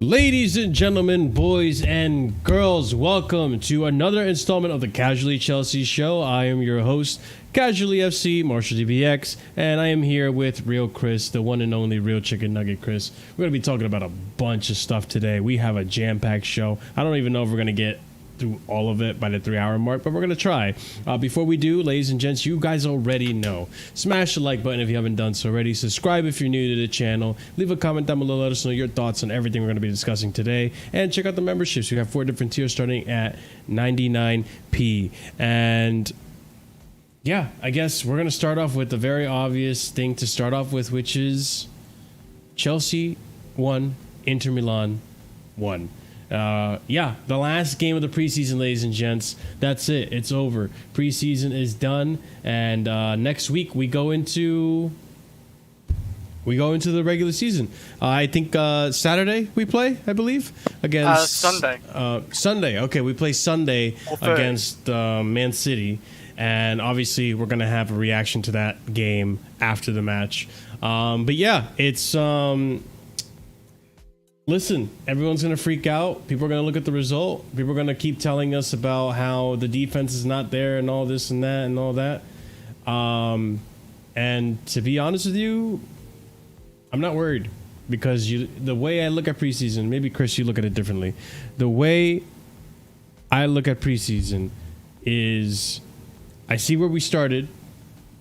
Ladies and gentlemen, boys and girls, welcome to another installment of the Casually Chelsea show. I am your host, Casually FC, Marshalldbdx, and I am here with Real Chris, the one and only Real Chicken Nugget Chris. We're going to be talking about a bunch of stuff today. We have a jam-packed show. I don't even know if we're going to get through all of it by the 3-hour mark, but we're going to try. Before we do, ladies and gents, you guys already know. Smash the like button if you haven't done so already. Subscribe if you're new to the channel. Leave a comment down below. Let us know your thoughts on everything we're going to be discussing today. And check out the memberships. We have 4 different tiers starting at 99p. And yeah, I guess we're going to start off with the very obvious thing to start off with, which is Chelsea 1, Inter Milan 1. The last game of the preseason, ladies and gents. That's it. It's over. Preseason is done, and next week we go into the regular season. I think Saturday we play, I believe, against Sunday. Sunday. Okay, we play Sunday against Man City, and obviously we're gonna have a reaction to that game after the match. But yeah, it's Listen, everyone's going to freak out. People are going to look at the result. People are going to keep telling us about how the defense is not there and all this and that and all that. And to be honest with you, I'm not worried because the way I look at preseason, maybe Chris, you look at it differently. The way I look at preseason is I see where we started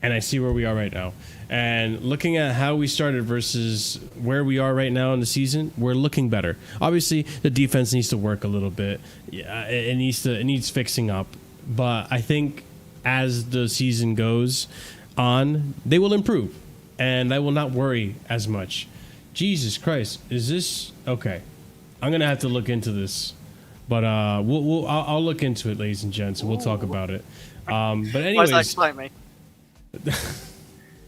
and I see where we are right now. And looking at how we started versus where we are right now in the season, we're looking better. Obviously, the defense needs to work a little bit. Yeah, it needs fixing up. But I think as the season goes on, they will improve, and I will not worry as much. Jesus Christ, is this okay? I'm gonna have to look into this, but I'll look into it, ladies and gents, and we'll talk about it. But anyways, why does that excite me?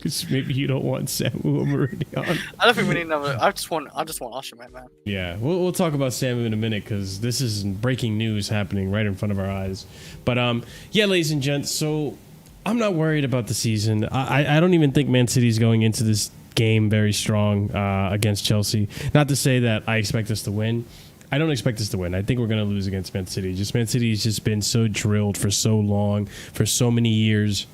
Because maybe you don't want Samu Omorodion. I don't think we need another. I just want Osimhen, man. Yeah, we'll talk about Samu in a minute because this is breaking news happening right in front of our eyes. But yeah, ladies and gents, so I'm not worried about the season. I don't even think Man City's going into this game very strong against Chelsea. Not to say that I expect us to win. I don't expect us to win. I think we're going to lose against Man City. Man City's just been so drilled for so long, for so many years.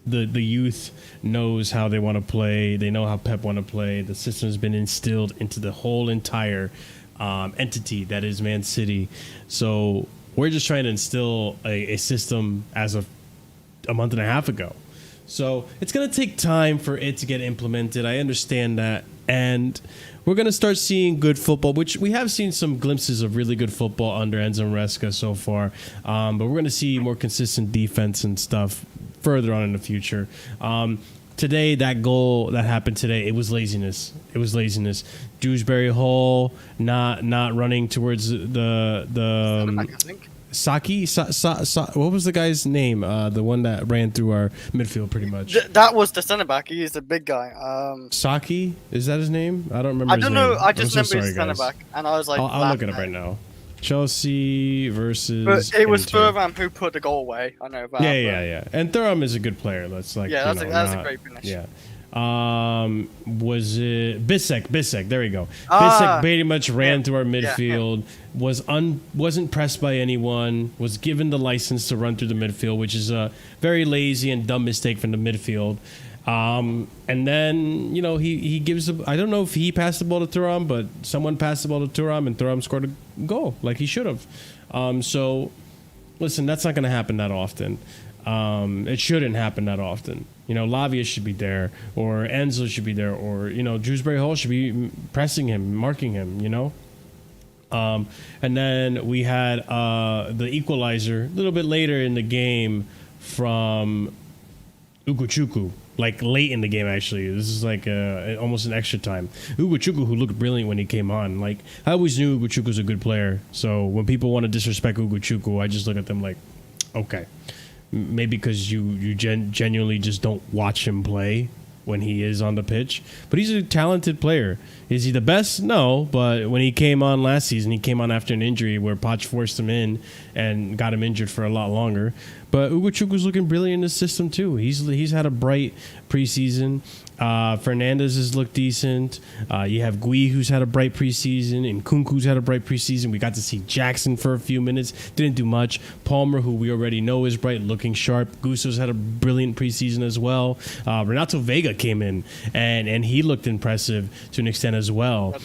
The youth knows how they want to play. They know how Pep want to play. The system has been instilled into the whole entire entity that is Man City. So we're just trying to instill a system as of a month and a half ago. So it's going to take time for it to get implemented. I understand that. And we're going to start seeing good football, which we have seen some glimpses of really good football under Enzo Maresca so far. But we're going to see more consistent defense and stuff further on in the future. Today, that goal that happened today, it was laziness. Dewsbury Hall not running towards the Saki. What was the guy's name? The one that ran through our midfield, pretty much. That was the centre back. He is the big guy. Saki, is that his name? I don't remember. I don't know. Name. I just remember sorry, his centre back, and I was like, I'll look it up right now. Chelsea versus. But it was Inter. Thuram who put the goal away. I know that. Yeah. And Thuram is a good player. That's like that's a great finish. Yeah. Was it Bissek? There we go. Bissek pretty much ran through our midfield. Wasn't pressed by anyone. Was given the license to run through the midfield, which is a very lazy and dumb mistake from the midfield. And then he gives. I don't know if he passed the ball to Thuram, but someone passed the ball to Thuram, and Thuram scored a goal like he should have. So listen, that's not going to happen that often. It shouldn't happen that often. Lavia should be there, or Enzo should be there, or Dewsbury Hall should be pressing him, marking him. And then we had the equalizer a little bit later in the game from Ugochukwu. Like late in the game, actually. This is like almost an extra time. Ugochukwu, who looked brilliant when he came on. Like, I always knew Ugochukwu was a good player. So when people want to disrespect Ugochukwu, I just look at them like, okay. Maybe because you genuinely just don't watch him play when he is on the pitch. But he's a talented player. Is he the best? No. But when he came on last season, he came on after an injury where Poch forced him in and got him injured for a lot longer. But Ugochukwu's looking brilliant in the system too. He's had a bright preseason. Fernandez has looked decent. You have Gui, who's had a bright preseason, and Kunku's had a bright preseason. We got to see Jackson for a few minutes. Didn't do much. Palmer, who we already know is bright, looking sharp. Gusso's had a brilliant preseason as well. Renato Vega came in, and he looked impressive to an extent as well. At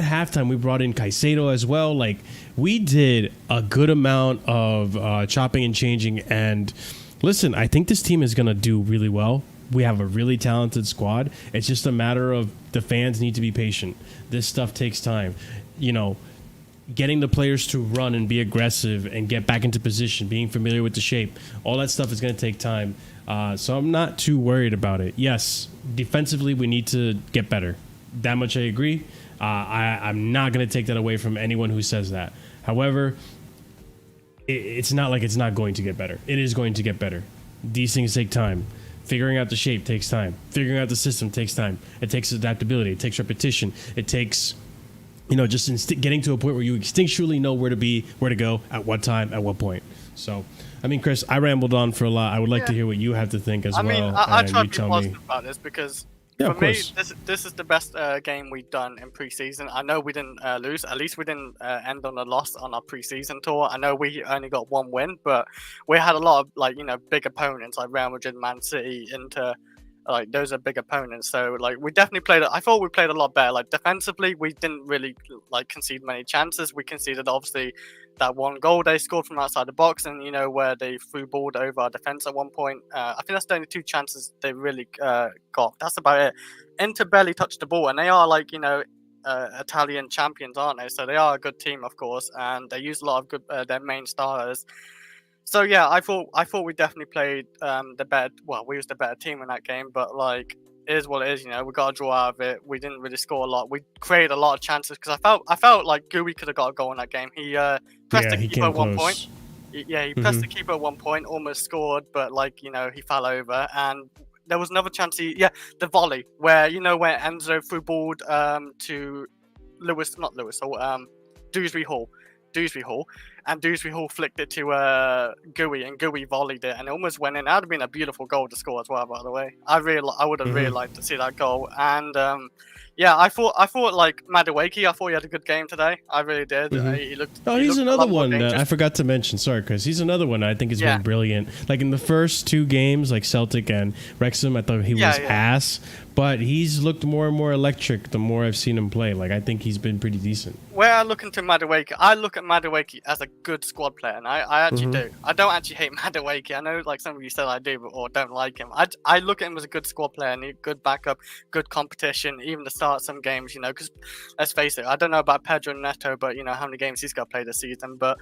halftime, we brought in Caicedo as well. Like, we did a good amount of chopping and changing. And listen, I think this team is going to do really well. We have a really talented squad. It's just a matter of the fans need to be patient. This stuff takes time. You know, getting the players to run and be aggressive and get back into position, being familiar with the shape, all that stuff is going to take time. So I'm not too worried about it. Yes, defensively, we need to get better. That much I agree. I'm not going to take that away from anyone who says that. However, it's not like it's not going to get better. It is going to get better. These things take time. Figuring out the shape takes time. Figuring out the system takes time. It takes adaptability. It takes repetition. It takes, just getting to a point where you instinctually know where to be, where to go, at what time, at what point. So, I mean, Chris, I rambled on for a lot. I would like to hear what you have to think as well. I mean, I try to be positive about this because for me, this is the best game we've done in preseason. I know we didn't lose. At least we didn't end on a loss on our preseason tour. I know we only got one win, but we had a lot of big opponents like Real Madrid, Man City, Inter. Like, those are big opponents. So we definitely played. I thought we played a lot better. Like, defensively, we didn't really concede many chances. We conceded obviously that one goal they scored from outside the box, and where they threw balled over our defense at one point. I think that's the only two chances they really got. That's about it. Inter barely touched the ball, and they are Italian champions, aren't they? So they are a good team, of course, and they use a lot of good their main stars. So yeah, I thought we definitely played the better. Well, we was the better team in that game, but it is what it is. We got a draw out of it. We didn't really score a lot. We created a lot of chances because I felt like Gui could have got a goal in that game. He pressed the keeper at one point. He pressed the keeper at one point, almost scored, but he fell over. And there was another chance. The volley where where Enzo threw ball to Dewsbury Hall, and Dewsbury Hall flicked it to Gui, and Gui volleyed it, and it almost went in. That would have been a beautiful goal to score as well, by the way. I would have really liked to see that goal. And I thought Madueke, I thought he had a good game today. I really did. He looked. He's another one that I forgot to mention. Sorry, Chris. He's another one I think has been brilliant. Like in the first two games, like Celtic and Wrexham, I thought he was ass. But he's looked more and more electric the more I've seen him play. Like, I think he's been pretty decent. Where I look into Madueke, I look at Madueke as a good squad player, and I actually do. I don't actually hate Madueke. I know some of you said I do, or don't like him. I look at him as a good squad player, and a good backup, good competition, even to start some games, because let's face it, I don't know about Pedro Neto, but how many games he's got to play this season. But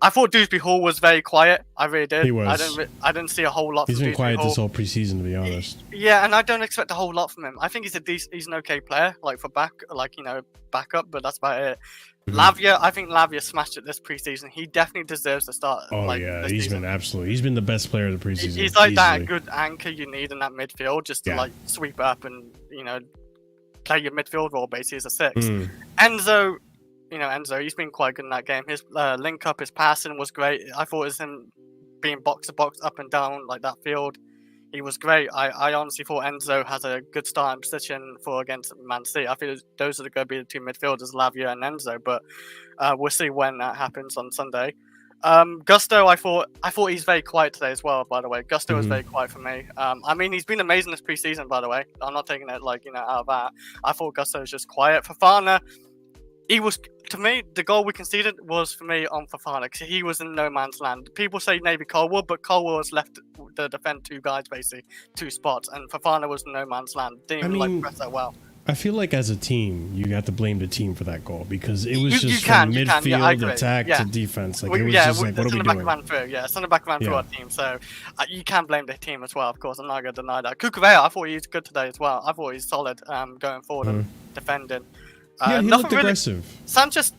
I thought Dewsbury Hall was very quiet. I really did. He was. I didn't see a whole lot. He's from been Dewsbury quiet Hall. this whole preseason, to be honest. Yeah, and I don't expect a whole lot from him. I think he's an okay player, for backup, but that's about it. Lavia, I think Lavia smashed it this preseason. He definitely deserves to start. He's been the best player of the preseason. He's that good anchor you need in that midfield, just to sweep up and play your midfield role basically as a six. Enzo, he's been quite good in that game. His link up, his passing was great. I thought it was him being box to box up and down like that field. He was great. I honestly thought Enzo has a good starting position for against Man City. I feel those are going to be the two midfielders, Lavia and Enzo. But we'll see when that happens on Sunday. Gusto, I thought he's very quiet today as well. By the way, Gusto was very quiet for me. I mean, he's been amazing this preseason. By the way, I'm not taking it out of that. I thought Gusto was just quiet. Fofana, he was, to me, the goal we conceded was for me on Fofana because he was in no man's land. People say maybe Colwell, but Colwell was left to defend two guys, basically, two spots, and Fofana was in no man's land. Didn't even press that well. I feel like as a team, you have to blame the team for that goal because it was from midfield attack to defense. Like, it was just like, what are we doing? It's on the back of man through our team, so you can blame the team as well, of course. I'm not going to deny that. Cucurella, I thought he was good today as well. I thought he's solid going forward and defending. He looked aggressive. Sanchez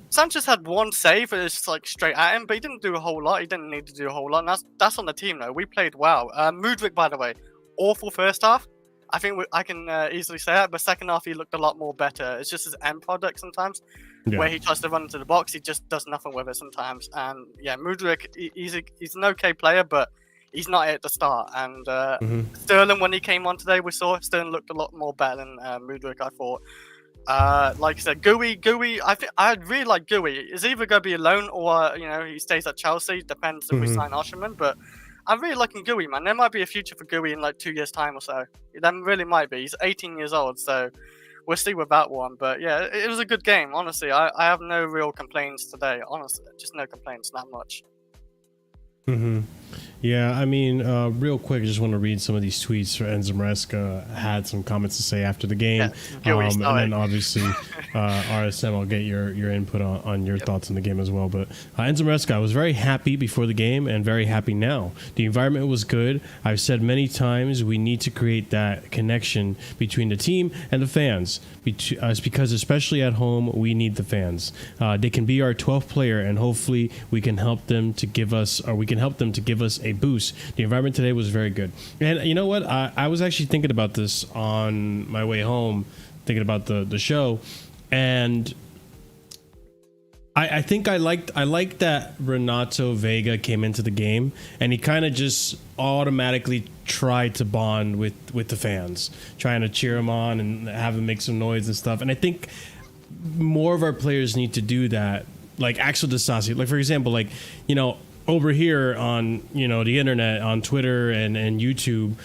had one save, it was just straight at him, but he didn't do a whole lot. He didn't need to do a whole lot. And that's on the team, though. We played well. Mudryk, by the way, awful first half. I think I can easily say that, but second half he looked a lot more better. It's just his end product sometimes, where he tries to run into the box, he just does nothing with it sometimes. And Mudryk, he's an okay player, but he's not at the start. And Mm-hmm. Sterling, when he came on today, we saw Sterling looked a lot more better than Mudryk, I thought. Like I said, Gooey, I really like Gooey. It's either going to be a loan or he stays at Chelsea. Depends if we sign Osimhen. But I'm really liking Gooey, man. There might be a future for Gooey in like 2 years' time or so. That really might be. He's 18 years old, so we'll see with that one. But yeah, it was a good game. Honestly, I have no real complaints today. Honestly, just no complaints, not much. Mm-hmm. Yeah, I mean, real quick, I just want to read some of these tweets. Enzo Maresca had some comments to say after the game, and then obviously RSM, I'll get your input on your thoughts on the game as well. But Enzo Maresca, I was very happy before the game and very happy now. The environment was good. I've said many times we need to create that connection between the team and the fans, because especially at home, we need the fans. They can be our 12th player, and hopefully we can help them to give us a boost. The environment today was very good. And you know what? I was actually thinking about this on my way home, thinking about the show, and I think I liked that Renato Vega came into the game and he kind of just automatically tried to bond with the fans, trying to cheer them on and have them make some noise and stuff. And I think more of our players need to do that. Like Axel Disasi, like for example, like, over here on, the internet, on Twitter and YouTube,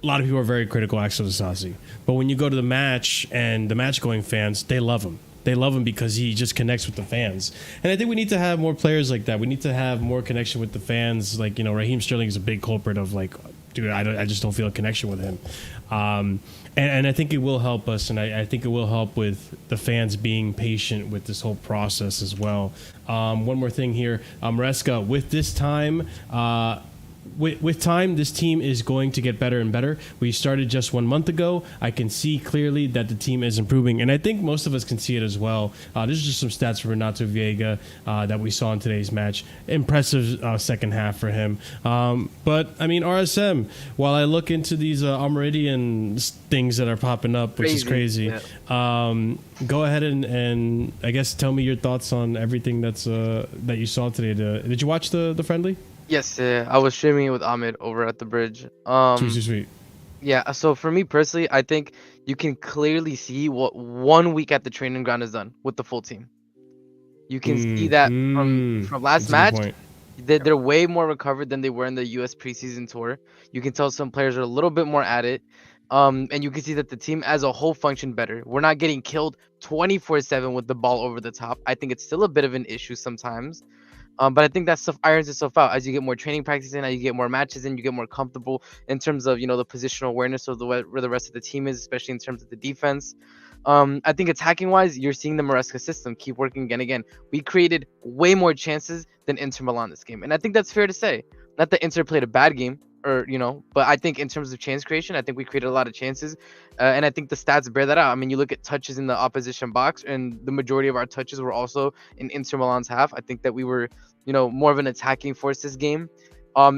a lot of people are very critical of Axel Disasi. But when you go to the match and the match-going fans, they love him. They love him because he just connects with the fans. And I think we need to have more players like that. We need to have more connection with the fans. Like, Raheem Sterling is a big culprit of, like, dude, I just don't feel a connection with him. And I think it will help us, and I think it will help with the fans being patient with this whole process as well. One more thing here, Maresca, with this time, with time, this team is going to get better and better. We started just 1 month ago. I can see clearly that the team is improving, and I think most of us can see it as well. This is just some stats for Renato Vega that we saw in today's match. Impressive second half for him. But, I mean, RSM, while I look into these Omorodion things that are popping up, which is crazy, go ahead and I guess tell me your thoughts on everything that you saw today. Did you watch the friendly? Yes, I was streaming it with Ahmed over at the bridge. Sweet. Yeah, so for me personally, I think you can clearly see what 1 week at the training ground is done with the full team. You can see that from last match, they're way more recovered than they were in the US preseason tour. You can tell some players are a little bit more at it. And you can see that the team as a whole functioned better. We're not getting killed 24/7 with the ball over the top. I think it's still a bit of an issue sometimes. But I think that stuff irons itself out as you get more training practice in, as you get more matches in, you get more comfortable in terms of, the positional awareness of where the rest of the team is, especially in terms of the defense. I think attacking wise, you're seeing the Maresca system keep working again. We created way more chances than Inter Milan this game. And I think that's fair to say. Not that Inter played a bad game, but I think in terms of chance creation, I think we created a lot of chances. And I think the stats bear that out. I mean, you look at touches in the opposition box, and the majority of our touches were also in Inter Milan's half. I think that we were, more of an attacking force this game.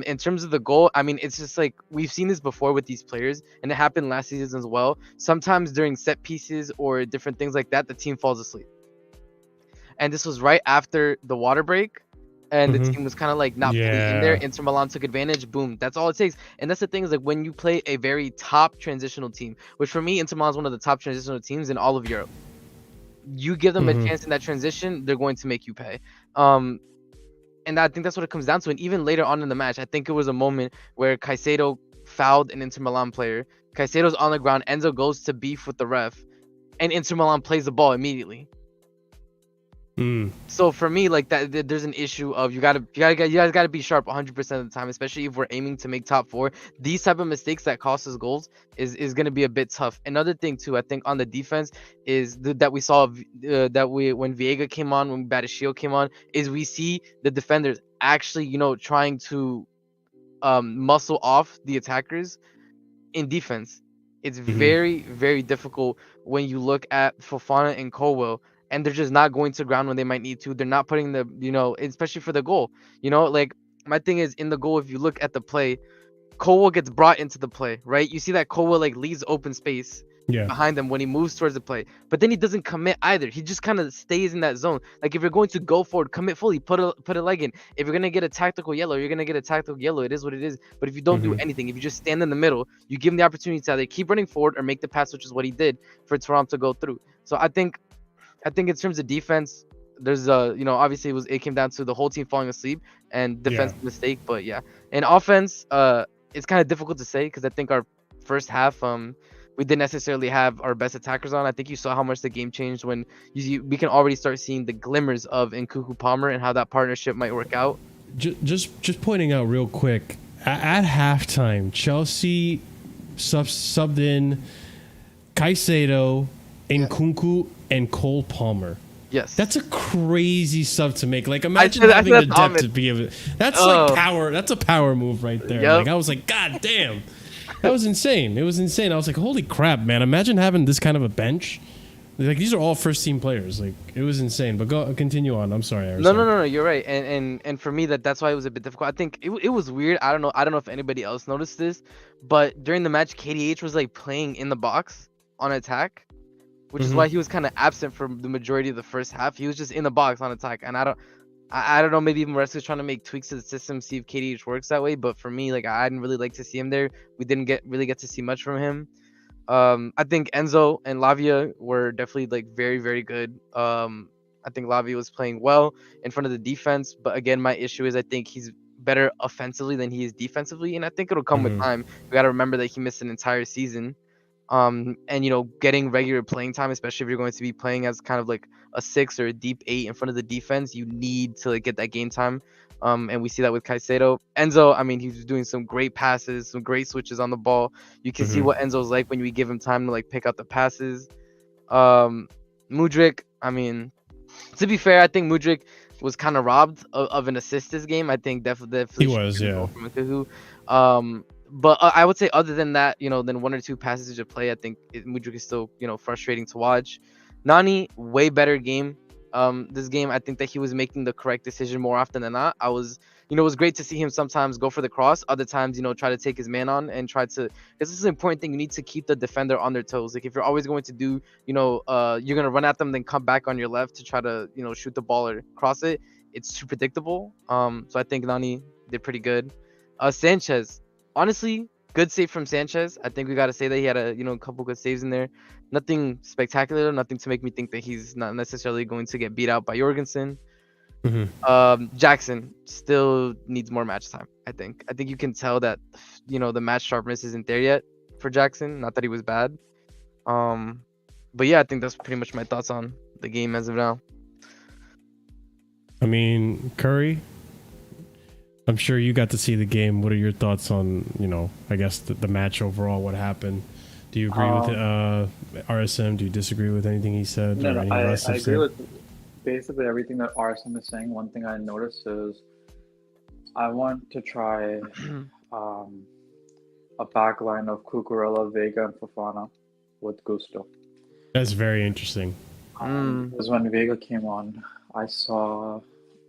In terms of the goal, I mean, it's just like we've seen this before with these players, and it happened last season as well. Sometimes during set pieces or different things like that, the team falls asleep. And this was right after the water break. And the team was kind of like not fully in there. Inter Milan took advantage. Boom. That's all it takes. And that's the thing is like when you play a very top transitional team, which for me, Inter Milan is one of the top transitional teams in all of Europe. You give them a chance in that transition, they're going to make you pay. And I think that's what it comes down to. And even later on in the match, I think it was a moment where Caicedo fouled an Inter Milan player. Caicedo's on the ground. Enzo goes to beef with the ref. And Inter Milan plays the ball immediately. So for me, like that, there's an issue of you guys gotta be sharp 100% of the time, especially if we're aiming to make top 4. These type of mistakes that cost us goals is gonna be a bit tough. Another thing too, I think on the defense is that we saw when Viega came on, when Badashio came on, is we see the defenders actually trying to muscle off the attackers in defense. It's very, very difficult when you look at Fofana and Colwell. And they're just not going to ground when they might need to. They're not putting especially for the goal. Like my thing is in the goal, if you look at the play, Colwell gets brought into the play, right? You see that Colwell like leaves open space behind them when he moves towards the play. But then he doesn't commit either. He just kind of stays in that zone. Like if you're going to go forward, commit fully, put a leg in. If you're gonna get a tactical yellow, you're gonna get a tactical yellow. It is what it is. But if you don't do anything, if you just stand in the middle, you give him the opportunity to either keep running forward or make the pass, which is what he did for Toronto to go through. So I think in terms of defense, there's obviously it came down to the whole team falling asleep and defensive mistake. But yeah, in offense, it's kind of difficult to say because I think our first half, we didn't necessarily have our best attackers on. I think you saw how much the game changed when we can already start seeing the glimmers of Nkuku Palmer and how that partnership might work out. Just pointing out real quick, at halftime, Chelsea subbed in Caicedo, Nkunku, and Cole Palmer. Yes, that's a crazy sub to make. Like, imagine having the depth to be able. That's like power. That's a power move right there. Yep. Like, I was like, God damn, that was insane. It was insane. I was like, holy crap, man! Imagine having this kind of a bench. Like, these are all first team players. Like, it was insane. But continue on. I'm sorry, Harrison. No. You're right. And for me, that's why it was a bit difficult. I think it was weird. I don't know if anybody else noticed this, but during the match, KDH was like playing in the box on attack, which is why he was kind of absent for the majority of the first half. He was just in the box on attack, and I don't know, maybe Maresca's trying to make tweaks to the system, see if KDH works that way. But for me, like, I didn't really like to see him there. We didn't really get to see much from him. I think Enzo and Lavia were definitely like very, very good. I think Lavia was playing well in front of the defense, but again, my issue is I think he's better offensively than he is defensively, and I think it'll come with time. We got to remember that he missed an entire season. And getting regular playing time, especially if you're going to be playing as kind of like a 6 or a deep 8 in front of the defense, you need to like get that game time. And we see that with Caicedo. Enzo, I mean, he's doing some great passes, some great switches on the ball. You can see what Enzo's like when we give him time to like pick out the passes. Mudryk, I mean, to be fair, I think Mudryk was kind of robbed of an assist this game. I think definitely he was, yeah. From Nkuku. But I would say other than that, then 1 or 2 passages of play, I think Mudryk is still, frustrating to watch. Noni, way better game. This game, I think that he was making the correct decision more often than not. It was great to see him sometimes go for the cross. Other times, try to take his man on and try to, because this is an important thing. You need to keep the defender on their toes. Like if you're always going to do, you're going to run at them, then come back on your left to try to, shoot the ball or cross it. It's too predictable. So I think Noni did pretty good. Sanchez, honestly, good save from Sanchez. I think we got to say that he had a couple good saves in there. Nothing spectacular, nothing to make me think that he's not necessarily going to get beat out by Jorgensen. Jackson still needs more match time. I think you can tell that the match sharpness isn't there yet for Jackson. Not that he was bad. But yeah, I think that's pretty much my thoughts on the game as of now. I mean, Curry, I'm sure you got to see the game. What are your thoughts on, I guess the match overall, what happened? Do you agree with RSM? Do you disagree with anything he said? No, I agree with basically everything that RSM is saying. One thing I noticed is I want to try a back line of Cucurella, Vega, and Fofana with Gusto. That's very interesting. Because when Vega came on, I saw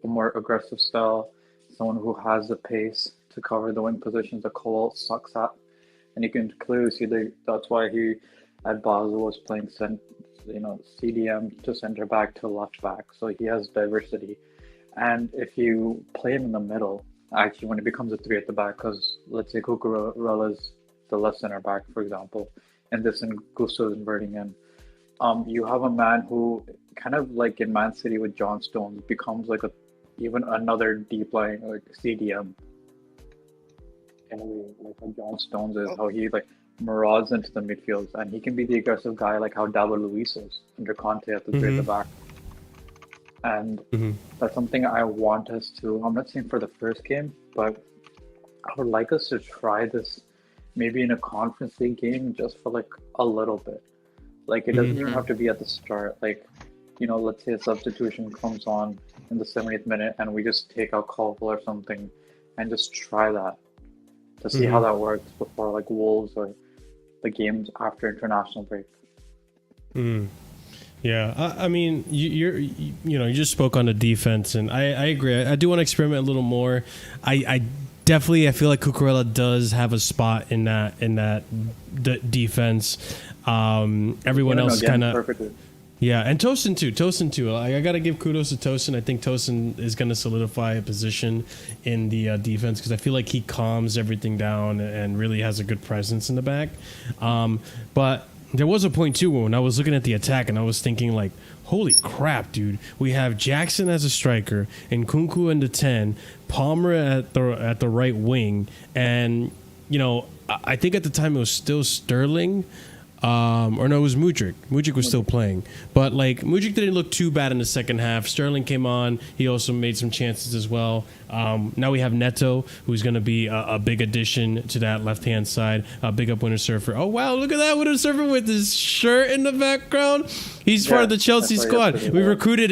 a more aggressive style, someone who has the pace to cover the wing positions that Cole sucks at. And you can clearly see that's why he at Basel was playing CDM to center back to left back. So he has diversity. And if you play him in the middle, actually when it becomes a 3 at the back, because let's say Cucurella is the left center back, for example, and Gusto is inverting in, you have a man who kind of like in Man City with John Stones becomes like even another deep line like CDM. In a way, like how John Stones is, how he like marauds into the midfield, and he can be the aggressive guy like how David Luiz is under Conte at the 3 at the back. And that's something I want us to, I'm not saying for the first game, but I would like us to try this maybe in a conference league game just for like a little bit. Like it doesn't even have to be at the start. Like, let's say a substitution comes on in the 70th minute and we just take out Colapse or something and just try that to see how that works before like Wolves or the games after international break. Yeah, I mean, you just spoke on the defense, and I agree. I do want to experiment a little more. I definitely feel like Cucurella does have a spot in that defense. Everyone else kind of perfectly. Yeah, and Tosin too. I got to give kudos to Tosin. I think Tosin is going to solidify a position in the defense because I feel like he calms everything down and really has a good presence in the back. But there was a point too when I was looking at the attack and I was thinking like, holy crap, dude. We have Jackson as a striker and Nkunku in the 10, Palmer at the right wing, and I think at the time it was still Sterling. Or no, it was Mudryk. Mudryk was still playing. But, Mudryk didn't look too bad in the second half. Sterling came on. He also made some chances as well. Now we have Neto, who's going to be a big addition to that left-hand side. Big up Winter Surfer. Oh, wow, look at that Winter Surfer with his shirt in the background. He's part of the Chelsea squad. We recruited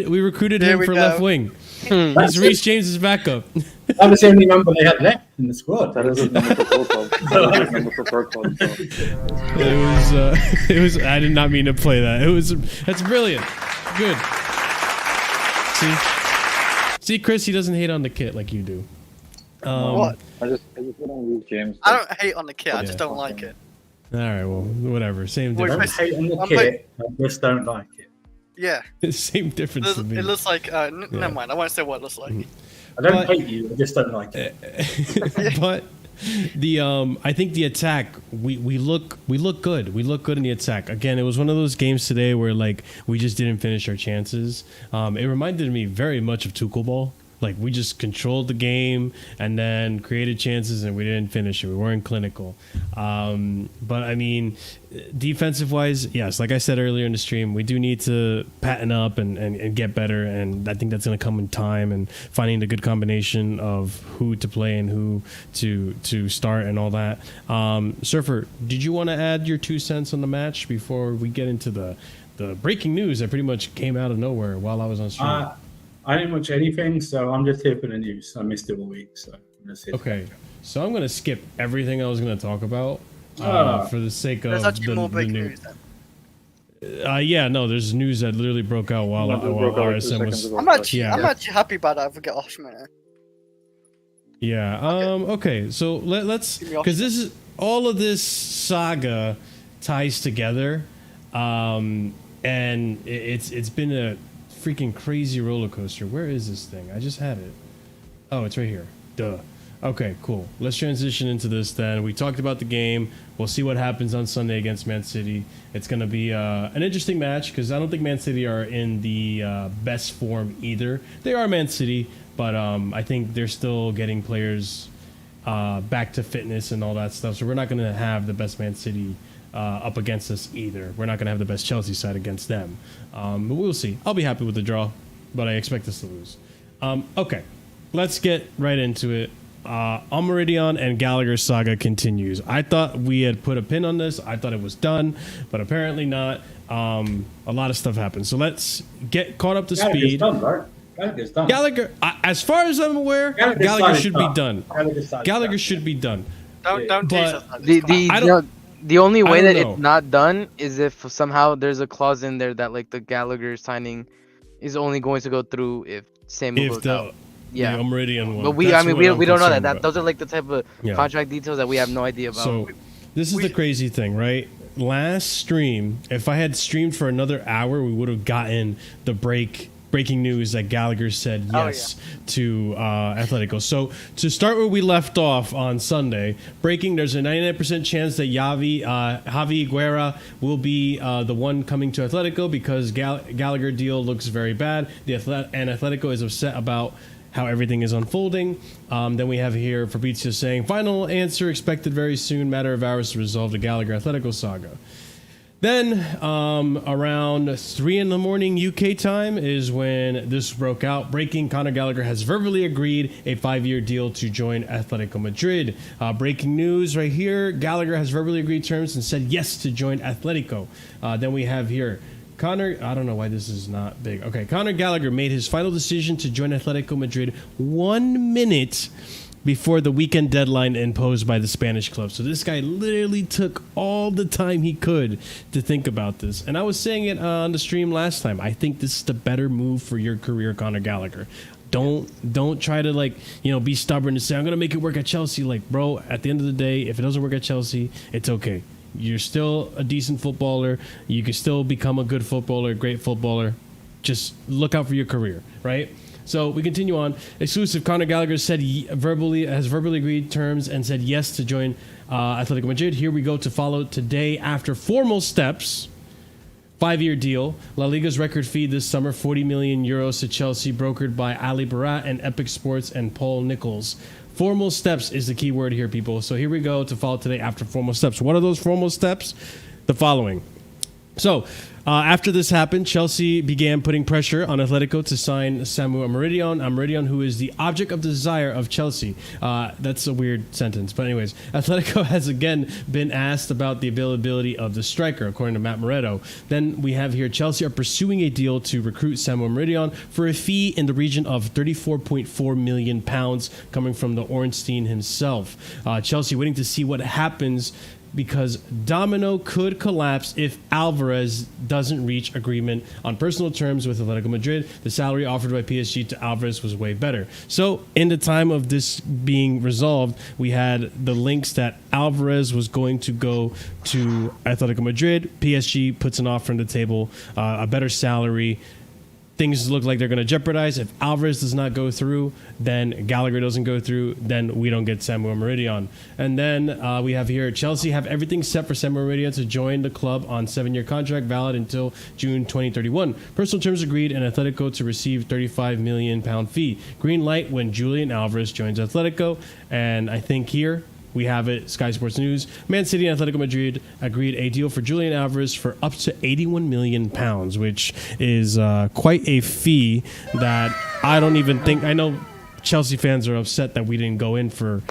him for left wing. He's Reece James's backup. That was the only number they had left in the squad. That is a number for club. It was. I did not mean to play that. That's brilliant. Good. See, Chris, he doesn't hate on the kit like you do. What? I just hit on Reece James. I don't hate on the kit. I just don't like it. All right, well, whatever. Same I difference. don't hate on the kit. I just don't like it. Yeah. Same difference to me. It looks like. Never mind. I won't say what it looks like. I don't hate you. I just don't like it. But I think the attack we look good. We look good in the attack. Again, it was one of those games today where we just didn't finish our chances. It reminded me very much of Tuchel ball. We just controlled the game and then created chances and we didn't finish it. We weren't clinical. But I mean, defensive wise, yes, like I said earlier in the stream, we do need to pattern up and get better. And I think that's going to come in time and finding the good combination of who to play and who to start and all that. Surfer, did you want to add your 2 cents on the match before we get into the breaking news that pretty much came out of nowhere while I was on stream? I didn't watch anything, so I'm just here for the news. I missed it all week, so I'm just here. Okay, so I'm going to skip everything I was going to talk about for the sake of There's actually more big news then. Yeah, no, there's news that literally broke out while RSM was... I'm actually happy about that. I forget Osimhen. Yeah, okay, so let's... Because this is... All of this saga ties together, and it's been a freaking crazy roller coaster. Where is this thing? I just had it. Oh, it's right here. Duh. Okay, cool. Let's transition into this then. We talked about the game. We'll see what happens on Sunday against Man City. It's going to be an interesting match because I don't think Man City are in the best form either. They are Man City, but I think they're still getting players back to fitness and all that stuff. So we're not going to have the best Man City up against us either. We're not going to have the best Chelsea side against them. But we'll see. I'll be happy with the draw, but I expect us to lose. Okay, let's get right into it. Omorodion and Gallagher saga continues. I thought we had put a pin on this. I thought it was done, but apparently not. A lot of stuff happened. So let's get caught up to speed. Done, right? Gallagher's done. Gallagher, as far as I'm aware, Gallagher should be done. Gallagher should be done. Don't tease us. The only way that it's not done is if somehow there's a clause in there that the Gallagher signing is only going to go through if Samu goes out. Yeah, the Omorodion one. But we don't know that. Those are the type of contract details that we have no idea about. So this is the crazy thing, right? Last stream, if I had streamed for another hour, we would have gotten the breaking news that Gallagher said yes to Athletico. So to start where we left off on Sunday, there's a 99% chance that Javi Guerra will be the one coming to Athletico because Gallagher deal looks very bad. And Athletico is upset about how everything is unfolding. Then we have here Fabrizio saying, final answer expected very soon, matter of hours to resolve the Gallagher Athletico saga. Then around 3 in the morning UK time is when this broke out. Breaking, Connor Gallagher has verbally agreed a 5-year deal to join Athletico Madrid. Breaking news right here. Gallagher has verbally agreed terms and said yes to join Athletico. Then we have here Connor, I don't know why this is not big. Okay, Connor Gallagher made his final decision to join Athletico Madrid 1 minute before the weekend deadline imposed by the Spanish club. So this guy literally took all the time he could to think about this. And I was saying it on the stream last time. I think this is the better move for your career, Connor Gallagher. Don't try to be stubborn and say, I'm going to make it work at Chelsea. Bro, at the end of the day, if it doesn't work at Chelsea, it's okay. You're still a decent footballer. You can still become a good footballer, a great footballer. Just look out for your career, right? So we continue on. Exclusive, Connor Gallagher said has verbally agreed terms and said yes to join Athletico Madrid. Here we go to follow today after formal steps. 5-year deal. La Liga's record fee this summer, 40 million euros to Chelsea, brokered by Ali Barat and Epic Sports and Paul Nichols. Formal steps is the key word here, people. So here we go to follow today after formal steps. What are those formal steps? The following. So, after this happened, Chelsea began putting pressure on Atletico to sign Samu Omorodion, who is the object of desire of Chelsea. That's a weird sentence. But anyways, Atletico has again been asked about the availability of the striker, according to Matt Moretto. Then we have here Chelsea are pursuing a deal to recruit Samu Omorodion for a fee in the region of £34.4 million coming from the Ornstein himself. Chelsea waiting to see what happens, because Domino could collapse if Alvarez doesn't reach agreement on personal terms with Atletico Madrid. The salary offered by PSG to Alvarez was way better. So in the time of this being resolved, we had the links that Alvarez was going to go to Atletico Madrid. PSG puts an offer on the table, a better salary. Things look like they're going to jeopardize. If Alvarez does not go through, then Gallagher doesn't go through, then we don't get Samu Omorodion. And then we have here, Chelsea have everything set for Samu Omorodion to join the club on 7-year contract, valid until June 2031. Personal terms agreed, and Atletico to receive £35 million fee. Green light when Julian Alvarez joins Atletico. And I think here we have it, Sky Sports News. Man City and Atletico Madrid agreed a deal for Julian Alvarez for up to £81 million, which is quite a fee that I don't even think... I know Chelsea fans are upset that we didn't go in for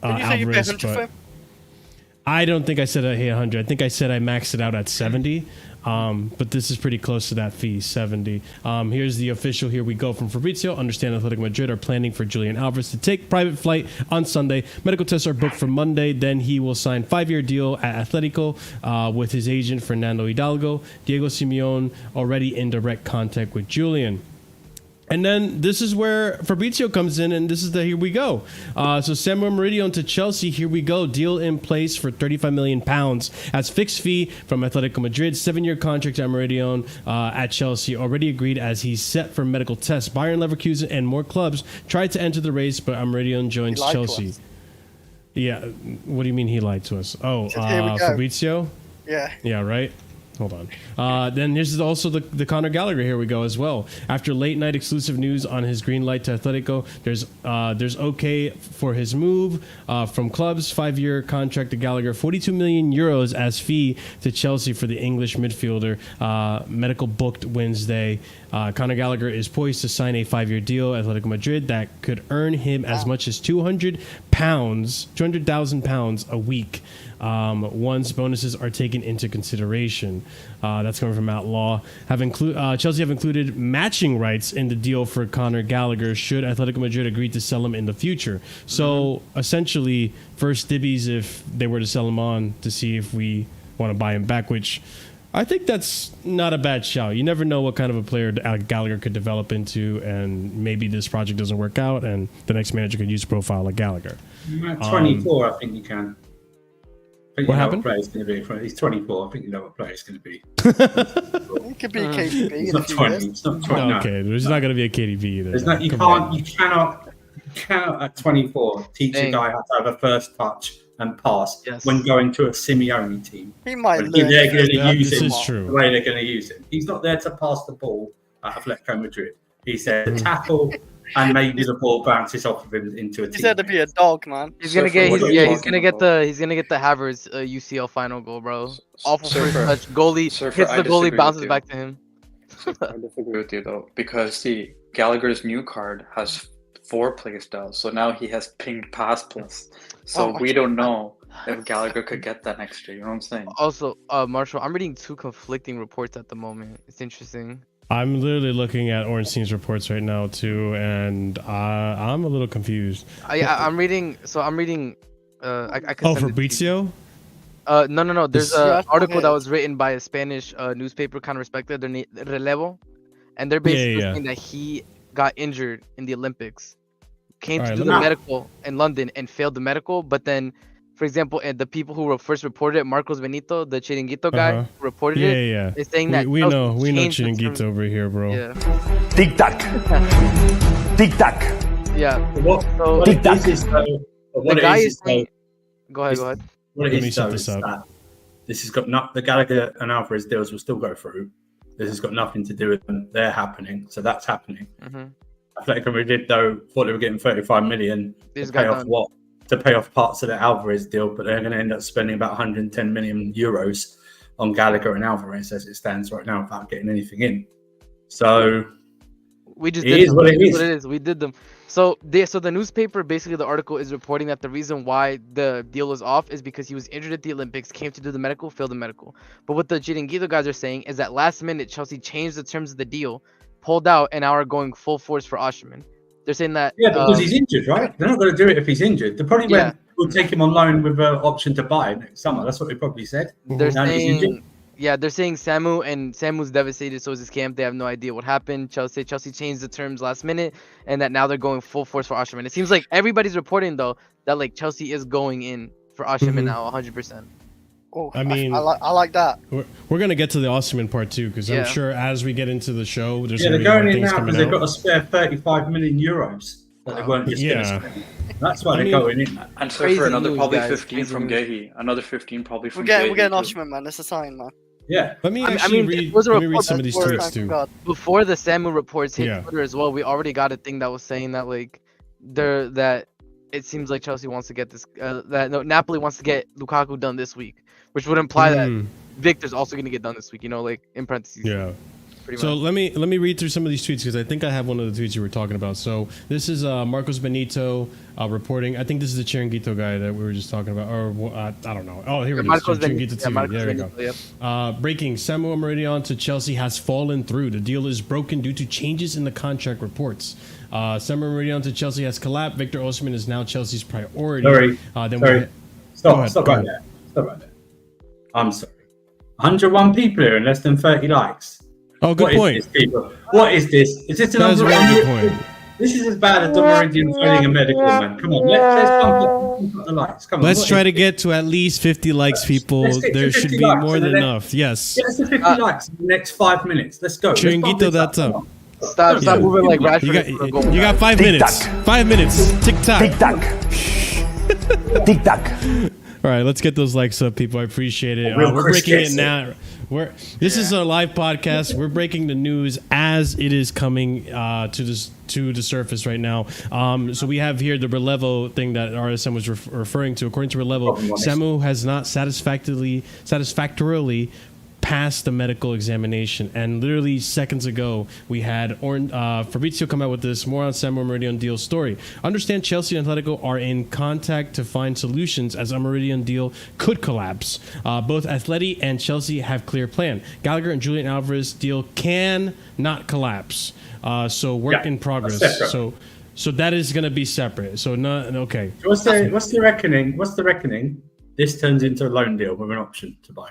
Alvarez, but I don't think I said I hit 100. I think I said I maxed it out at 70. But this is pretty close to that fee, 70. Here's the official. Here we go from Fabrizio. Understand Atletico Madrid are planning for Julian Alvarez to take private flight on Sunday. Medical tests are booked for Monday. Then he will sign 5-year deal at Atletico with his agent Fernando Hidalgo. Diego Simeone already in direct contact with Julian. And then this is where Fabrizio comes in, and this is the here we go. So Samu Omorodion to Chelsea, here we go. Deal in place for £35 million as fixed fee from Atletico Madrid. 7-year contract to Omorodion at Chelsea, already agreed as he's set for medical tests. Bayern Leverkusen and more clubs tried to enter the race, but Omorodion joins Chelsea. Yeah, what do you mean he lied to us? Oh, Fabrizio? Yeah, right? Hold on. Then here's also the Connor Gallagher. Here we go as well. After late night exclusive news on his green light to Atletico, there's okay for his move from clubs. 5-year contract to Gallagher, 42 million euros as fee to Chelsea for the English midfielder. Medical booked Wednesday. Connor Gallagher is poised to sign a 5-year deal at Atletico Madrid that could earn him as much as £200,000 a week. Once bonuses are taken into consideration. That's coming from Outlaw. Chelsea have included matching rights in the deal for Connor Gallagher should Atletico Madrid agree to sell him in the future. So essentially, first dibbies if they were to sell him on to see if we want to buy him back, which I think that's not a bad shout. You never know what kind of a player Gallagher could develop into, and maybe this project doesn't work out, and the next manager could use a profile like Gallagher. At 24, I think you can. What happened? What going to be. He's 24. I think you know what player he's going to be. He could be KDB. He's not 20. He's not 20. No, okay, there's not going to be a KDB either. You cannot at 24 teach a guy how to have a first touch and pass when going to a Simeone team. He might learn. They're going to use him true. the way they're going to use him. He's not there to pass the ball at Atletico Madrid. He's there to tackle. And maybe the ball bounces off of him into a team. He's there to be a dog, man. He's gonna get the Havertz UCL final goal, bro. Awful first touch. Goalie hits the goalie, bounces back to him. I disagree with you though, because see, Gallagher's new card has 4 play styles, so now he has pinged pass plus. So we don't know if Gallagher could get that next year. You know what I'm saying? Also, Marshall, I'm reading 2 conflicting reports at the moment. It's interesting. I'm literally looking at Ornstein's reports right now too, and I'm a little confused. I'm reading. I could Fabrizio? No. There's an article that was written by a Spanish newspaper, kind of respected, Relevo, and they're basically saying that he got injured in the Olympics, came to do the medical in London and failed the medical, but then For example, and the people who were first reported it, Marcos Benito, the Chiringuito guy, who reported it. Yeah. Is saying that we know Chiringuito over here, bro. Yeah. Tic tac. Tic tac. Yeah. What Tic it tac. is is though, what The it guy is is saying. Go ahead. What it Let me is set though this is up. that this has got not the Gallagher and Alvarez deals will still go through. This has got nothing to do with them. They're happening, so that's happening. Athletico Madrid though thought they were getting 35 million to pay off what? To pay off parts of the Alvarez deal, but they're going to end up spending about 110 million euros on Gallagher and Alvarez as it stands right now without getting anything in. So we just it did is them. what it is. What it is. We did them. So the newspaper, basically the article is reporting that the reason why the deal was off is because he was injured at the Olympics, came to do the medical, failed the medical. But what the Chiringuito guys are saying is that last minute Chelsea changed the terms of the deal, pulled out, and now are going full force for Osimhen. They're saying that because he's injured, right? They're not going to do it if he's injured. They probably will take him on loan with an option to buy next summer. That's what they probably said. They're saying Samu's devastated, so is his camp. They have no idea what happened. Chelsea changed the terms last minute, and that now they're going full force for Osimhen. It seems like everybody's reporting though that like Chelsea is going in for Osimhen now 100%. Oh, I mean, I like that. We're gonna get to the Osimhen part too, because I'm sure as we get into the show, there's they're gonna be going more in things now coming because they've out. got to spare 35 million euros that they weren't just going to spend. That's why they're going in. And so for another probably 15 from Gehi, another 15 probably from Gehi. We're getting Osimhen, man. That's a sign, man. Yeah. Let me let me read some of these tweets too. Before the Samu reports hit Twitter as well, we already got a thing that was saying that like that it seems like Chelsea wants to get this Napoli wants to get Lukaku done this week, which would imply that Victor's also going to get done this week, you know, like in parentheses. Yeah. So let me read through some of these tweets because I think I have one of the tweets you were talking about. So this is Marcos Benito reporting. I think this is the Chiringuito guy that we were just talking about, or I don't know. Oh, here it is. Chiringuito TV. There we go. Yep. Breaking: Samu Omorodion to Chelsea has fallen through. The deal is broken due to changes in the contract reports. Samu Omorodion to Chelsea has collapsed. Victor Osimhen is now Chelsea's priority. Sorry. Stop right there. I'm sorry. 101 people here and less than 30 likes. Oh, good point. Is this, people? What is this? Is this That's a very good point. This is as bad as Omorodion failing a medical, man. Come on, let's pump up the likes. Come on. Let's try to get to at least 50 likes, people. There should be more than enough. Yes. Get us to 50 likes in the next 5 minutes. Let's go. Chiringuito, that's up. Stop moving like Rashford. You got 5 minutes. 5 minutes. Tick tock. Tic tac. Tic tac. All right, let's get those likes up, people. I appreciate it. We're breaking it now. This is a live podcast. We're breaking the news as it is coming to the surface right now. So we have here the Relevo thing that RSM was referring to. According to Relevo, Samu has not satisfactorily passed the medical examination, and literally seconds ago we had Fabrizio come out with this more on Samu Omorodion deal story. Understand Chelsea and Athletico are in contact to find solutions as Omorodion deal could collapse. Both Atleti and Chelsea have clear plan. Gallagher and Julian Alvarez deal can not collapse. So work in progress. So that is going to be separate. So not okay. What's the reckoning? This turns into a loan deal with an option to buy.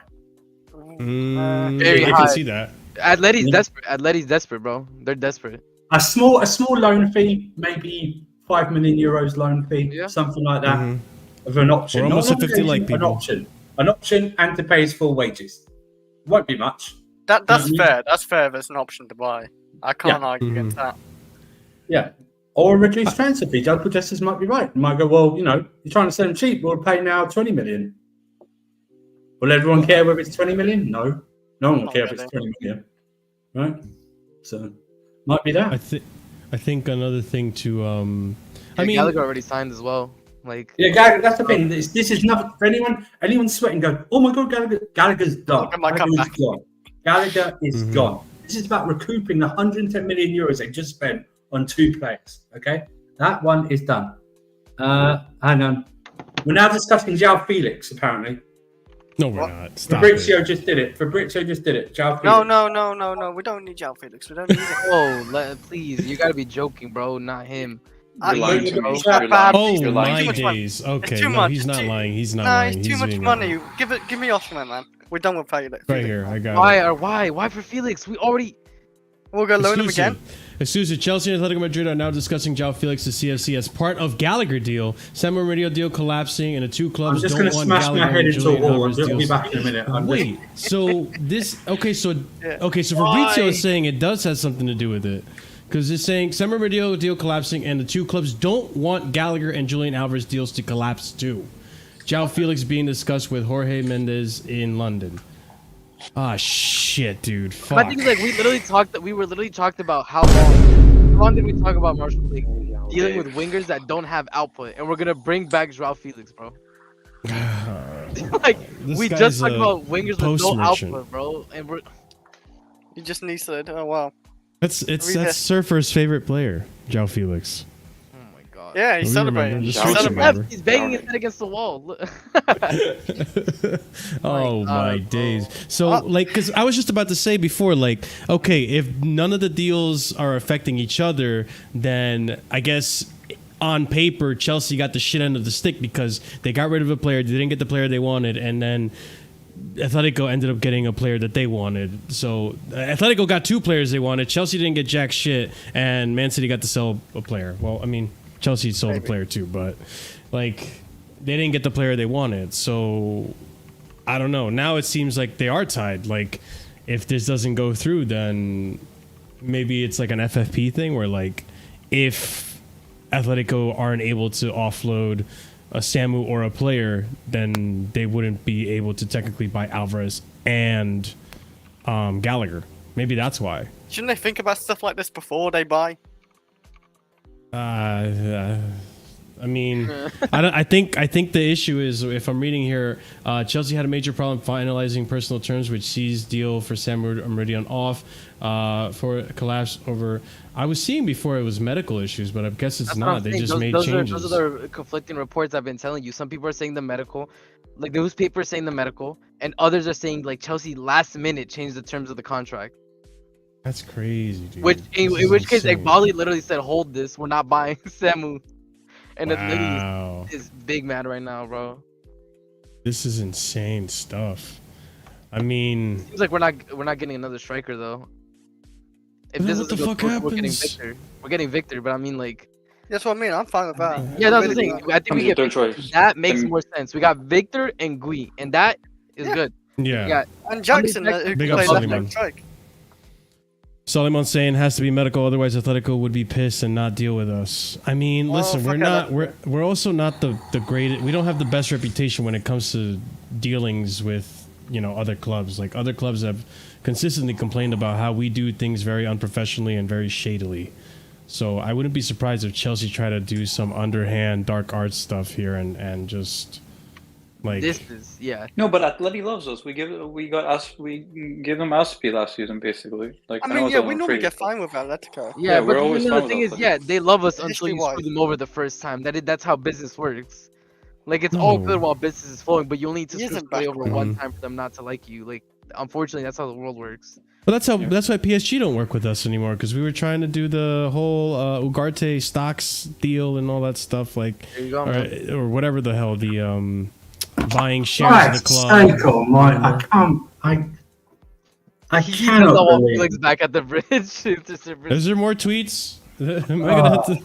Very high. I can see that. Atleti's desperate. Atleti's desperate, bro. They're desperate. A small loan fee, maybe 5 million euros loan fee, something like that, of an option. We're almost at 50 like people. An option, and to pay his full wages. Won't be much. That's fair. That's fair. There's an option to buy. I can't argue against that. Yeah. Or a reduced transfer fee. Judge Justice might be right. Might go, well, you know, you're trying to sell him cheap. We'll pay now 20 million. Will everyone care whether it's 20 million? No. No one will care if it's 20 million. Right? So, might be that. I think another thing to... I mean... Gallagher already signed as well. Like, yeah, Gallagher, that's the thing. This is nothing for anyone sweating, go, oh my God, Gallagher's done. Gallagher is gone. This is about recouping the 110 million euros they just spent on 2 players. Okay? That one is done. Hang on. We're now discussing João Felix, apparently. No, we're not. Stop Fabrizio just did it. João Felix. No. We don't need João Felix. We don't need it. Oh, please. You got to be joking, bro. Not him. Oh my days. Okay, no, he's not lying. He's not lying. It's too much money. Give me Osimhen, man. We're done with Felix. Right here, I got it. Why for Felix? We already... We'll go loan him again. Exclusive. Chelsea and Athletico Madrid are now discussing João Felix to CFC as part of Gallagher deal. Samu Omorodion deal collapsing, and the two clubs I'm just don't going to want smash Gallagher my head and into a Julian wall. Alvarez I'll be deals. back in a minute. Wait, so this so Fabrizio is saying it does have something to do with it, because it's saying Samu Omorodion deal collapsing, and the two clubs don't want Gallagher and Julian Alvarez deals to collapse too. João Felix being discussed with Jorge Mendes in London. Ah, shit, dude. Fuck. I think like we were literally talked about how long did we talk about Marshall League dealing with wingers that don't have output, and we're gonna bring back João Felix, bro. Like we just talked about wingers with no output, bro, and we're. You just need to. Oh wow. That's Surfer's favorite player, João Felix. Yeah, he's celebrating. He's banging his head against the wall. Oh my days. So like, because I was just about to say before, like, okay, if none of the deals are affecting each other, then I guess on paper Chelsea got the shit end of the stick because they got rid of a player, they didn't get the player they wanted, and then Athletico ended up getting a player that they wanted. So Athletico got two players they wanted. Chelsea didn't get jack shit, and Man City got to sell a player. Well, I mean, Chelsea sold a player too, but like they didn't get the player they wanted. So I don't know. Now it seems like they are tied. Like if this doesn't go through, then maybe it's like an FFP thing where like if Atletico aren't able to offload a Samu or a player, then they wouldn't be able to technically buy Alvarez and Gallagher. Maybe that's why. Shouldn't they think about stuff like this before they buy? I mean, I think the issue is, if I'm reading here, Chelsea had a major problem finalizing personal terms, which sees deal for Samu Omorodion off for Colapse over. I was seeing before it was medical issues, but I guess it's not. They just made changes. Those are the conflicting reports I've been telling you. Some people are saying the medical, like the newspaper is saying the medical, and others are saying like Chelsea last minute changed the terms of the contract. That's crazy, dude. Which in which case, like Bali literally said, "Hold this, we're not buying Samu," and wow. is big mad right now, bro. This is insane stuff. I mean, seems like we're not getting another striker though. If this what the fuck happens? We're getting Victor, but I mean like. That's what I mean. I'm fine with that. Yeah, that's the thing. I think we get third choice. That makes more sense. We got Victor and Gui, and that is good. Yeah. And Jackson, who can play left back strike. Suleiman saying has to be medical, otherwise Atletico would be pissed and not deal with us. I mean, listen, we're also not the greatest. We don't have the best reputation when it comes to dealings with, you know, other clubs. Like other clubs have consistently complained about how we do things very unprofessionally and very shadily. So I wouldn't be surprised if Chelsea try to do some underhand dark arts stuff here and just like this is No, but Atleti loves us. We give them Aspi last season basically. Like I mean, we normally get fine with Atletico. Yeah, but we're always the thing is, they love us until you History-wise. screw them over the first time. That's how business works. Like it's all good while business is flowing, but you only need to screw somebody over one time for them not to like you. Like unfortunately, that's how the world works. Well, that's why PSG don't work with us anymore, because we were trying to do the whole Ugarte stocks deal and all that stuff, like There you go, or whatever the hell the buying shares of the club. Psycho, I cannot believe. Felix back at the bridge. Is there more tweets? Am I gonna have to?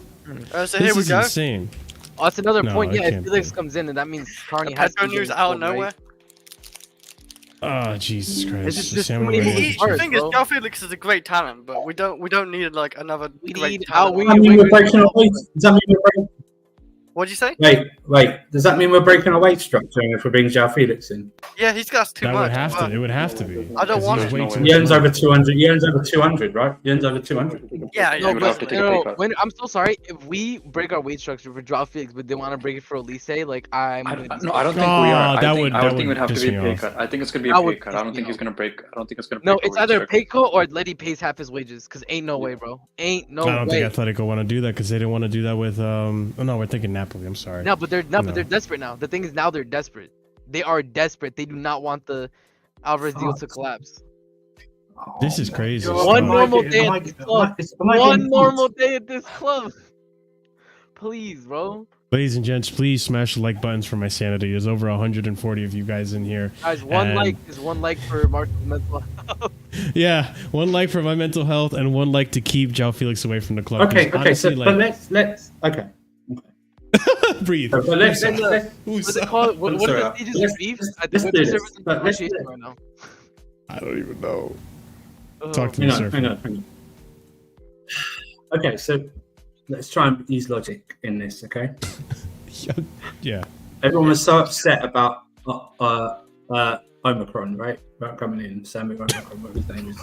So here we is go. insane. Oh, that's another No, point. I Yeah, if can't Felix be. comes in, and that means Carney The has Pedro to be news getting out of sold, right? nowhere. Oh, Jesus Christ! It's just Samuel too many Omorodion. moving The parts. thing is, bro. João Felix is a great talent, but we don't need like another We great need talent. we Does that mean we're breaking our weight? Does that mean we're breaking? What'd you say? Wait. Does that mean we're breaking our weight structure if we bring João Felix in? Yeah, he's got too That much. would have to. It would have to be. I don't 'cause want he's it. way No too way. He earns much over money. 200. He earns over 200, right? He earns over 200. Yeah, You would have to take a pay cut. I'm so sorry if we break our weight structure for João Felix, but they want to break it for Elise. Like I don't think we are. that I would think it would have to piss be me a pay off. cut. I think it's gonna be That a pay would cut. piss I don't me think he's off. gonna break. I don't think it's gonna. No, break it's our either weight pay cut or Letty pays half his wages. Cause ain't no way, bro. Ain't no I don't way. think Atletico want to do that because they didn't want to do that with. Oh no, we're thinking Napoli. I'm sorry. No, but they're desperate now. The thing is now they're desperate. They are desperate. They do not want the Alvarez deal to collapse. This is crazy. One stuff. normal day at this club. One normal day at this club. Please, bro. Ladies and gents, please smash the like buttons for my sanity. There's over 140 of you guys in here. Guys, one like is one like for Marshall's mental health. Yeah, one like for my mental health and one like to keep João Felix away from the club. Okay, Honestly, so but let's breathe. But let's What's it called? What is the stages of beef? I think we're serving negotiation right now. I don't even know. Oh. Talk to me, sir. Hang on. Okay, so let's try and use logic in this, okay? Yeah. Everyone was so upset about Omicron, right? About coming in, Samu Omicron, what his name is.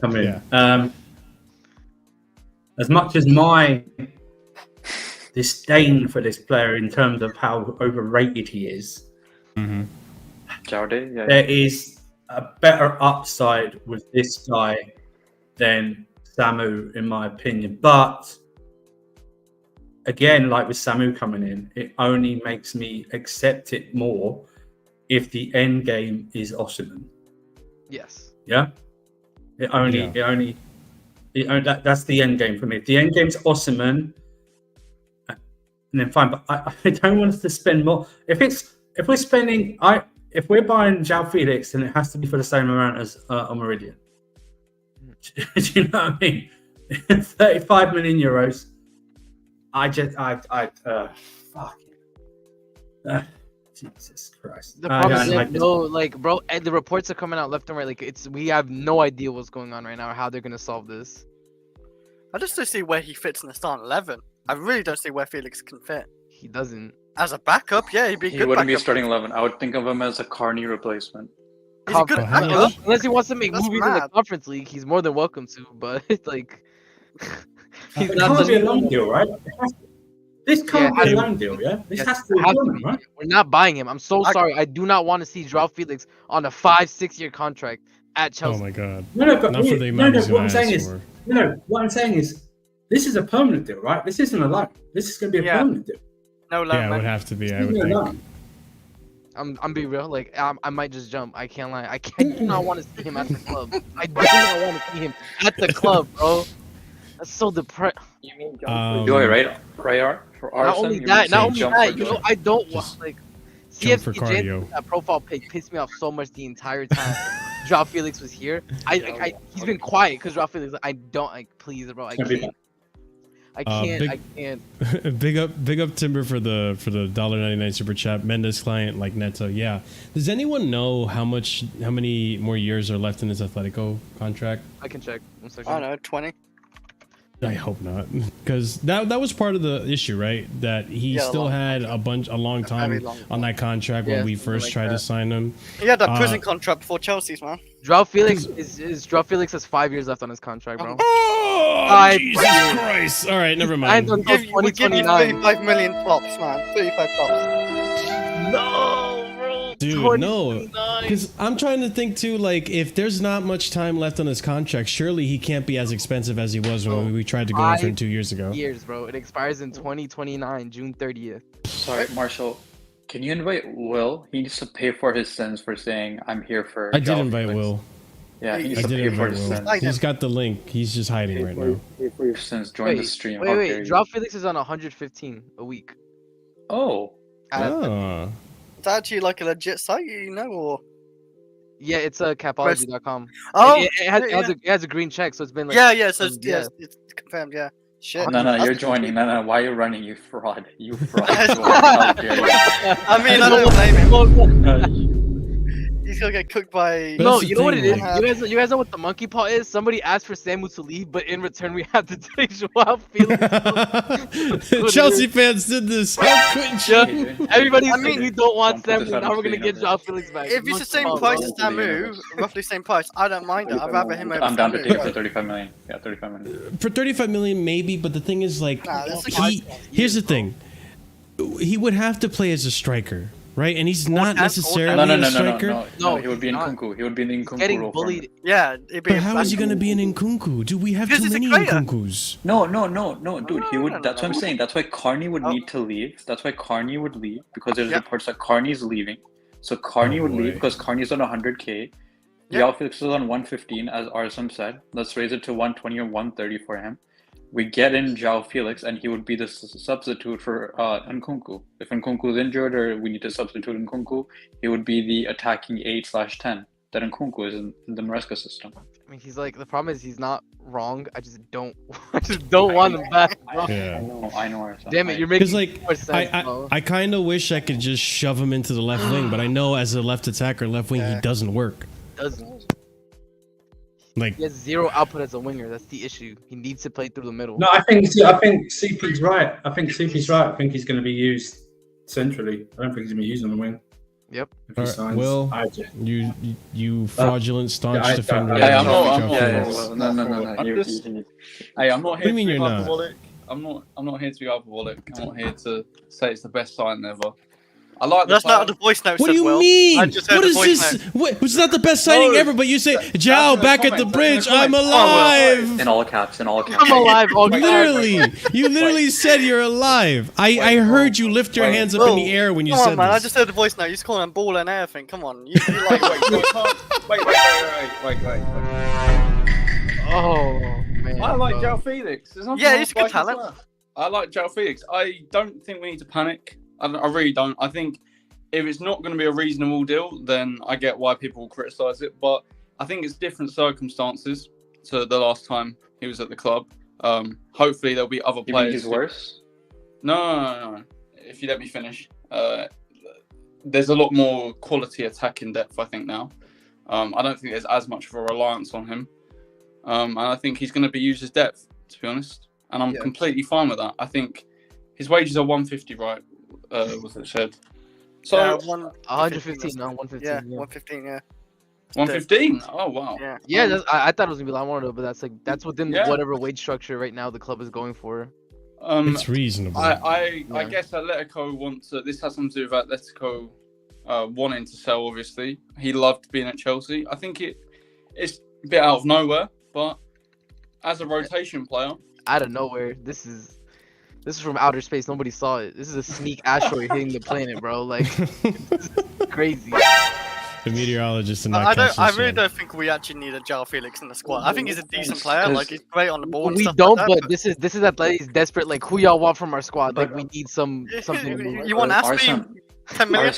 Coming in. Yeah. As much as my disdain for this player in terms of how overrated he is, there is a better upside with this guy than Samu, in my opinion. But again, like with Samu coming in, it only makes me accept it more if the end game is Osimhen. Yes. Yeah. That's the end game for me. If the end game's Osimhen, and then fine. But I don't want us to spend more. If we're buying João Felix, then it has to be for the same amount as Omorodion. Do you know what I mean? 35 million euros. Jesus Christ. The problem is, bro, and the reports are coming out left and right. Like, we have no idea what's going on right now or how they're gonna solve this. I just don't see where he fits in the starting 11. I really don't see where Felix can fit. He doesn't. As a backup, yeah, he'd be good. He wouldn't be a backup. starting 11. I would think of him as a Carney replacement. He's a good backup. Unless he wants to make That's movies in the mad. Conference League, he's more than welcome to. But it's like, It can't be a loan deal, right? This can't be a loan deal, yeah? This has to be a loan, right? We're not buying him. I'm so sorry. I do not want to see João Felix on a 5-6 year contract at Chelsea. Oh my god. No, but Not for the amount he's what I'm saying gonna is, ask what I'm saying is, this is a permanent deal, right? This isn't a loan. This is going to be a permanent deal. No loan, Yeah, it man. would have to be. I This would isn't a think. loan. I'm being real. Like, I might just jump. I can't lie. I do not want to see him at the club. I do not want to see him at the club, bro. That's so depressing. You mean do I right for Not Arsenal? only that, you know, I don't want Just like jump for CFC cardio. James, that profile pic pissed me off so much the entire time. João Felix was here. He's been quiet because João Felix. Please, bro. I can't. Big up Timber for the $1.99 super chat. Mendes client like Neto. Yeah. Does anyone know how many more years are left in his Athletico contract? I can check. 1 second. I don't know, 20. I hope not, because that was part of the issue, right? That he still had a long time on that contract when we first tried to sign him. He had that prison contract before Chelsea's, man. João Felix João Felix has 5 years left on his contract, bro. Oh, Jesus Christ! All right, never mind. We give you 35 million tops, man. 35 tops. No, bro. Dude, no. Because I'm trying to think too, like, if there's not much time left on his contract, surely he can't be as expensive as he was when we tried to go after him 2 years ago. Years, bro. It expires in 2029, June 30th. Sorry, Marshall. Can you invite Will? He needs to pay for his sins for saying I'm here for. I did invite Will. Yeah, he needs I to did pay for invite his Will. sins. He's got the link. He's just hiding right now. Pay for your sins. Join the stream. Wait. João Felix is on 115 a week. Oh. Ah. It's actually like a legit site, you know, or. Yeah, it's capology.com. Oh, it has a green check, so it's been like. Yeah, so it's confirmed, yeah. Shit. No, you're joining. No, why are you running, you fraud? You fraud. How dare you. I mean, I don't blame him. He's gonna get cooked by. No, you know what it is? You guys know what the monkey paw is? Somebody asked for Samu to leave, but in return we have to take João Felix. Chelsea fans did this. How couldn't you? Everybody's saying we don't want Samu. Now we're gonna get João Felix back. If it's the same price as Samu, roughly same price, I don't mind it. I'd rather him over I'm down to Samu. take it for 35 million. Yeah, 35 million. For 35 million, maybe, but the thing is, like, that's here's the thing. He would have to play as a striker, right? And he's not necessarily a striker. No, he would be in Nkunku. He would be in the Nkunku Getting role. bullied. Yeah, it'd be. But how is he going to be an Nkunku? Dude, we have too many Nkunkus. No, dude. He would. That's what I'm saying. That's why Carney would need to leave. That's why Carney would leave, because there's reports that Carney's leaving. So Carney would leave because Carney's on 100K. João Felix is on 115, as Arsam said. Let's raise it to 120 or 130 for him. we get in João Felix, and he would be the substitute for Nkunku. If Nkunku is injured or we need to substitute Nkunku, he would be the attacking 8/10 that Nkunku is in the Maresca system. I mean, he's like, the problem is he's not wrong. I just don't want him back, bro. Yeah. I know. Damn it, you're making like more sense, bro. I kind of wish I could just shove him into the left wing, but I know as a left attacker, left wing, he doesn't work. Doesn't. Like, He has zero output as a winger. That's the issue. He needs to play through the middle. No, I think CP's right. I think CP's right. I think he's going to be used centrally. I don't think he's going to be used on the wing. Yep. If he signs, Will, you fraudulent staunch defender. Hey, I'm not. Hey, I'm not What do you here mean to be you're not? hyperbolic. I'm not here to be hyperbolic. I'm not here to say it's the best sign ever. I like the That's not fact- what the voice note What said, do you Will. mean? I just heard What the is voice this? note. What? It's not the best signing No, ever, but you say, that's in Jao, the back at the comments, bridge, that's in the I'm comments. alive. In all caps. I'm alive. All You literally said you're alive. I heard you lift your hands up in the air when you Come said on, man. I this. just heard the voice note. You're just calling him ball and everything. Come on. You like, Wait. Oh man. I like João Felix. There's nothing Yeah, wrong he's a with good liking talent. his work. I like João Felix. I don't think we need to panic. I really don't. I think if it's not going to be a reasonable deal, then I get why people will criticise it. But I think it's different circumstances to the last time he was at the club. Hopefully there'll be other You players. mean he's worse? No. If you let me finish. There's a lot more quality attacking depth, I think, now. I don't think there's as much of a reliance on him. And I think he's going to be used as depth, to be honest. And I'm completely fine with that. I think his wages are 150, right? Was it said? So 115, no, 115. Yeah, 115, yeah. 115? Oh, wow. Yeah. Yeah, I thought it was gonna be a lot more though, but that's within Yeah. whatever wage structure right now the club is going for. It's reasonable. I guess Atletico wants to, this has something to do with Atletico wanting to sell, obviously. He loved being at Chelsea. I think it's a bit out of nowhere, but as a rotation player. Out of nowhere, this is from outer space. Nobody saw it. This is a sneak asteroid hitting the planet, bro. Like, this is crazy. The meteorologist and that. I really don't think we actually need a João Felix in the squad. I think he's a decent player. Like, he's great on the ball. We don't, but this is Atleti's desperate. Like, who y'all want from our squad? Like, we need something. You want Aspi? 10 million?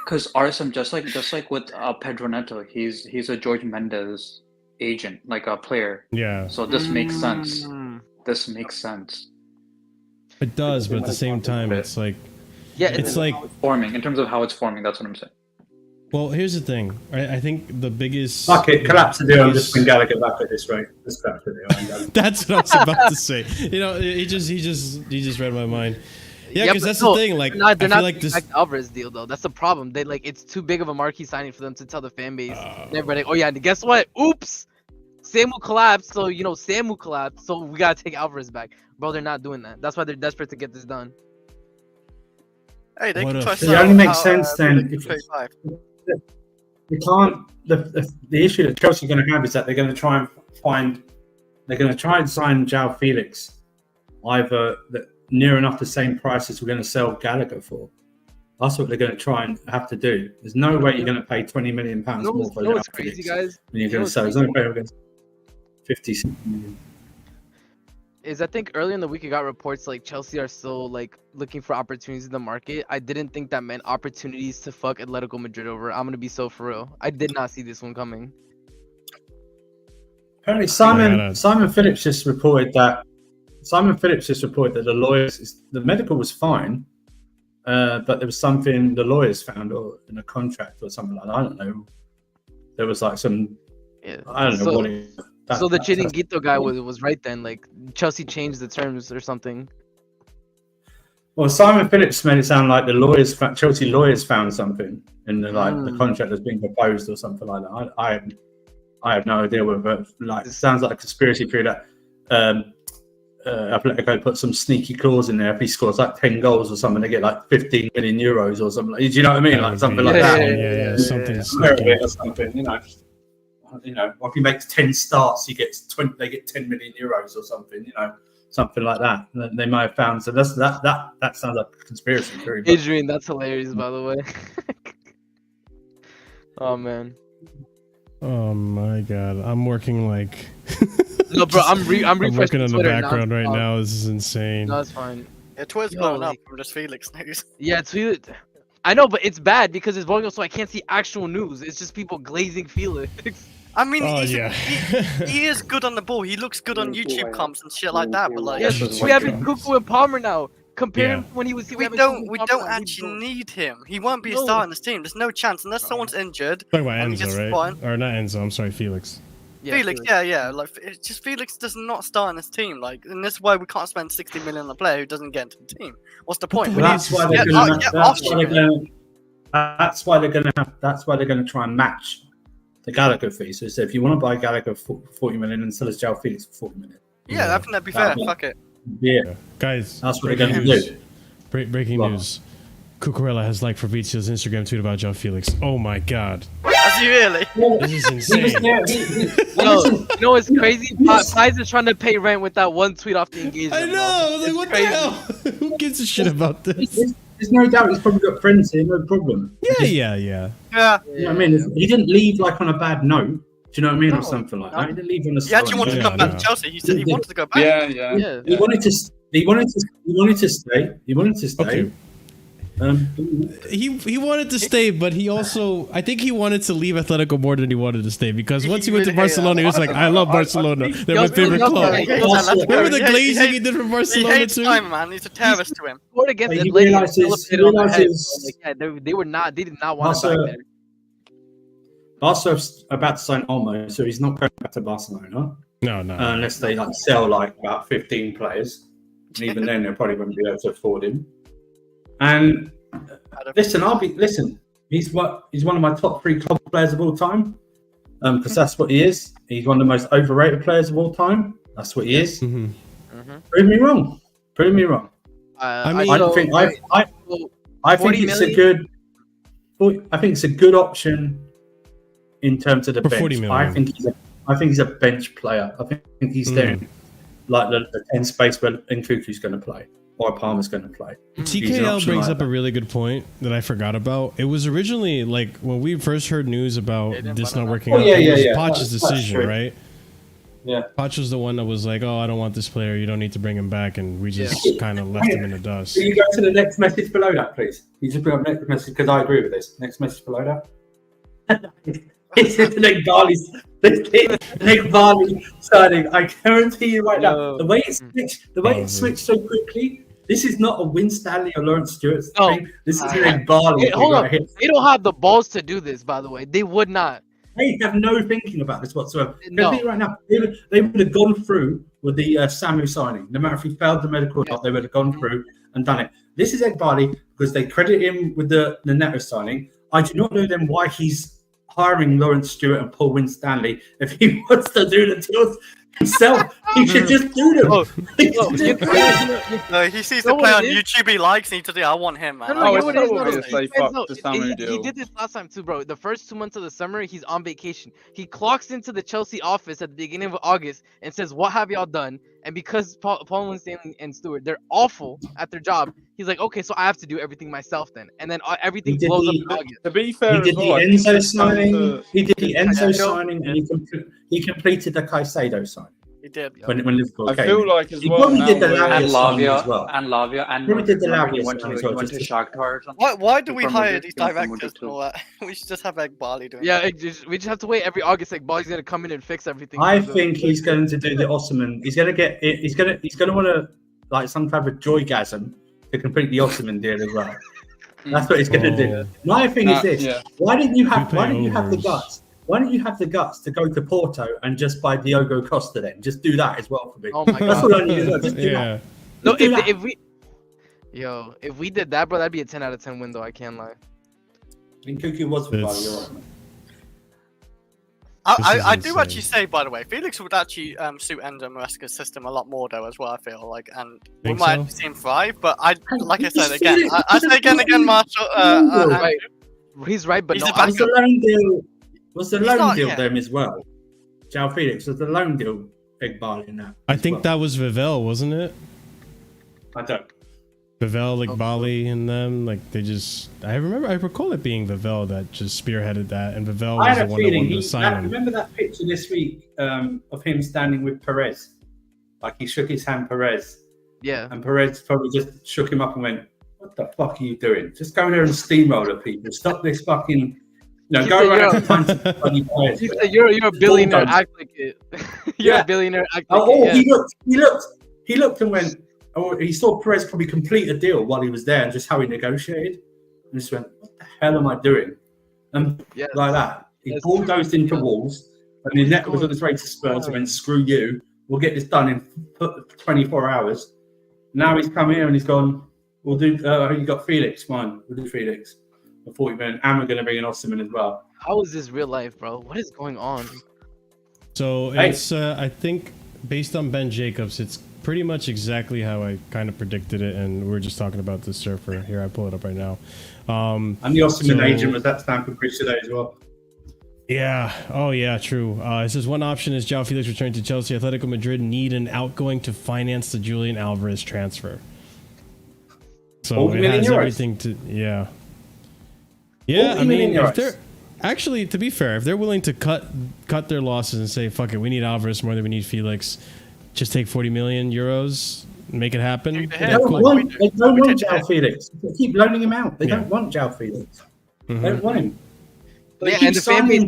Because Arsene, just like with Pedro Neto, he's a George Mendes agent, like a player. Yeah. So this makes sense. This makes sense. It does, but at the same time, it's like, it's like forming in terms of how it's forming. That's what I'm saying. Well, here's the thing. I think the biggest. Fuck it, collapse the deal. I'm just bring Gallagher back at this rate. Just collapse the deal. That's what I was about to say. You know, he just read my mind. Yeah, because that's the thing. Like, they're not like this the Alvarez deal though. That's the problem. They it's too big of a marquee signing for them to tell the fan base. Everybody, oh yeah, and guess what? Oops, Samu collapsed. So Samu collapsed. So we gotta take Alvarez back, bro. They're not doing that. That's why they're desperate to get this done. Hey, they can try. It only makes sense then. You can't. The issue that Chelsea are going to have is that they're going to try and sign João Felix either near enough the same price as we're going to sell Gallagher for. That's what they're going to try and have to do. There's no way you're going to pay £20 million more for João crazy, Felix guys. when you're going to sell. There's no way we're going to 50 million. I think earlier in the week it got reports like Chelsea are still like looking for opportunities in the market. I didn't think that meant opportunities to fuck Atletico Madrid over. I'm gonna be so for real. I did not see this one coming. Apparently, Simon Phillips just reported that the lawyers, the medical was fine, but there was something the lawyers found or in a contract or something like that. I don't know. There was like some. Yeah. I don't know what it. So the Chiringuito guy was right then. Like Chelsea changed the terms or something. Well, Simon Phillips made it sound like the Chelsea lawyers found something in the contract that's being proposed or something like that. I have no idea whether it sounds like a conspiracy theory that Atletico put some sneaky clause in there. If he scores like 10 goals or something, they get like 15 million euros or something. Do you know what I mean? Like something like that. Yeah. Something. Or something. If he makes 10 starts, they get 10 million euros or something. Something like that. They might have found. So that sounds like a conspiracy theory. Adrian, that's hilarious, by the way. Oh man. Oh my god, I'm working like No, bro, I'm I'm working refreshing on the Twitter background right nonstop. now. This is insane. No, it's fine. Yeah, Twitter's Yo, blowing up like- from just Felix news. Yeah, tweet. I know, but it's bad because it's blowing up, so I can't see actual news. It's just people glazing Felix. I mean, Oh, he's, yeah. he is good on the ball. He looks good on YouTube comps and shit like that. But like, Yes, That's we what have counts. Cuckoo and Palmer now. Compare Yeah. him when he was here. we have don't Cuckoo and Palmer now. actually need him. He won't be a No. star in this team. There's no chance unless someone's injured. Talking about and he gets Enzo, fine. right? Or not Enzo. I'm sorry, Felix. Yeah, Felix, yeah. Like, it's just Felix does not start in this team. Like, and that's why we can't spend 60 million on a player who doesn't get into the team. What's the point? Well, That's why they're Yeah, gonna. yeah, That's why they're Osimhen. gonna. That's why they're gonna have. That's why they're gonna try and match the Gallagher fee. So if you want to buy Gallagher for 40 million and sell us João Felix for 40 million, Yeah, I think that'd be fair. Yeah. Fuck it. yeah, Guys, that's what they're breaking gonna news. do. Breaking Well. news. Cucurella has liked Fabrizio's Instagram tweet about João Felix. Oh my god. Has he really? This is He was insane. there. Yo, you know what's crazy? Pies is trying to pay rent with that one tweet off the engagement. I bro. know. Like, It's what crazy. the hell? Who gives a shit about this? There's no doubt he's probably got friends here, no problem. Yeah. Yeah. You know what I mean? He didn't leave like on a bad note. Do you know what I mean, or something like that? He didn't leave on a. He actually wanted to Yeah, come back yeah. to Chelsea. He said he wanted to go back. Yeah. Yeah. He wanted to. He wanted to stay. He wanted to stay. Okay. He wanted to stay, but he also I think he wanted to leave Atletico more than he wanted to stay because once he went to really hated Barcelona, he was like, "I love Barcelona. They're my Yo, favorite yo, club." yo, yo, Remember the He hates- glazing he did for He Barcelona hates too? time, man. He's a terrorist to him. Scored against He Atleti, realizes- celebrated on their head, realizes- bro. Like, yeah, they were not. They did not want Also- him back there. Barca's about to sign Olmo, so he's not going back to Barcelona No. unless they like sell like about 15 players. And even then, they probably won't be able to afford him. And listen, He's one of my top 3 club players of all time. Because that's what he is. He's one of the most overrated players of all time. That's what he is. Mhm. Prove me wrong. I mean, I don't think I think 40 it's a million? good. I think it's a good option in terms of the For bench. 40 million. I think he's a bench player. I think he's there, like the 10 space where Nkuku's going to play or Palmer's going to play. He's an TKL option brings like up a that. really good point that I forgot about. It was originally like when we first heard news about didn't this run not it working up. out. Oh, yeah, it was yeah. Poch's That's decision, true. right? Yeah. Poch was the one that was like, "Oh, I don't want this player. You don't need to bring him back," and we just kind of left him in the dust. Can you go to the next message below that, please? You just bring up next message because I agree with this. Next message below that. It's the Nick Barley. Nick Barley signing. I guarantee you right now, the way it switched so quickly. This is not a Win Stanley or Lawrence Stewart thing. This is Nick Barley. Hey, hold right up. here. They don't have the balls to do this, by the way. They would not. They have no thinking about this whatsoever. No. Right now, they would have gone through with the Samu signing. No matter if he failed the medical or not, they would have gone through and done it. This is Ed Barley because they credit him with the Neto signing. I do not know then why he's hiring Lawrence Stewart and Paul Winstanley. If he wants to do the deals himself, he should just do them. He sees the know player what on it is? YouTube he likes, and he says, "I want him, man." No, Oh, you it's know what it is? so No, obvious no, they guys, fucked no, the Samu he deal. did this last time too, bro. The first 2 months of the summer, he's on vacation. He clocks into the Chelsea office at the beginning of August and says, "What have y'all done?" And because Paul Winstanley and Stewart, they're awful at their job, he's like, "Okay, so I have to do everything myself then." And then everything He did blows up the- in August. To be fair, He did as the well, I think Enzo it's time signing. to- He did the Enzo Yeah. signing, and he completed the Caicedo signing He did. when Liverpool I came. feel like as He well probably now did the we're- Lavia And signing Lavia, as well. and Maybe did the remember Lavia he went signing to as well, he went to just Shakhtar or something. Why do we From hire Madrid, these he went from directors Madrid and all that? We should just have like Barley doing Yeah, it. we just have to wait every August. Like, Ball's gonna come in and fix everything. I So- think he's going to do the Osimhen. He's going to want to like some type of joygasm to complete the Osimhen deal as well. That's what he's going to do. My thing is this: yeah. why didn't you have the overs. guts? Why don't you have the guts to go to Porto and just buy Diogo Costa then? Just do that as well for me. Oh my That's God. all I need to do. Just do Yeah. that. No, Just do that. if we did that, bro, that'd be a 10 out of 10 win, though. I can't lie. Nkuku was for It's- Barley, you're right, man. This is I do insane. actually say, by the way, Felix would actually suit Enzo Maresca's system a lot more, though, as well. I feel like, and we Think might so? actually see him thrive. But like I He's said again, Felix. I say again, Marshall. Right. He's right, but He's no, a backup. Was the loan deal? Was the He's loan not- deal yeah. them as well? João Felix was the loan deal big Barley in that. I as think well? that was Vivel, wasn't it? I don't. Vivel, like Bali and them, like they just. I recall it being Vivel that just spearheaded that, and Vivel was the one that wanted to sign him. Remember that picture this week of him standing with Perez, like he shook his hand, Perez. Yeah. And Perez probably just shook him up and went, "What the fuck are you doing? Just go in there and steamroller people. Stop this fucking." Go around and punch funny players. You're a billionaire. Act like it. You're a billionaire. Act like it. He looked and went. Oh, he saw Perez probably complete a deal while he was there, and just how he negotiated, and just went, "What the hell am I doing?" And like that, he bulldozed into walls, and his net was on his way to Spurs, and went, "Screw you, we'll get this done in 24 hours." Now he's come here and he's gone. We'll do. You got Felix, fine. We'll do Felix for 40 minutes, and we're going to bring in Osimhen as well. How is this real life, bro? What is going on? So it's I think based on Ben Jacobs, it's pretty much exactly how I kind of predicted it, and we were just talking about the surfer. Here, I pull it up right now. And the Osimhen agent was at Stamford Bridge today as well. Yeah. Oh, yeah. True. It says one option is João Felix returning to Chelsea. Athletico Madrid need an outgoing to finance the Julian Alvarez transfer. So it has everything to. Yeah. Yeah. I mean, if they're actually, to be fair, if they're willing to cut their losses and say, "Fuck it, we need Alvarez more than we need Felix," just take 40 million euros, make it happen. They don't want João Felix. They keep loaning him out. They don't want João Felix. They don't want him. They keep signing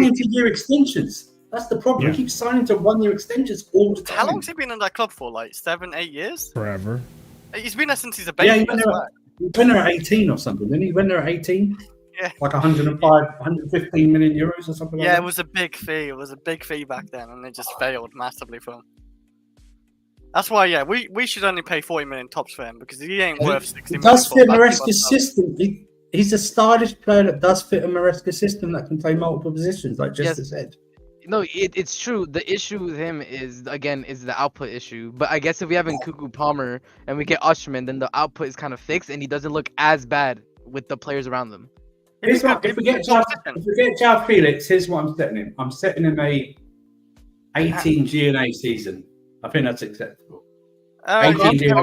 into year extensions. That's the problem. They keep signing to 1 year extensions all the time. How long's he been in that club for? Like 7-8 years? Forever. He's been there since he's a baby. Yeah, he went there at 18 or something. Didn't he? Went there at 18. Yeah. Like 115 million euros or something like that. Yeah, it was a big fee. It was a big fee back then, and it just failed massively for him. That's why, we should only pay 40 million tops for him, because he ain't worth 60 million. Does fit Maresca's system. He's a stylish player that does fit a Maresca system that can play multiple positions, like Jester said. No, it's true. The issue with him is the output issue. But I guess if we have Nkuku Palmer and we get Osimhen, then the output is kind of fixed, and he doesn't look as bad with the players around them. If we get João Felix, here's what I'm setting him. I'm setting him a 18 G&A season. I think that's acceptable. 18 G&A.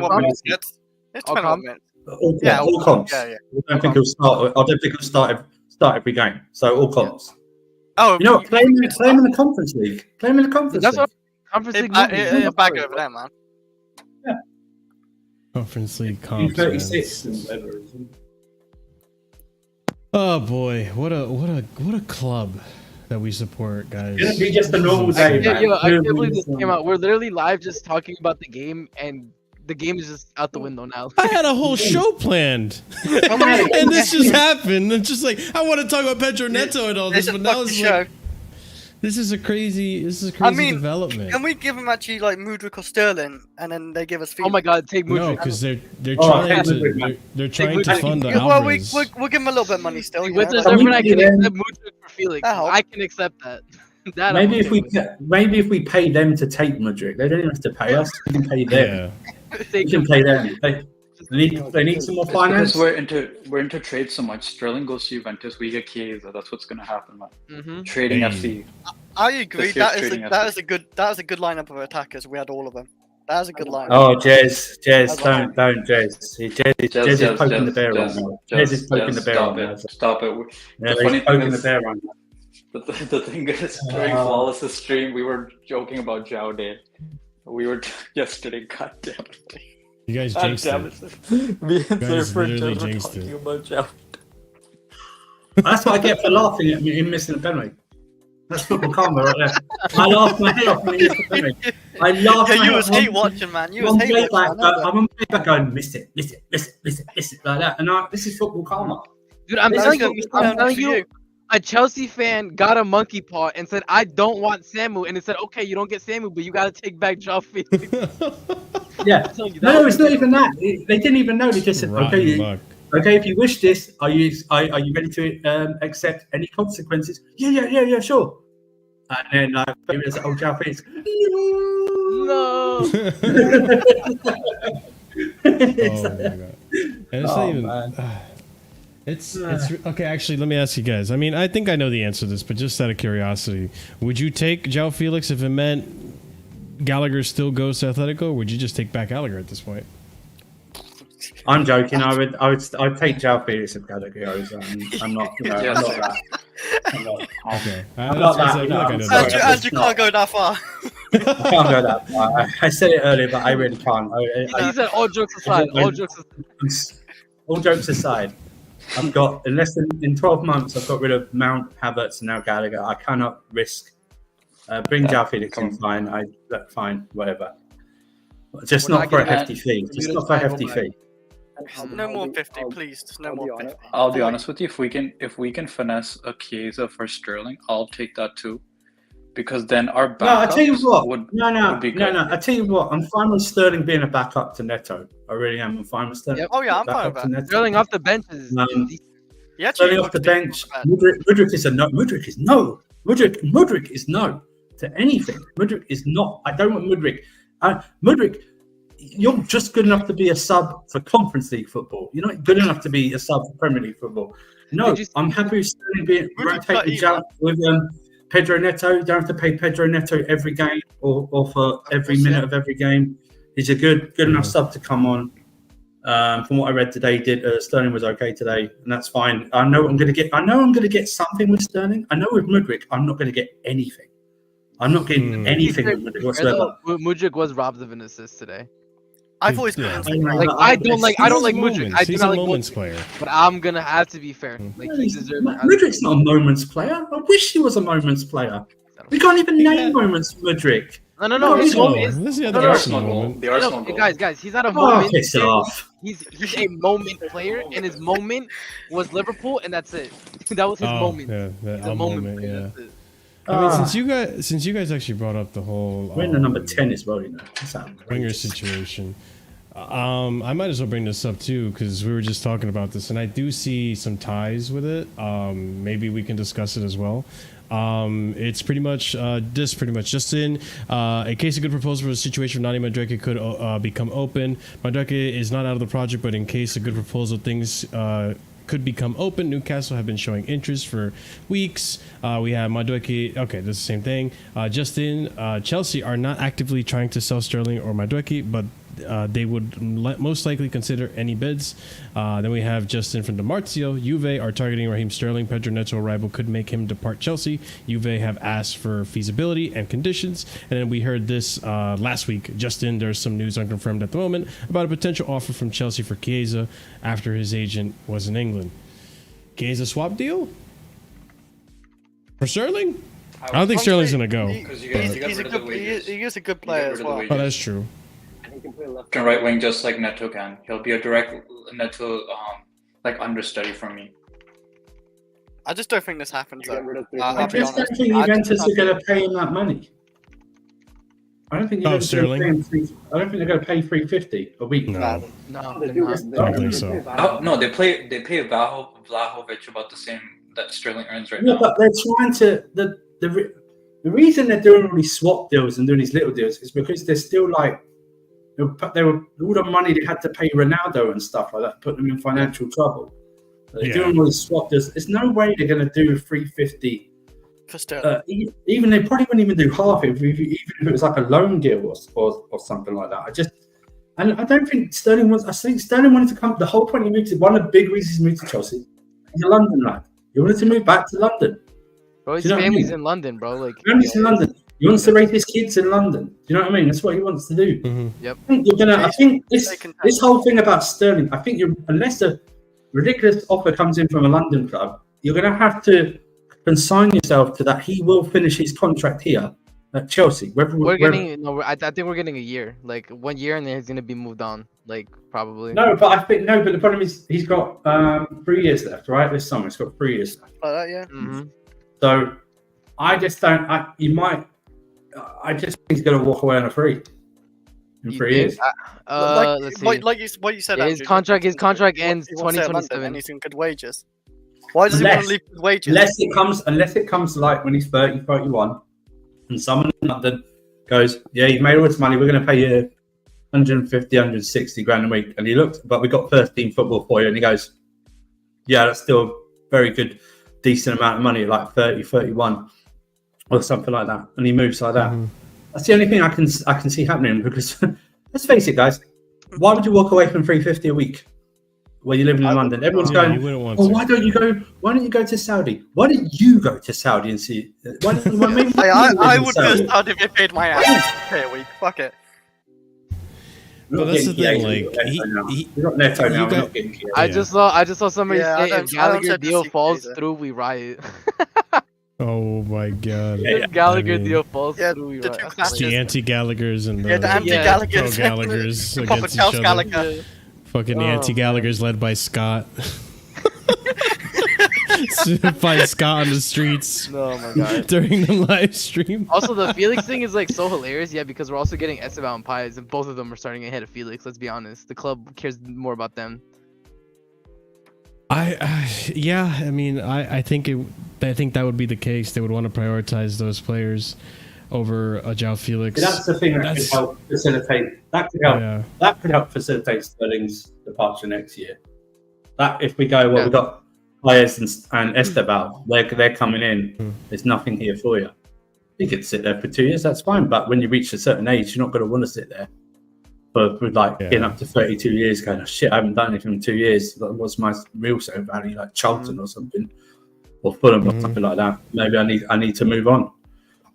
It's 21 minutes. All comps. Yeah. I don't think he'll start every game. So all comps. Oh, you know what? Play him in the Conference League. Play him in the Conference League. Conference League. Back over there, man. Yeah. Conference League comps. 36 and whatever. Oh boy, what a club that we support, guys. It's gonna be just a normal day, man. I can't believe this came out. We're literally live just talking about the game, and the game is just out the window now. I had a whole show planned, and this just happened. It's just like, I want to talk about Pedro Neto and all this, but now it's like, this is a crazy development. Can we give him actually like Mudryk or Sterling, and then they give us Felix? Oh my God, take Mudryk. No, because they're trying to fund the Alvarez. We'll give him a little bit of money still. With the server, I can accept Mudryk for Felix. I can accept that. Maybe if we pay them to take Mudryk, they don't even have to pay us. We can pay them. We can pay them. They need some more finance. Because we're into trade so much. Sterling goes to Juventus, we get Chiesa. That's what's gonna happen, man. Trading FC. I agree. That is a good lineup of attackers. We had all of them. That is a good lineup. Oh, Jez, don't, Jez is poking the bear right now. Jez is poking the bear right now. Stop it. Yeah, he's poking the bear right now. The thing is, during Flawless' stream, we were joking about João Day. We were yesterday. God damn it. You guys jinxed it. Me and Surfer were talking about João. That's what I get for laughing at him missing a penalty. That's football karma right there. I laughed my head off when he missed the penalty. I laughed my head off. You was hate watching, man. You was hate watching. I'm on playback going, miss it, like that. And this is football karma. Dude, I'm telling you. A Chelsea fan got a monkey paw and said, "I don't want Samu," and it said, "Okay, you don't get Samu, but you got to take back João Felix." Yeah. No, it's not even that. They didn't even know. They just said, "Okay, if you wish this, are you ready to accept any consequences?" Yeah, sure. And then it was João Felix. No. Oh my God. And it's not even. It's okay. Actually, let me ask you guys. I mean, I think I know the answer to this, but just out of curiosity, would you take João Felix if it meant Gallagher still goes to Athletico, or would you just take back Gallagher at this point? I'm joking. I'd take João Felix if Gallagher goes. I'm not. I'm not that. I'm not. Okay. I'm not that. Andrew can't go that far. I can't go that far. I said it earlier, but I really can't. He said all jokes aside. All jokes aside, I've got in 12 months, I've got rid of Mount, Havertz, and now Gallagher. I cannot risk. Bring João Felix in, fine. Fine, whatever. Just not for a hefty fee. Just not for a hefty fee. No more 50, please. No more 50. I'll be honest with you. If we can finesse a Chiesa for Sterling, I'll take that too. Because then our backups I tell you what. would be good. No. I tell you what. I'm fine with Sterling being a backup to Neto. I really am. I'm fine with Sterling. Yep. Oh yeah, I'm fine with that. Sterling off the bench is. Yeah, Sterling off the bench. Mudryk is a no. Mudryk is no. Mudryk is no to anything. Mudryk is not. I don't want Mudryk. Mudryk, you're just good enough to be a sub for Conference League football. You're not good enough to be a sub for Premier League football. No, I'm happy with Sterling being rotated with Pedro Neto. You don't have to pay Pedro Neto every game or for every minute of every game. He's a good enough sub to come on. From what I read today, Sterling was okay today, and that's fine. I know I'm going to get something with Sterling. I know with Mudryk, I'm not going to get anything. I'm not getting anything with Mudryk whatsoever. Mudryk was robbed of an assist today. I've always been I don't like Mudryk. I do not like moments player. But I'm gonna have to be fair. Like he deserves. Mudryk's not a moments player. I wish he was a moments player. We can't even name moments for Mudryk. No. This is the Arsenal moment. The Arsenal goal. Guys, he's not a moment. Piss it off. He's a moment player, and his moment was Liverpool, and that's it. That was his moment. Yeah, a moment. Yeah. I mean, since you guys actually brought up the whole we're in the number 10 as well, you know. winger situation, I might as well bring this up too because we were just talking about this, and I do see some ties with it. Maybe we can discuss it as well. It's pretty much just in case a good proposal for the situation of Noni Madueke could become open. Madueke is not out of the project, but in case a good proposal, things could become open. Newcastle have been showing interest for weeks. We have Madueke. Okay, this is the same thing. Chelsea are not actively trying to sell Sterling or Madueke, but they would most likely consider any bids. Then we have Justin from DeMarzio. Juve are targeting Raheem Sterling. Pedro Neto arrival could make him depart Chelsea. Juve have asked for feasibility and conditions. And then we heard this last week. Justin, there's some news unconfirmed at the moment about a potential offer from Chelsea for Chiesa after his agent was in England. Chiesa swap deal for Sterling? I don't think Sterling's going to go. He's a good player as well. Oh, that's true. He can play left and right wing just like Neto can. He'll be a direct Neto understudy for me. I just don't think this happens. I just don't think Juventus are going to pay him that money. I don't think Sterling. I don't think they're going to pay 350 a week. No, I don't think so. No, they pay Vlahovic about the same that Sterling earns right now. No, but they're trying to the reason they're doing all these swap deals and doing these little deals is because they're still like. They were all the money they had to pay Ronaldo and stuff like that, put them in financial trouble. They're doing all these swap deals. There's no way they're going to do 350 for Sterling. Even they probably wouldn't even do half even if it was like a loan deal or something like that. I don't think Sterling was. I think Sterling wanted to come. The whole point he moved to one of the big reasons he moved to Chelsea. He's a London lad. He wanted to move back to London. Bro, his family's in London, bro. Like family's in London. He wants to raise his kids in London. Do you know what I mean? That's what he wants to do. Mm-hmm. Yep. I think this whole thing about Sterling. I think unless a ridiculous offer comes in from a London club, you're going to have to consign yourself to that he will finish his contract here at Chelsea. I think we're getting a year, like 1 year, and then he's going to be moved on, like probably. But the problem is he's got 3 years left, right? This summer he's got 3 years left. Like that, yeah. Mm-hmm. So I just don't. I just think he's going to walk away on a free in 3 years. Let's see. What you said. His contract ends 2027. And he's in good wages. Why does he want to leave good wages? Unless it comes like when he's 30, 31, and someone in London goes, "Yeah, you've made all this money. We're going to pay you 150, 160 grand a week." And he looks, but we got first team football for you, and he goes, "Yeah, that's still a very good, decent amount of money, like 30, 31." Or something like that, and he moves like that. Mm-hmm. That's the only thing I can see happening. Because let's face it, guys, why would you walk away from 350 a week? where you're living in London. Everyone's going, oh, why don't you go? Why don't you go to Saudi? Why don't you go to Saudi and see? Why maybe I would go to Saudi if they paid my ass per week. Fuck it. But that's the thing, like you got Neto now. I just saw somebody say if Gallagher deal falls through, we riot. Oh my god! If Gallagher deal falls through, we riot. The anti-Gallagers and the anti-Gallagers, pro-Gallagers against each other. Fucking the anti-Gallagher's led by Scott. Fight Scott on the streets. Oh my god! During the live stream. Also, the Felix thing is like so hilarious, because we're also getting Esteban and Pies, and both of them are starting ahead of Felix. Let's be honest, the club cares more about them. I think that would be the case. They would want to prioritize those players over João Felix. But that's the thing that could help facilitate. That could help facilitate Sterling's departure next year. That if we go, we've got Paez and Esteban, they're coming in. There's nothing here for you. You could sit there for 2 years. That's fine. But when you reach a certain age, you're not going to want to sit there. But getting up to 32 years, going, oh, shit, I haven't done anything in 2 years. What's my real sale value? Like Charlton or something, or Fulham or something like that. Maybe I need to move on.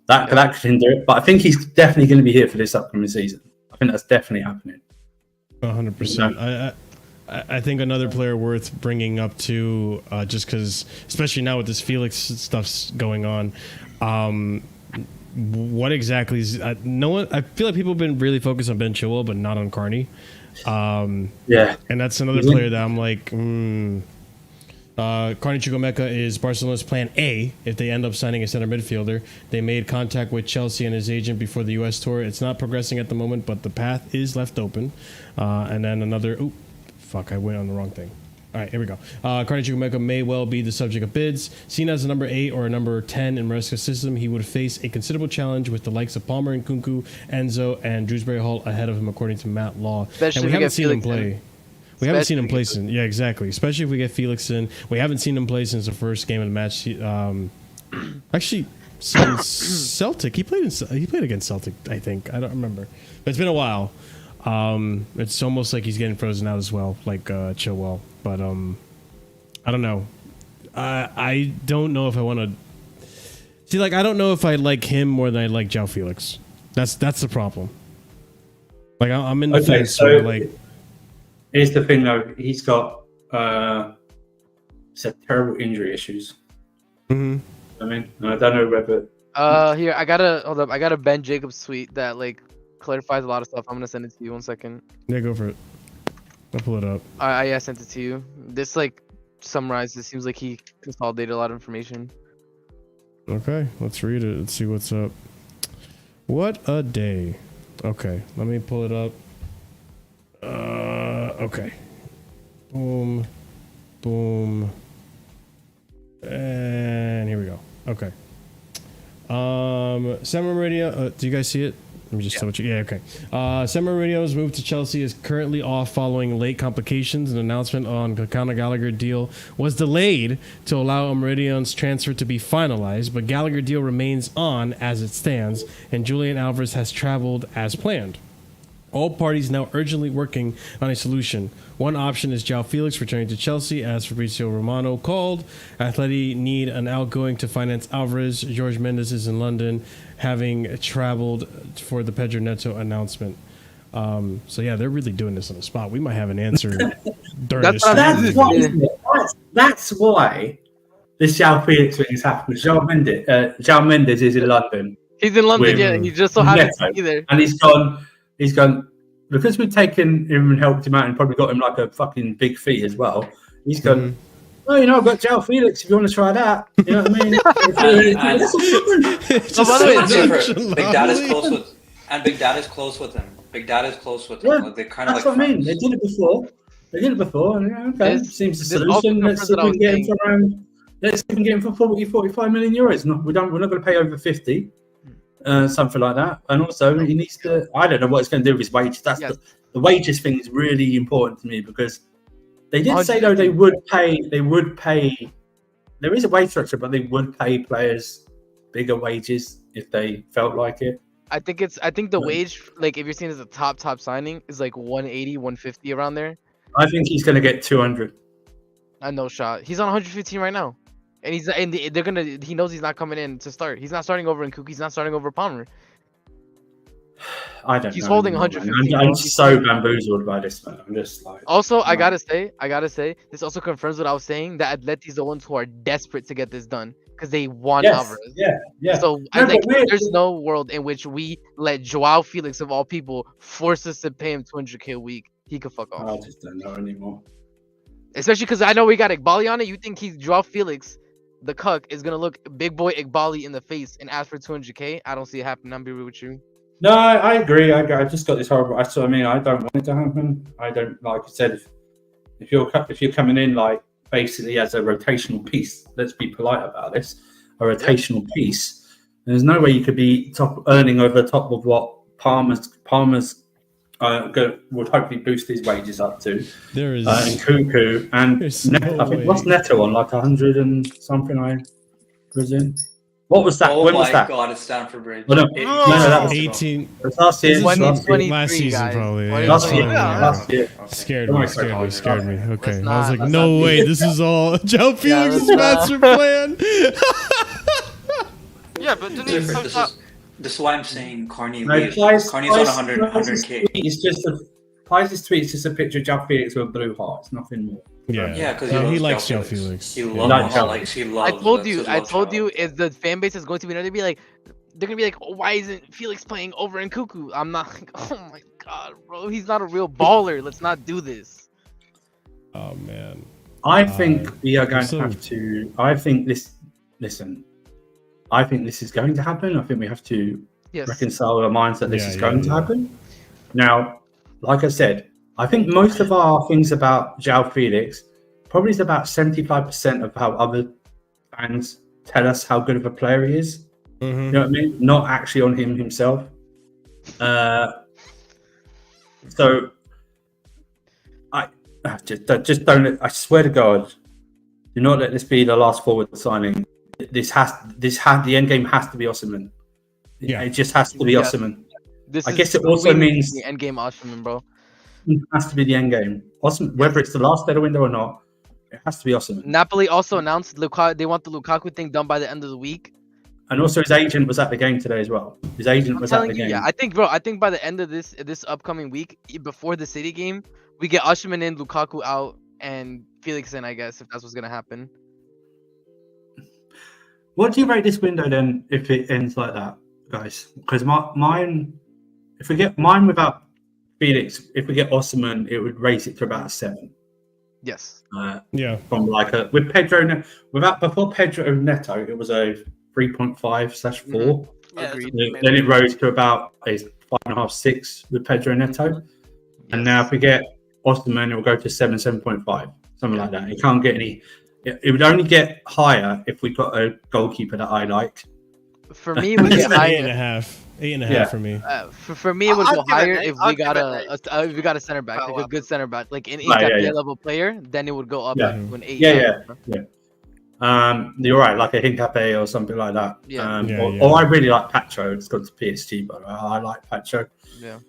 That can do it. But I think he's definitely going to be here for this upcoming season. I think that's definitely happening. 100%. I think another player worth bringing up too, just because, especially now with this Felix stuff's going on. What exactly is no one? I feel like people have been really focused on Ben Chilwell, but not on Carney. And that's another player that I'm like, Carney Chukwuemeka is Barcelona's plan A if they end up signing a center midfielder. They made contact with Chelsea and his agent before the U.S. tour. It's not progressing at the moment, but the path is left open. And then another. Ooh, fuck! I went on the wrong thing. All right, here we go. Carney Chukwuemeka may well be the subject of bids. Seen as a number 8 or a number 10 in Maresca's system, he would face a considerable challenge with the likes of Palmer and Kunku, Enzo, and Dewsbury Hall ahead of him, according to Matt Law. And we haven't seen him play. We haven't seen him play since. Yeah, exactly. Especially if we get Felix in. We haven't seen him play since the first game of the match. Actually, since Celtic. He played against Celtic, I think. I don't remember. But it's been a while. It's almost like he's getting frozen out as well, like Chilwell. But I don't know. I don't know if I want to see. Like, I don't know if I like him more than I like João Felix. That's the problem. Like, I'm in the fence. So like, here's the thing though. He's got terrible injury issues. I mean, I don't know whether. Here I got a Ben Jacobs tweet that like clarifies a lot of stuff. I'm gonna send it to you. 1 second. Yeah, go for it. I'll pull it up. I sent it to you. This like summarizes. It seems like he consolidated a lot of information. Okay, let's read it. Let's see what's up. What a day. Okay, let me pull it up. Okay. Boom. Boom. And here we go. Okay. Samu Omorodion. Do you guys see it? Let me just tell you. Yeah, okay. Samu Omorodion move to Chelsea is currently off following late complications. An announcement on the Connor Gallagher deal was delayed to allow Omorodion's transfer to be finalized, but Gallagher deal remains on as it stands, and Julian Alvarez has traveled as planned. All parties now urgently working on a solution. One option is João Felix returning to Chelsea, as Fabrizio Romano called. Atleti need an outgoing to finance Alvarez. Jorge Mendes is in London, having traveled for the Pedro Neto announcement. So yeah, they're really doing this on the spot. We might have an answer during this. That's why this João Felix thing is happening. João Mendes is in London. He's in London, yeah. He just so happens to be there. And he's gone, because we've taken him and helped him out and probably got him like a fucking big fee as well. He's gone, oh, I've got João Felix if you want to try that. You know what I mean? Big Dad is close with, and Big Dad is close with him. Big Dad is close with him. Yeah, like, they're kind of that's like what I mean. They did it before. And, okay, seems a solution. Let's see if we can get him for around. Let's see if we can get him for 45 million euros. No, we're not going to pay over 50. Something like that, and also he needs to. I don't know what it's going to do with his wages. That's the wages thing is really important to me, because they did say though they would pay. There is a wage structure, but they would pay players bigger wages if they felt like it. I think the wage, like if you're seeing as a top signing, is like 180, 150 around there. I think he's going to get 200. No shot. He's on 115 right now, and they're gonna. He knows he's not coming in to start. He's not starting over Nkuku. He's not starting over Palmer. I don't know. He's holding 115. I'm so bamboozled by this, man. I'm just like. Also, I gotta say, this also confirms what I was saying, that Atleti's the ones who are desperate to get this done because they want Alvarez. Yeah. So there's no world in which we let Joao Felix of all people force us to pay him 200K a week. He could fuck off. I just don't know anymore. Especially because I know we got Igbali on it. You think he's Joao Felix, the cuck, is gonna look big boy Igbali in the face and ask for 200K? I don't see it happening. I'm be real with you. No, I agree. I just got this horrible. So I mean, I don't want it to happen. I don't, like I said, if you're coming in like basically as a rotational piece, let's be polite about this, a rotational piece. There's no way you could be earning over the top of what Palmer's would hopefully boost his wages up to. There is and Cuckoo and no I think what's Neto on, like 100 and something, I presume. What was that? Oh when my was that? God, it's Stanford Bridge. Oh, no, that was 18. It was last year. Last season, probably. Yeah, last year. Scared me. Okay. Not, I was like, no way, this is all Joe Felix's master plan. Yeah, but didn't he post that? This is why I'm saying Carney No, leaves. Carney's on 100K. Pies' tweet is just a picture of Joe Felix with a blue heart. It's nothing more. Yeah, because he likes Joe Felix. He loves. I told you, if the fan base is going to be, they're gonna be like, oh, why isn't Felix playing over in Cuckoo? I'm not like, oh my god, bro, he's not a real baller. Let's not do this. Oh man. I think we are going to have to. I think this is going to happen. I think we have to reconcile our minds that this is going to happen. Now, like I said, I think most of our things about Joao Felix probably is about 75% of how other fans tell us how good of a player he is. Mm-hmm. You know what I mean? Not actually on him himself. So I just don't. I swear to God, do not let this be the last forward signing. The end game has to be Osimhen. Yeah, it just has to be Osimhen. I guess it also means the end game Osimhen, bro. It has to be the end game. Osimhen, whether it's the last day of the window or not, it has to be Osimhen. Napoli also announced they want the Lukaku thing done by the end of the week. And also, his agent was at the game today as well. His agent was at the game. Yeah, I think by the end of this upcoming week, before the City game, we get Osimhen in, Lukaku out, and Felix in. I guess if that's what's gonna happen. What do you rate this window then if it ends like that, guys? Because mine, if we get mine without Felix, if we get Osimhen, it would raise it to about a 7. Yes. From like with Pedro, before Pedro Neto, it was a 3.5/4. Agreed. Then it rose to about a 5.5, 6 with Pedro Neto. And now if we get Osimhen, it will go to 7, 7.5, something like that. It can't get any. It would only get higher if we got a goalkeeper that I like. For me, it would get higher. 8.5. 8.5 for me. For me, it would go higher if we got a center back, like a good center back, like an level player. Then it would go up to an 8. Yeah. You're right, like a Hincapié or something like that. Or I really like Pacho. It's gone to PSG, but I like Pacho. Yeah.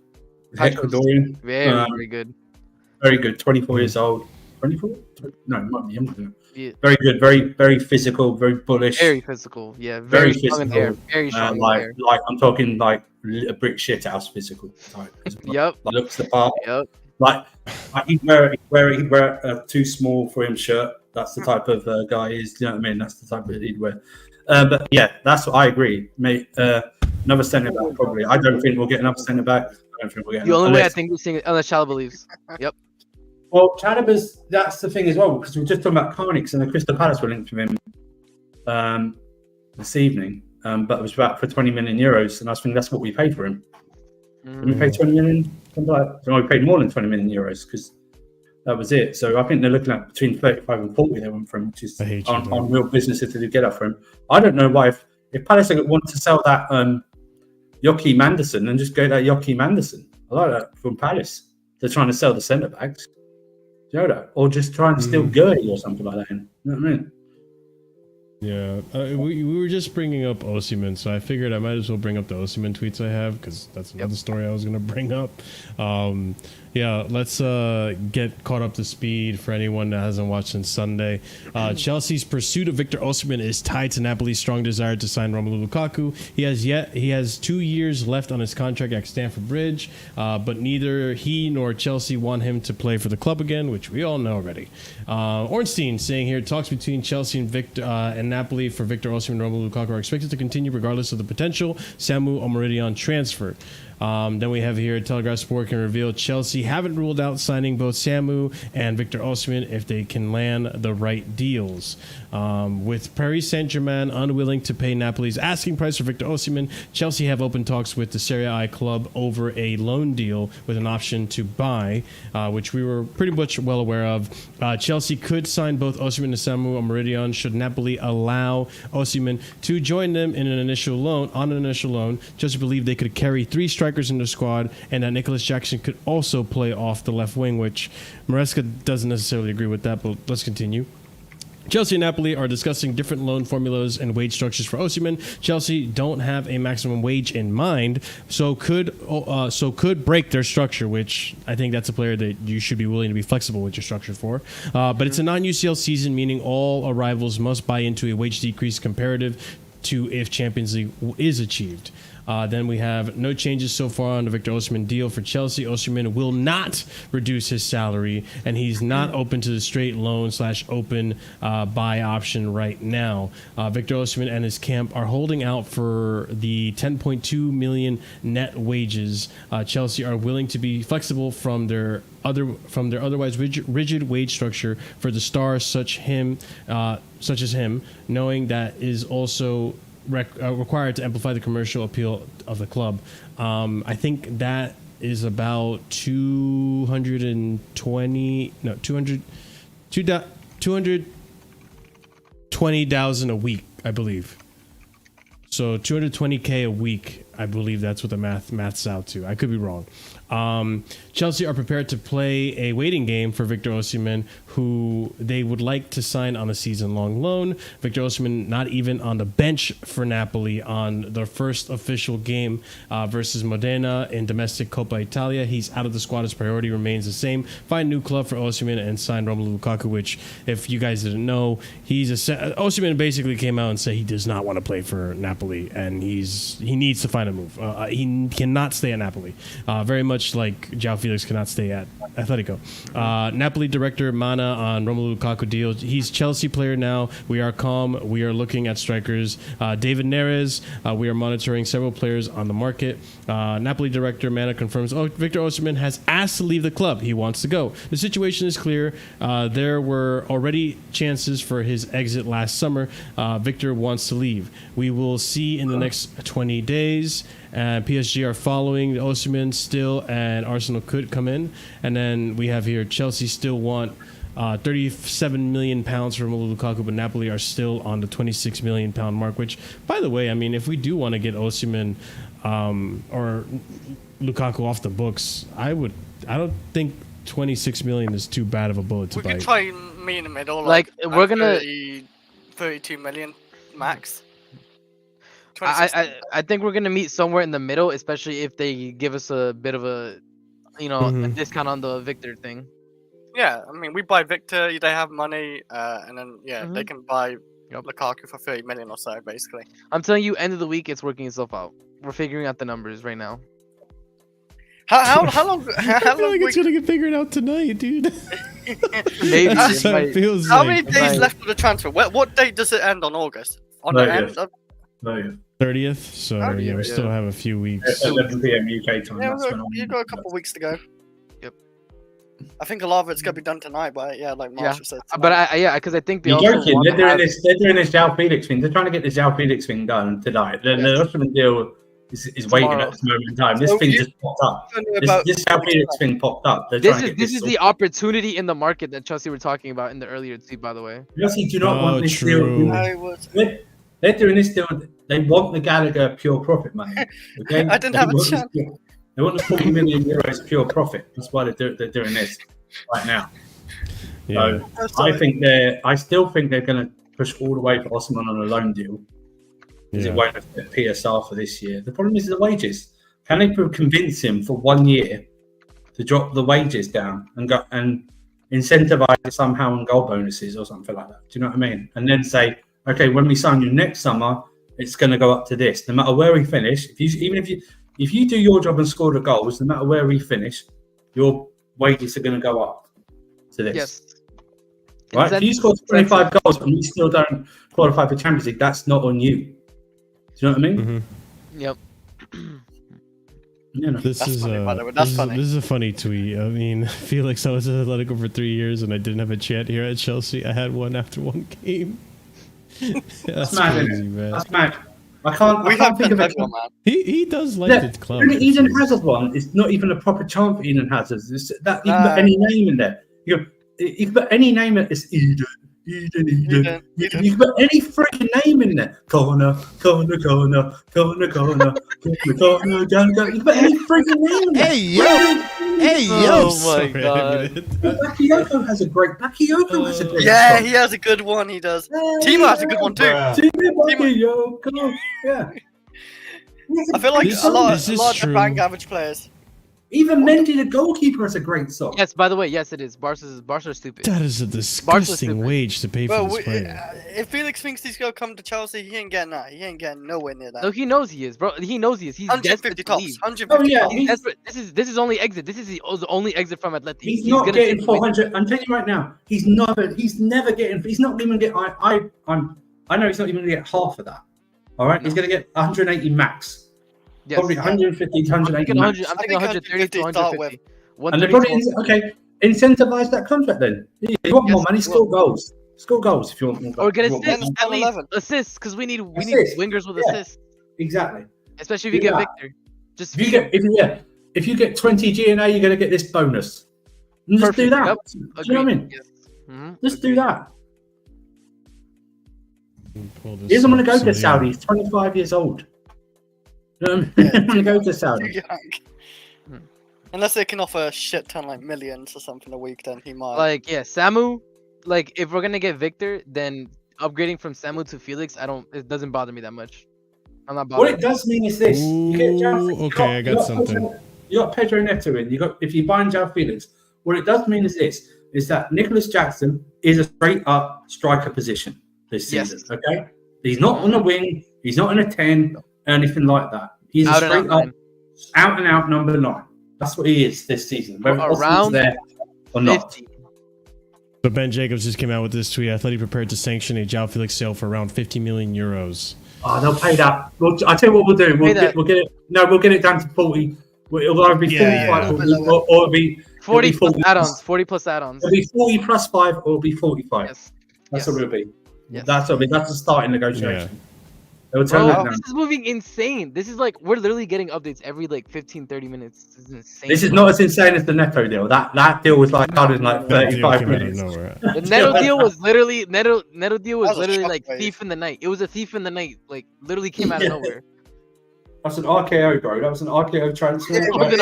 Ecuadorian. Very good. Very good. 24 years old. 24? No, might be younger than that. Yeah. Very good. Very, very physical. Very bullish. Very physical. Yeah. Very strong in hair. Very strong in hair. Like I'm talking like a brick shithouse physical type. Yep. Looks the part. Yep. Like he'd wear a too small for him shirt. That's the type of guy he is. You know what I mean? That's the type that he'd wear. But yeah, that's what I agree, mate. Another centre back probably. I don't think we'll get another centre back. I don't think we'll get. The only way I think we're seeing it unless Chalobah leaves. Yep. Well, Chalobah's, that's the thing as well, because we were just talking about Carnix and the Crystal Palace were linked to him this evening, but it was about for 20 million euros, and I think that's what we paid for him. Did we pay 20 million? We paid more than 20 million euros because that was it. So I think they're looking at between 35 and 40 they went for him, which is on real business if they did get up for him. I don't know why, if Palace want to sell that Joachim Andersen, then just go that Joachim Andersen. I like that from Palace. They're trying to sell the centre backs. Do you know that? Or just try and steal Gurley or something like that. You know what I mean? Yeah, we were just bringing up Osimhen, so I figured I might as well bring up the Osimhen tweets I have because that's another story I was going to bring up. Yeah, let's get caught up to speed for anyone that hasn't watched since Sunday. Chelsea's pursuit of Victor Osimhen is tied to Napoli's strong desire to sign Romelu Lukaku. He has 2 years left on his contract at Stamford Bridge, but neither he nor Chelsea want him to play for the club again, which we all know already. Ornstein saying here, talks between Chelsea and Napoli for Victor Osimhen and Romelu Lukaku are expected to continue regardless of the potential Samu Omorodion transfer. Then we have here Telegraph Sport can reveal Chelsea haven't ruled out signing both Samu and Victor Osimhen if they can land the right deals. With Paris Saint-Germain unwilling to pay Napoli's asking price for Victor Osimhen, Chelsea have open talks with the Serie A club over a loan deal with an option to buy, which we were pretty much well aware of. Chelsea could sign both Osimhen and Samu Omorodion should Napoli allow Osimhen to join them on an initial loan. Chelsea believe they could carry 3 strikers in the squad, and that Nicholas Jackson could also play off the left wing, which Maresca doesn't necessarily agree with that, but let's continue. Chelsea and Napoli are discussing different loan formulas and wage structures for Osimhen. Chelsea don't have a maximum wage in mind, so could break their structure, which I think that's a player that you should be willing to be flexible with your structure for. But it's a non-UCL season, meaning all arrivals must buy into a wage decrease comparative to if Champions League is achieved. Then we have no changes so far on the Victor Osimhen deal for Chelsea. Osimhen will not reduce his salary, and he's not open to the straight loan / open buy option right now. Victor Osimhen and his camp are holding out for the 10.2 million net wages. Chelsea are willing to be flexible from their otherwise rigid wage structure for the stars such as him, knowing that is also required to amplify the commercial appeal of the club. I think that is about 220,000 a week, I believe. So 220K a week, I believe that's what the maths out to. I could be wrong. Chelsea are prepared to play a waiting game for Victor Osimhen, who they would like to sign on a season-long loan. Victor Osimhen not even on the bench for Napoli on their first official game versus Modena in domestic Coppa Italia. He's out of the squad. His priority remains the same. Find a new club for Osimhen and sign Romelu Lukaku, which, if you guys didn't know, Osimhen basically came out and said he does not want to play for Napoli, and he needs to find a move. He cannot stay at Napoli. Very much like João Felix cannot stay at Athletico. Napoli director Mana on Romelu Lukaku deal. He's Chelsea player now. We are calm. We are looking at strikers. David Neres. We are monitoring several players on the market. Napoli director Mana confirms Victor Osimhen has asked to leave the club. He wants to go. The situation is clear. There were already chances for his exit last summer. Victor wants to leave. We will see in the next 20 days. PSG are following Osimhen still, and Arsenal could come in. And then we have here Chelsea still want 37 million pounds for Romelu Lukaku, but Napoli are still on the 26 million pound mark. Which, by the way, I mean, if we do want to get Osimhen or Lukaku off the books, I don't think 26 million is too bad of a bullet to bite. We could try and meet in the middle, we're gonna 32 million max. I think we're gonna meet somewhere in the middle, especially if they give us a bit of a a discount on the Victor thing. Yeah, I mean, we buy Victor, they have money, and then they can buy Lukaku for 30 million or so, basically. I'm telling you, end of the week, it's working itself out. We're figuring out the numbers right now. How long? I feel like it's gonna get figured out tonight, dude. Maybe. That's how it feels. How many days left of the transfer? What date does it end on August? On the end of 30th, so we still have a few weeks. 11 p.m. UK time. Yeah, you've got a couple of weeks to go. Yep. I think a lot of it's gonna be done tonight, but like Marshall said. But because I think you're joking. They're doing this João Felix thing. They're trying to get this João Felix thing done tonight. The Osimhen deal is waiting at this moment in time. This thing just popped up. This João Felix thing popped up. This is the opportunity in the market that Chelsea were talking about in the earlier tweet, by the way. Chelsea do not want this deal. They're doing this deal. They want the Gallagher pure profit money. Okay? I didn't have a chance. They want the 40 million euros pure profit. That's why they're doing this right now. Yeah. So I still think they're going to push all the way for Osimhen on a loan deal because it won't affect PSR for this year. The problem is the wages. Can they convince him for 1 year to drop the wages down and go and incentivize it somehow on goal bonuses or something like that? Do you know what I mean? And then say, okay, when we sign you next summer, it's going to go up to this. No matter where we finish, if you do your job and score the goals, no matter where we finish, your wages are going to go up to this. Yes. Right? If you score 25 goals and you still don't qualify for Champions League, that's not on you. Do you know what I mean? Mm-hmm. Yep. You know. This is a funny tweet. I mean, Felix, I was at Athletico for 3 years and I didn't have a chat here at Chelsea. I had one after one game. That's mad, crazy, man. That's mad. I can't think of it. He does like the club. The Eden Hazard one is not even a proper chant for Eden Hazard. You can put any name in there. You can put any name in it. It's Eden. You can put any freaking name in there. Corner. You can put any freaking name in there. Hey yo! Oh my god! Bakayoko has a great. Yeah, he has a good one. He does. Timo has a good one too. Bakayoko. Yeah. I feel like a lot of the bank average players. Even Mendy, the goalkeeper, has a great song. Yes, by the way, yes, it is. Barca are stupid. That is a disgusting wage to pay for this player. If Felix thinks he's gonna come to Chelsea, he ain't getting that. He ain't getting nowhere near that. No, he knows he is, bro. He knows he is. He's 150 tops. 150 Oh yeah, tops. He's desperate. This is only exit. This is the only exit from Atleti. He's not getting 400. I'm telling you right now, he's never getting. He's not even get. I know he's not even gonna get half of that. All right, he's gonna get 180 max. Yes. Probably 150 to 180 max. I'm thinking 130 to 150. And they probably incentivize that contract then. You want more money? Score goals. Score goals if you want more goals. Or get assists, at least assists, because we need wingers with assists. Exactly. Especially if you get Victor. Just if you get 20 GNA, you're gonna get this bonus. And just do that. Yep. Do you know what I mean? Yes. Mm-hmm. Just do that. He doesn't want to go to Saudi. He's 25 years old. I'm gonna go to Saudi. Unless they can offer a shit ton, like millions or something a week, then he might. Like, yeah, Samu. Like, if we're gonna get Victor, then upgrading from Samu to Felix, it doesn't bother me that much. I'm not bothered. What it does mean is this. I got something. You got Pedro Neto in. If you buy João Felix, what it does mean is this: is that Nicholas Jackson is a straight up striker position this season. Yes. Okay, he's not on the wing. He's not in a 10. Anything like that. He's a straight up, out and out number 9. That's what he is this season. Whether around there or not. 50. So Ben Jacobs just came out with this tweet. I thought he prepared to sanction a João Felix sale for around 50 million euros. Oh, they'll pay that. I tell you what we'll do. We'll get it. No, we'll get it down to 40. It'll either be 45 or it'll be 40 plus add-ons. 40 plus add-ons. It'll be 40 plus 5 or it'll be 45. Yes. That's what it'll be. Yes. That's a starting negotiation. Yeah. Bro, this is moving insane. This is like, we're literally getting updates every like 15-30 minutes. This is insane. This is not as insane as the Neto deal. That deal was like done in like 35 minutes. The Neto deal was literally like thief in the night. It was a thief in the night. Like literally came out of nowhere. That's an RKO, bro. That was an RKO transfer. It was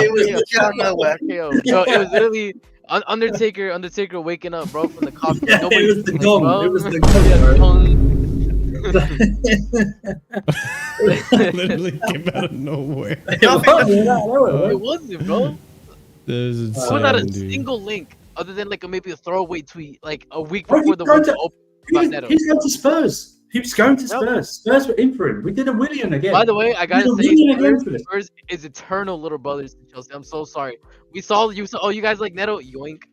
literally Undertaker waking up, bro, from the coffin. Yeah, it was the gong. It was the gong. Literally came out of nowhere. It wasn't, bro. That is insane, it was not a single link other than like maybe a throwaway tweet like a week before the window opened. He's going to Spurs. He was going to Spurs. Spurs were in for him. We did a Willian again. By the way, I gotta say, Spurs is eternal little brothers to Chelsea. I'm so sorry. You saw. Oh, you guys like Neto? Yoink.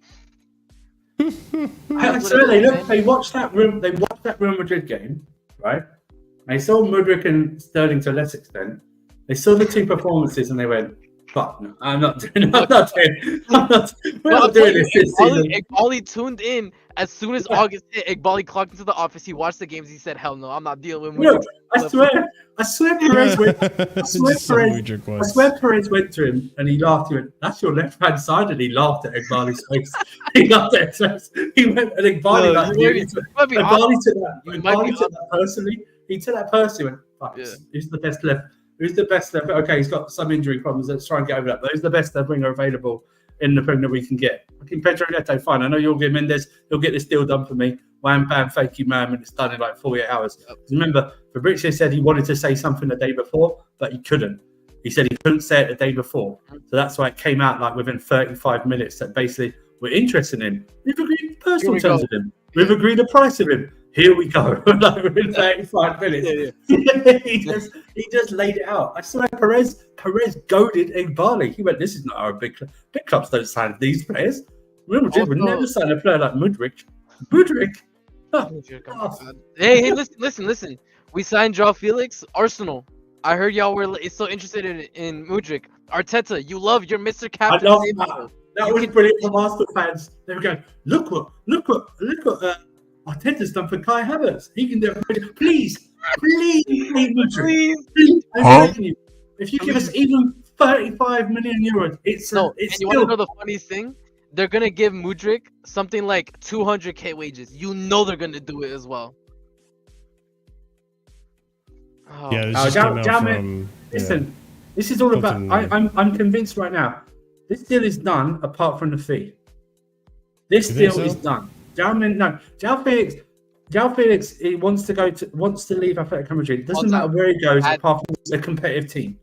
I swear they watched that Real Madrid game, right? They saw Mudryk and Sterling to a less extent. They saw the two performances and they went, "Fuck, no, I'm not doing this season." Iqbali tuned in as soon as August hit. Iqbali clocked into the office. He watched the games. He said, "Hell no, I'm not dealing with." Look, I swear Perez went to him and he laughed. He went, "That's your left hand side," and he laughed at Iqbali's face. He laughed at his face. He went and Iqbali took that personally. He took that personally. Went, "Fuck, who's the best left? Who's the best left? Okay, he's got some injury problems. Let's try and get over that. But who's the best left winger available in the Premier we can get? Fucking Pedro Neto, fine. I know you'll get Mendes. He'll get this deal done for me. wham, bam, fake you, man, and it's done in like 48 hours. Remember, Fabrizio said he wanted to say something the day before, but he couldn't. He said he couldn't say it the day before. So that's why it came out like within 35 minutes that basically we're interested in him. We've agreed personal terms with him. We've agreed the price of him. Here we go. Like within 35 minutes. he just laid it out. I swear Perez goaded Igbali. He went, this is not our big club. Big clubs don't sign these players. Real Madrid would never sign a player like Mudryk. Hey, listen. We signed Joao Felix, Arsenal. I heard y'all were so interested in Mudryk. Arteta, you love your Mr. Captain. I love that. That was brilliant from Arsenal fans. They were going, look what Arteta's done for Kai Havertz. He can do it. Please, Mudryk. Please. I'm begging you. If you give us even 35 million euros, it's and still... you want to know the funniest thing? They're gonna give Mudryk something like 200k wages. You know they're gonna do it as well. Oh. Yeah, this just came out from... Listen, this is all about... I'm convinced right now. This deal is done apart from the fee. This deal is done. Joao Felix he wants to leave Athletico Madrid. It doesn't matter where he goes apart from a competitive team.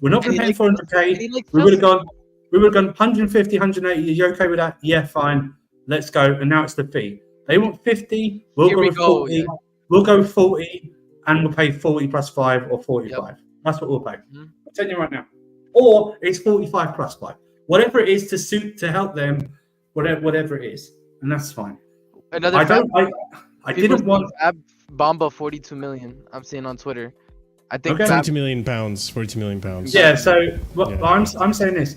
We're not going to pay 400k. We would have gone 150, 180. Are you okay with that? Yeah, fine. Let's go. And now it's the fee. They want 50. We'll go with 40. Yeah. We'll go 40 and we'll pay 40 plus 5 or 45. Yep. That's what we'll pay. I'm telling you right now. Or it's 45 plus 5. Whatever it is to help them, whatever it is. And that's fine. I didn't want Bamba 42 million. I'm seeing on Twitter. I think 42 million pounds. 42 million pounds. Yeah, so I'm saying this.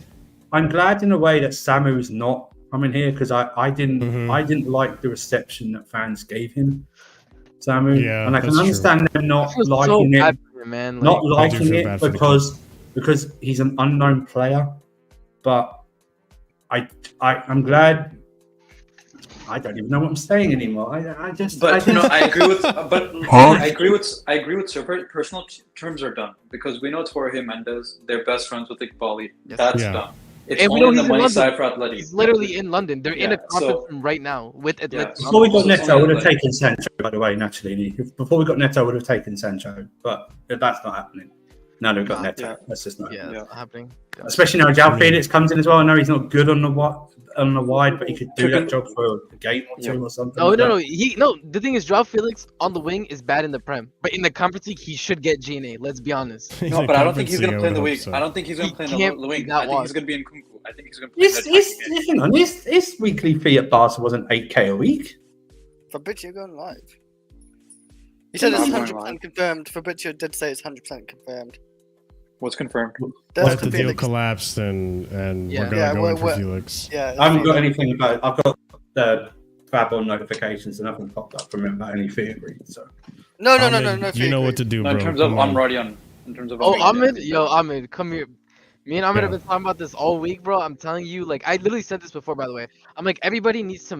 I'm glad in a way that Samu's not coming here because I didn't like the reception that fans gave him. Samu, and I can understand them not liking it, not liking it because he's an unknown player. But I'm glad. I don't even know what I'm saying anymore. I agree with. But I agree with Super. Personal terms are done because we know Torre Mendez. They're best friends with Igbali. Yes. That's done. It's only the money side for Atleti. He's literally in London. They're in a conference room right now with Atleti. Before we got Neto, I would have taken Sancho. By the way, naturally, before we got Neto, I would have taken Sancho. But that's not happening. Now they've got Neto. That's just not. Yeah, it's not happening. Especially now, Joao Felix comes in as well. I know he's not good on the wide, but he could do that job for a game or two or something. No. The thing is, Joao Felix on the wing is bad in the Prem, but in the Conference League, he should get GNA. Let's be honest. No, but I don't think he's going to play in the wing. I don't think he's going to play in the wing. I think he's going to be in Kunku. I think he's going to play. His weekly fee at Barca wasn't 8k a week. Fabrizio going live. He said it's 100% confirmed. Fabrizio did say it's 100% confirmed. What's confirmed? That the deal collapsed and we're going for Felix. Yeah, I haven't got anything about it. I've got the Fabon notifications and nothing popped up from him about any fee agreed. So no. You know what to do, bro. In terms of Omorodion. Ahmed, come here. Me and Ahmed have been talking about this all week, bro. I'm telling you, like I literally said this before, by the way. I'm like everybody needs to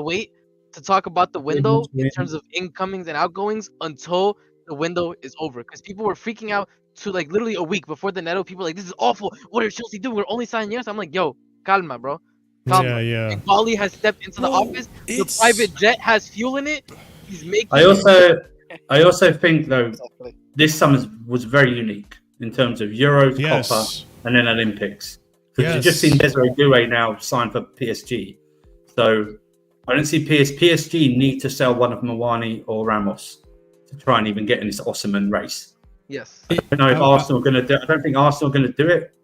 wait to talk about the window in terms of incomings and outgoings until the window is over, because people were freaking out to like literally a week before the Neto. People were like, this is awful. What are Chelsea doing? We're only signing years. I'm like, yo, calma, bro. Calma. Yeah. Bali has stepped into the office. The private jet has fuel in it. He's making. I also think though this summer was very unique in terms of Euros, Copa, and then Olympics. Because you've just seen Desiree Doué now sign for PSG. So I don't see PSG need to sell one of Mawani or Ramos to try and even get in this Osimhen race. Yes. I don't know if Arsenal are going to do. I don't think Arsenal are going to do it.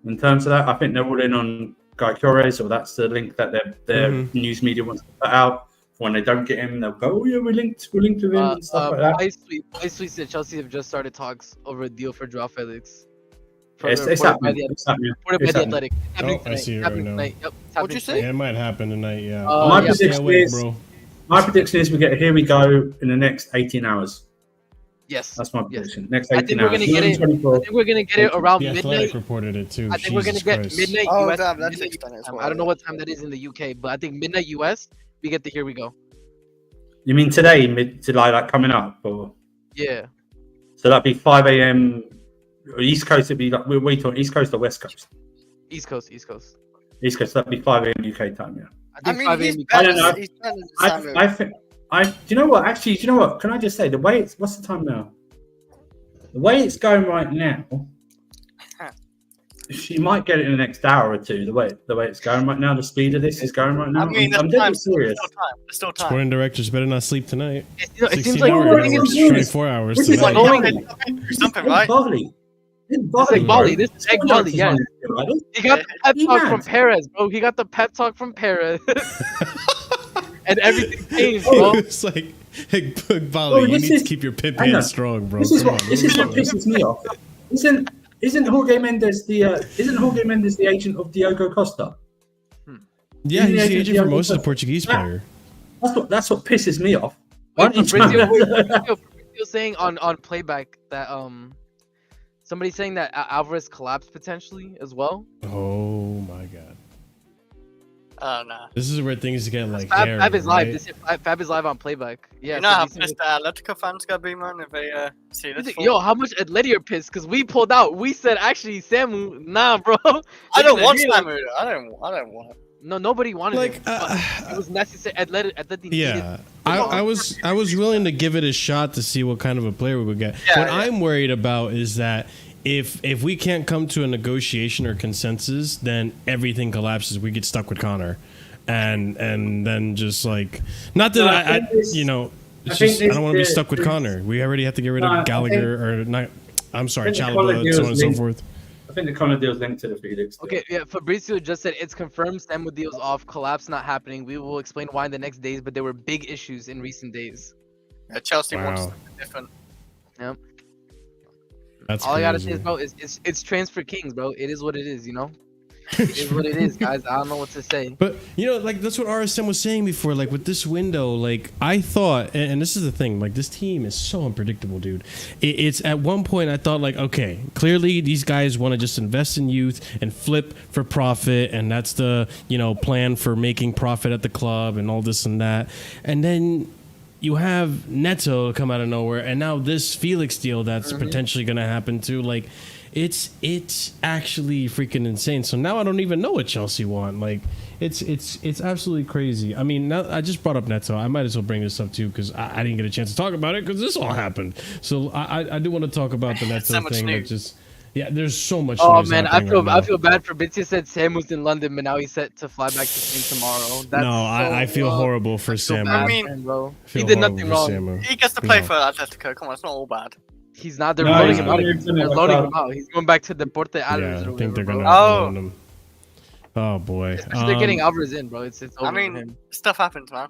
In terms of that, I think they're all in on Guy Torres, or that's the link that their news media wants to put out. When they don't get him, they'll go, "Oh yeah, we're linked with him," and stuff like that. My sweet said Chelsea have just started talks over a deal for Joao Felix. It's happening. It's happening. Athletic. I see it right now. Yep. What'd you say? Yeah, it might happen tonight. Yeah. My prediction is we get Here We Go in the next 18 hours. Yes. That's my prediction. Next 18 hours. I think we're gonna get it around midnight. Athletic reported it too. I think we're gonna get midnight US. Damn, that's I don't know what time that is in the UK, but I think midnight US. We get the Here We Go. You mean today, like coming up, or? Yeah. So that'd be 5 a.m. East Coast. It'd be like we're talking East Coast or West Coast. East Coast. East Coast. That'd be 5 a.m. UK time. Yeah. I think I mean, he's I don't know. he's better than Samu. I think. Do you know what? Actually, do you know what? Can I just say the way it's? What's the time now? The way it's going right now, she might get it in the next hour or two. The way it's going right now, the speed of this is going right now. I mean, I'm there's deadly serious. still time. Sporting directors better not sleep tonight. It seems 16 like hours, 24 hours. This is tonight. like Something, right? Bali. It's like Bali. This is like Bali, yeah. He got the pep He talk mad. from Perez, bro. He got the pep talk from Perez. And everything changed, bro. It's like, hey, Bali, you need to keep your pimp hands strong, bro. This is what pisses me off. Isn't Jorge Mendes the agent of Diogo Costa? Yeah, he's the agent for most of the Portuguese player. That's what pisses me off. Fabrizio saying on playback that somebody saying that Alvarez collapsed potentially as well. Oh my god. Oh no. This is where things get like Fab is right? live. Fab is live on playback. Yeah. You know how pissed the Athletico fans gonna be, man, if they see this. Yo, how much Atleti are pissed because we pulled out. We said actually Samu, nah, bro. I don't want Samu. I don't want him. No, nobody wanted Like, him. It was necessary. Atleti Yeah, I was willing to give it a shot to see what kind of a player we would get. Yeah, what I'm worried about is that if we can't come to a negotiation or consensus, then everything collapses. We get stuck with Connor, and then just like not that I don't want to be stuck with Connor. We already have to get rid of Gallagher or not. I'm sorry, Chalobah, so on and so forth. I think the Connor deal's linked to the Felix deal. Okay, yeah, Fabrizio just said it's confirmed Samu deal's off, collapse not happening. We will explain why in the next days, but there were big issues in recent days. Yeah, Chelsea wants something different. Yep. That's all I gotta say crazy. is, bro, it's transfer kings, bro. It is what it is, you know? It is what it is, guys. I don't know what to say. But you know, like that's what RSM was saying before. Like with this window, like I thought, and this is the thing. Like this team is so unpredictable, dude. It's at one point I thought like, okay, clearly these guys want to just invest in youth and flip for profit, and that's the plan for making profit at the club and all this and that. And then you have Neto come out of nowhere, and now this Felix deal that's potentially going to happen too. Like. It's actually freaking insane. So now I don't even know what Chelsea want. Like it's absolutely crazy. I mean, now I just brought up Neto. I might as well bring this up too because I didn't get a chance to talk about it because this all happened. So I do want to talk about the Neto thing. That just there's so much. Oh news man, I right feel bad for Bitsy. Said Samu's in London, but now he's set to fly back to Spain tomorrow. That's I feel horrible for Samu. I mean, bro, he did nothing wrong. He gets to play for Atletico. Come on, it's not all bad. He's not. They're loading him out. They're loading him out. He's going back to Deporte Alves. I think they're gonna. Oh. Oh boy. They're getting Alvarez in, bro. It's over I mean, stuff happens, man.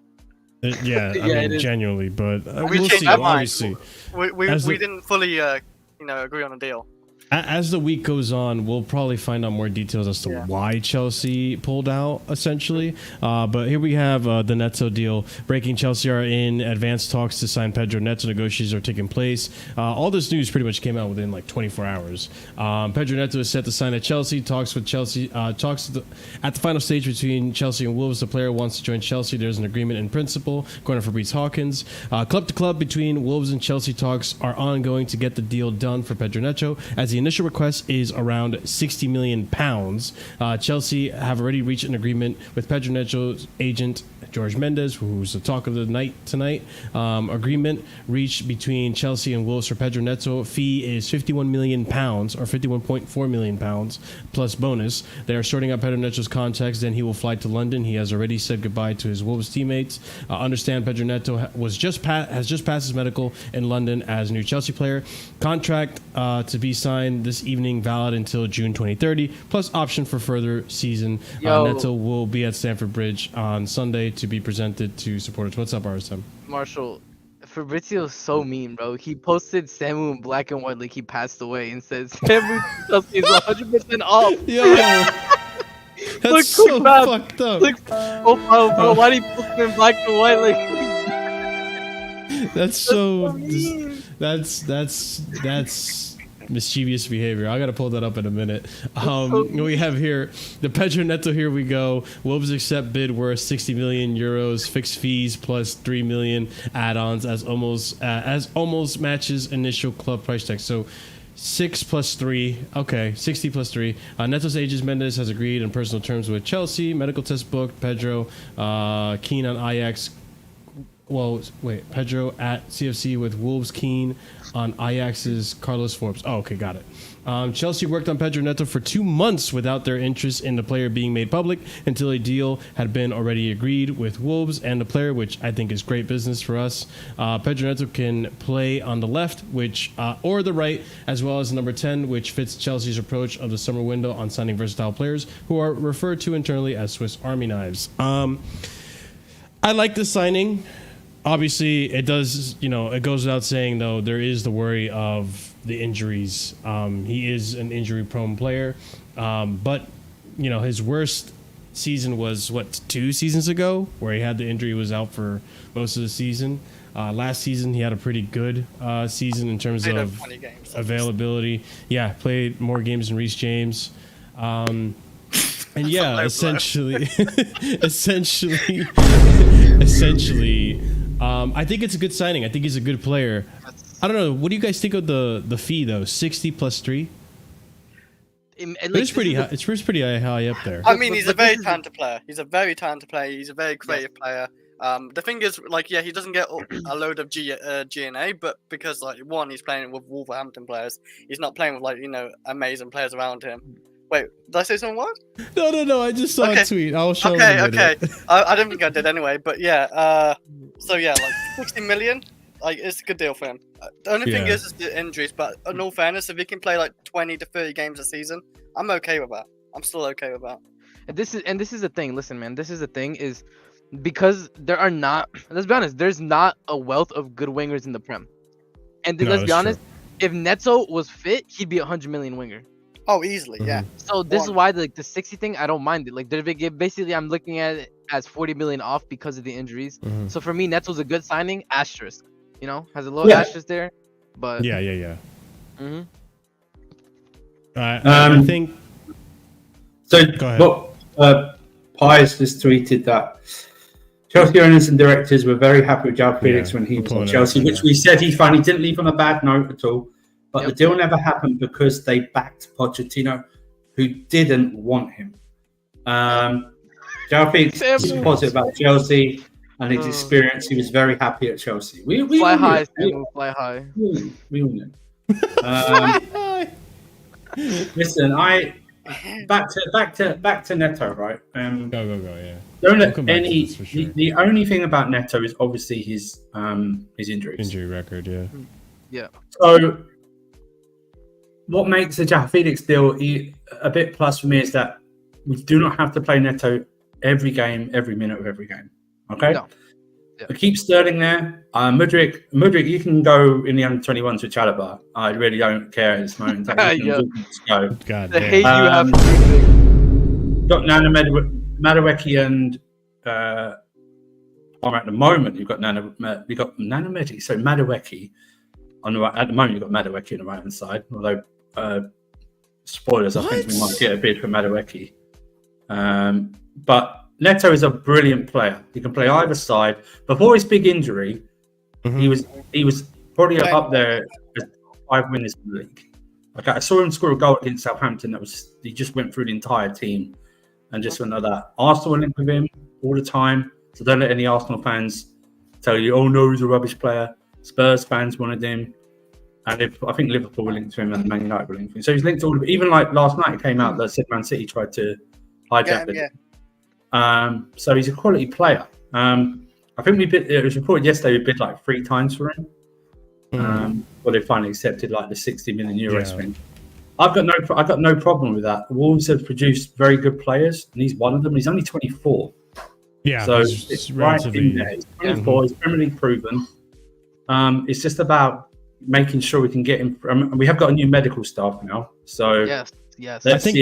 I mean, genuinely, but we'll see. Obviously, we didn't fully, agree on a deal. As the week goes on, we'll probably find out more details as to why Chelsea pulled out, essentially. But here we have the Neto deal. Breaking: Chelsea are in advanced talks to sign Pedro Neto. Negotiations are taking place. All this news pretty much came out within like 24 hours. Pedro Neto is set to sign at Chelsea. Talks at the final stage between Chelsea and Wolves. The player wants to join Chelsea. There's an agreement in principle, according to Reece Hawkins. Club to club between Wolves and Chelsea talks are ongoing to get the deal done for Pedro Neto, as the initial request is around £60 million. Chelsea have already reached an agreement with Pedro Neto's agent, George Mendes, who's the talk of the night tonight. Agreement reached between Chelsea and Wolves for Pedro Neto. Fee is £51 million, or £51.4 million, plus bonus. They are sorting out Pedro Neto's contacts, then he will fly to London. He has already said goodbye to his Wolves teammates. Understand Pedro Neto has just passed his medical in London as new Chelsea player. Contract to be signed this evening, valid until June 2030, plus option for further season. Neto will be at Stamford Bridge on Sunday to be presented to supporters. What's up, RSM? Marshall, Fabrizio's so mean, bro. He posted Samu in black and white like he passed away and says Samu is 100% off. Yo, that's so fucked up. Bro, why did he post him in black and white like? That's so mean. That's mischievous behavior. I gotta pull that up in a minute. We have here the Pedro Neto. Here we go. Wolves accept bid worth €60 million, fixed fees plus $3 million add-ons as almost matches initial club price tag. So 6 plus 3. Okay, 60 plus 3. Neto's agent Mendes has agreed on personal terms with Chelsea. Medical test booked. Pedro keen on Ajax. Well, wait. Pedro at CFC with Wolves keen on Ajax's Carlos Forbes. Oh, okay, got it. Chelsea worked on Pedro Neto for 2 months without their interest in the player being made public until a deal had been already agreed with Wolves and the player, which I think is great business for us. Pedro Neto can play on the left, which or the right, as well as number 10, which fits Chelsea's approach of the summer window on signing versatile players who are referred to internally as Swiss Army knives. I like this signing. Obviously, it does, it goes without saying, though, there is the worry of the injuries. He is an injury-prone player. But, his worst season was, 2 seasons ago, where he had the injury, was out for most of the season. Last season, he had a pretty good season in terms of availability. Yeah, played more games than Reece James. And yeah, essentially, I think it's a good signing. I think he's a good player. I don't know. What do you guys think of the fee though? 60 plus 3. It's pretty high. It's pretty high up there. I mean, he's a very talented player. He's a very creative player. The thing is, he doesn't get a load of G&A, but because one, he's playing with Wolverhampton players. He's not playing with amazing players around him. Wait, did I say something what? No. I just saw a tweet. I'll show you. Okay. I don't think I did anyway, but yeah. 60 million, it's a good deal for him. The only thing is the injuries, but in all fairness, if he can play 20 to 30 games a season, I'm okay with that. I'm still okay with that. And this is the thing. Listen, man, this is the thing is because there are not. Let's be honest. There's not a wealth of good wingers in the Prem. And let's be honest. True. If Neto was fit, he'd be 100 million winger. Oh, easily, yeah. So this is why the 60 thing, I don't mind it. Basically, I'm looking at it as 40 million off because of the injuries. Mm-hmm. So for me, Neto's a good signing. Asterisk, has a little asterisk there, but yeah. Mm-hmm. I think. So, go ahead. Well, Pies just tweeted that Chelsea owners and directors were very happy with João Felix when he was at Chelsea, which we said he's fine. He didn't leave on a bad note at all. But the deal never happened because they backed Pochettino, who didn't want him. João Felix is positive about Chelsea and his experience. He was very happy at Chelsea. We fly high, fly high. We all know. Listen, back to Neto, right? Go. Yeah. The only thing about Neto is obviously his injuries. Injury record, yeah. Yeah. So. What makes the João Felix deal a bit plus for me is that we do not have to play Neto every game, every minute of every game. Okay? No. Yeah. We keep Sterling there. Mudryk, you can go in the under-21s with Chalobah. I really don't care at this moment. Go. God damn. Hate you have got Nana Madueke and at the moment you've got Madueke. So Madueke on the right, at the moment you've got Madueke on the right hand side, although spoilers, I think we might get a bid for Madueke. But Neto is a brilliant player. He can play either side. Before his big injury, he was probably up there as 5 winners in the league. I saw him score a goal against Southampton. He just went through the entire team and just went like that. Arsenal were linked with him all the time, so don't let any Arsenal fans tell you, "Oh no, he's a rubbish player." Spurs fans wanted him. And I think Liverpool were linked to him and Man United were linked to him. So he's linked to all of it. Even last night it came out that said Man City tried to hijack him. So he's a quality player. I think it was reported yesterday we bid 3 times for him. Well, they finally accepted the 60 million euro swing. I've got no problem with that. Wolves have produced very good players, and he's one of them. He's only 24. Yeah, so it's right in there. He's 24. He's Premier League proven. It's just about making sure we can get him. We have got a new medical staff now, so yes. Let's see